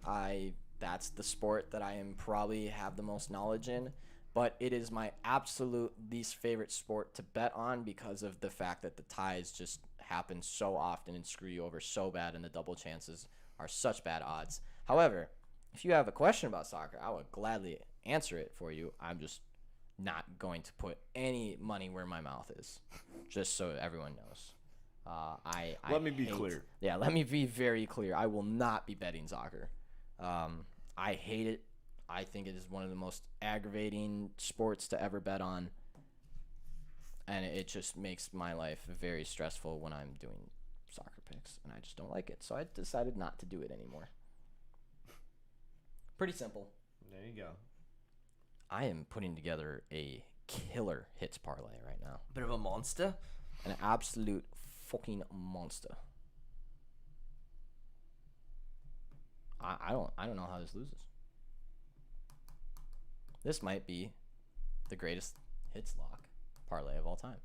That's the sport that I am probably have the most knowledge in. But it is my absolute least favorite sport to bet on because of the fact that the ties just happen so often and screw you over so bad, and the double chances are such bad odds. However, if you have a question about soccer, I would gladly answer it for you. I'm just not going to put any money where my mouth is, just so everyone knows. Let me be clear. Yeah, let me be very clear. I will not be betting soccer. I hate it. I think it is one of the most aggravating sports to ever bet on. And it just makes my life very stressful when I'm doing soccer picks. And I just don't like it. So I decided not to do it anymore. Pretty simple. There you go. I am putting together a killer hits parlay right now. Bit of a monster? An absolute fucking monster. I don't know how this loses. This might be the greatest hits lock parlay of all time.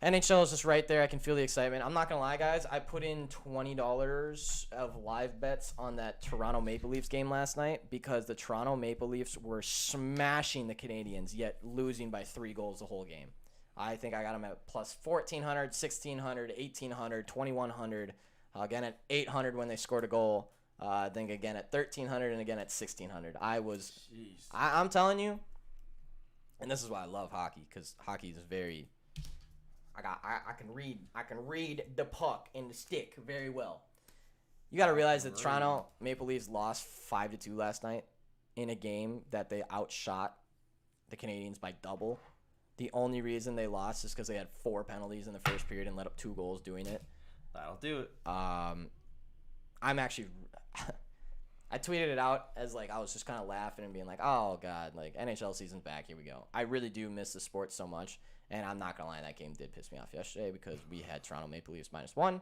NHL is just right there. I can feel the excitement. I'm not going to lie, guys. I put in $20 of live bets on that Toronto Maple Leafs game last night because the Toronto Maple Leafs were smashing the Canadiens, yet losing by 3 goals the whole game. I think I got them at plus 1,400, 1,600, 1,800, 2,100. Again at 800 when they scored a goal. I think again at 1,300 and again at 1,600. I'm telling you, and this is why I love hockey, because hockey is very. I can read the puck and the stick very well. You got to realize that Toronto Maple Leafs lost 5-2 last night in a game that they outshot the Canadiens by double. The only reason they lost is because they had 4 penalties in the first period and let up 2 goals doing it. That'll do it. I'm actually. I tweeted it out as like I was just kind of laughing and being like, "Oh God, like NHL season's back. Here we go." I really do miss the sport so much, and I'm not gonna lie, that game did piss me off yesterday because we had Toronto Maple Leafs -1,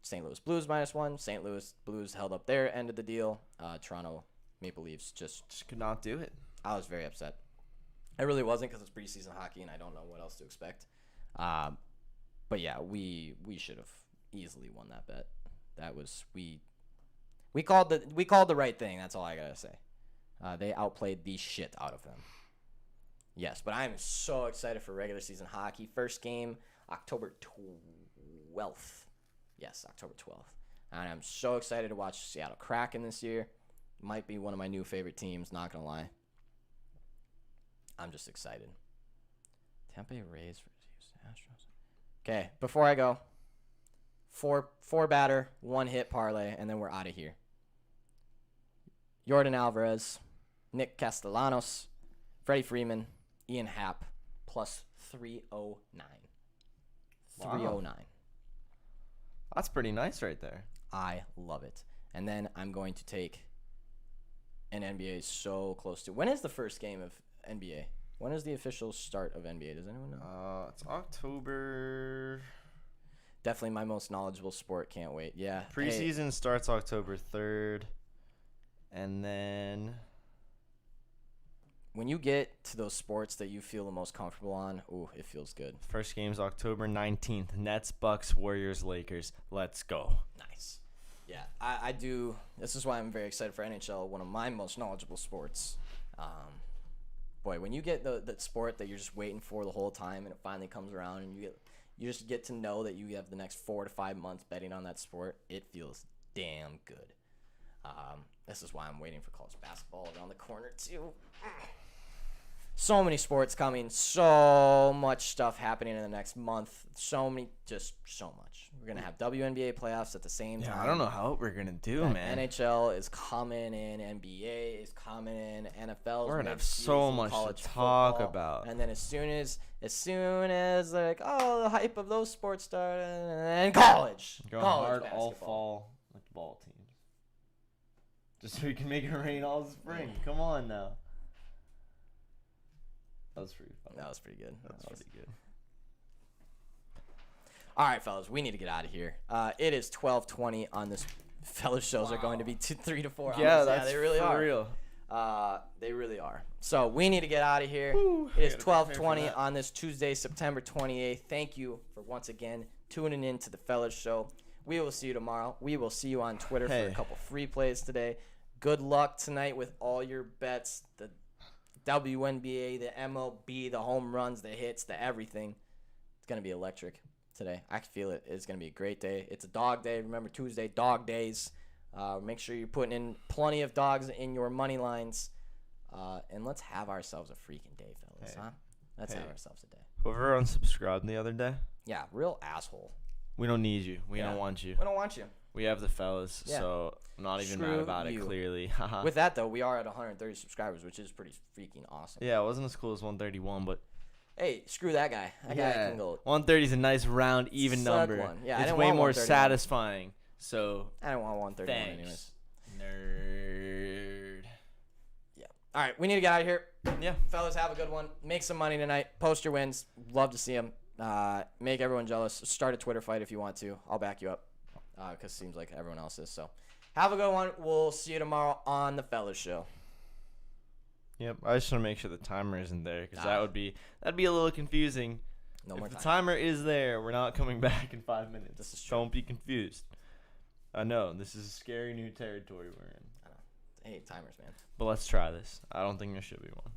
St. Louis Blues -1. St. Louis Blues held up their end of the deal. Toronto Maple Leafs just could not do it. I was very upset. I really wasn't because it's preseason hockey and I don't know what else to expect. But yeah, we should have easily won that bet. That was we called the right thing. That's all I gotta say. They outplayed the shit out of them. Yes, but I'm so excited for regular season hockey. First game, October 12th. Yes, October 12th. And I'm so excited to watch Seattle Kraken this year. Might be one of my new favorite teams, not gonna lie. I'm just excited. Tampa Bay Rays versus Houston Astros. Okay, before I go, four batter, 1 hit parlay, and then we're out of here. Jordan Alvarez, Nick Castellanos, Freddie Freeman, Ian Happ, plus 309. 309. That's pretty nice right there. I love it. And then I'm going to take an NBA so close to. When is the first game of NBA? When is the official start of NBA? Does anyone know? It's October. Definitely my most knowledgeable sport. Can't wait. Yeah. Preseason starts October 3rd. And then when you get to those sports that you feel the most comfortable on, ooh, it feels good. First game's October 19th. Nets, Bucks, Warriors, Lakers. Let's go. Nice. Yeah, I do. This is why I'm very excited for NHL, one of my most knowledgeable sports. Boy, when you get the sport that you're just waiting for the whole time and it finally comes around and you just get to know that you have the next 4 to 5 months betting on that sport, it feels damn good. This is why I'm waiting for college basketball around the corner too. So many sports coming. So much stuff happening in the next month. So much. We're going to have WNBA playoffs at the same time. Yeah, I don't know how we're going to do, man. NHL is coming in. NBA is coming in. NFL is We're going to have so much to talk about. And then as soon as like, the hype of those sports start, and college. Going college hard basketball. all fall like the ball teams. Just so we can make it rain all spring. Come on now. That was pretty fun. That was pretty good. Pretty good. All right, fellas, we need to get out of here. It is 12:20 on this. Fellas shows are going to be 3 to 4 hours. Yeah, they really are. Real. They really are. So we need to get out of here. It is 12:20 on this Tuesday, September 28th. Thank you for once again tuning in to the Fellas Show. We will see you tomorrow. We will see you on Twitter for a couple free plays today. Good luck tonight with all your bets. The WNBA, the MLB, the home runs, the hits, the everything. It's going to be electric today. I can feel it. It's going to be a great day. It's a dog day. Remember, Tuesday, dog days. Make sure you're putting in plenty of dogs in your money lines. And let's have ourselves a freaking day, fellas, huh? Let's have ourselves a day. Whoever unsubscribed the other day. Yeah, real asshole. We don't need you. We don't want you. We don't want you. We have the fellas, so I'm not even mad about it, clearly. With that, though, we are at 130 subscribers, which is pretty freaking awesome. Yeah, it wasn't as cool as 131, but... Hey, screw that guy. That guy can go. 130 is a nice round, even number. One. Yeah, it's way more satisfying. So I don't want 131 anyways. Nerd. Yeah. All right, we need to get out of here. Yeah. Fellas, have a good one. Make some money tonight. Post your wins. Love to see them. Make everyone jealous. Start a Twitter fight if you want to. I'll back you up because it seems like everyone else is. So have a good one. We'll see you tomorrow on the Fellas Show. Yep, I just want to make sure the timer isn't there because that'd be a little confusing. No more time. If the timer is there, we're not coming back in 5 minutes. This is true. Don't be confused. I know this is scary new territory we're in. I know. I hate timers, man. But let's try this. I don't think there should be one.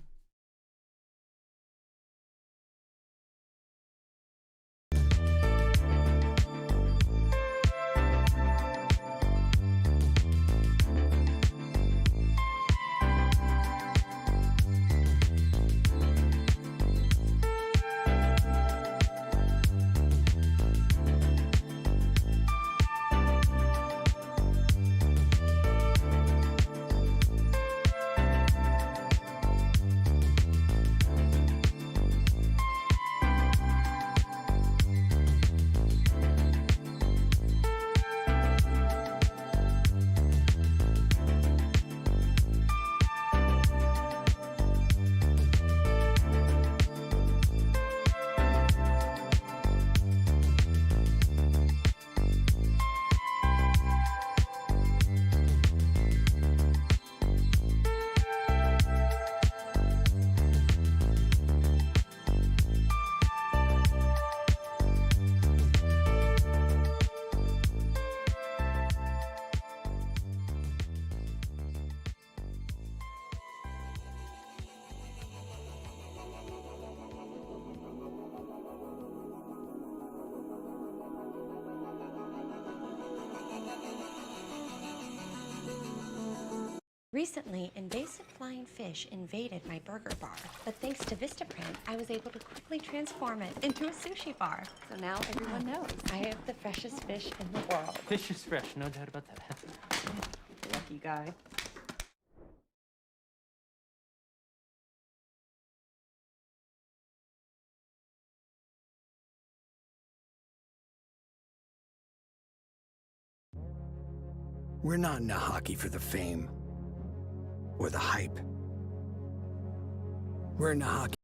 Recently, invasive flying fish invaded my burger bar, but thanks to Vistaprint, I was able to quickly transform it into a sushi bar. So now everyone knows I have the freshest fish in the world. Fish is fresh, no doubt about that. Lucky guy. We're not into hockey for the fame or the hype. We're into hockey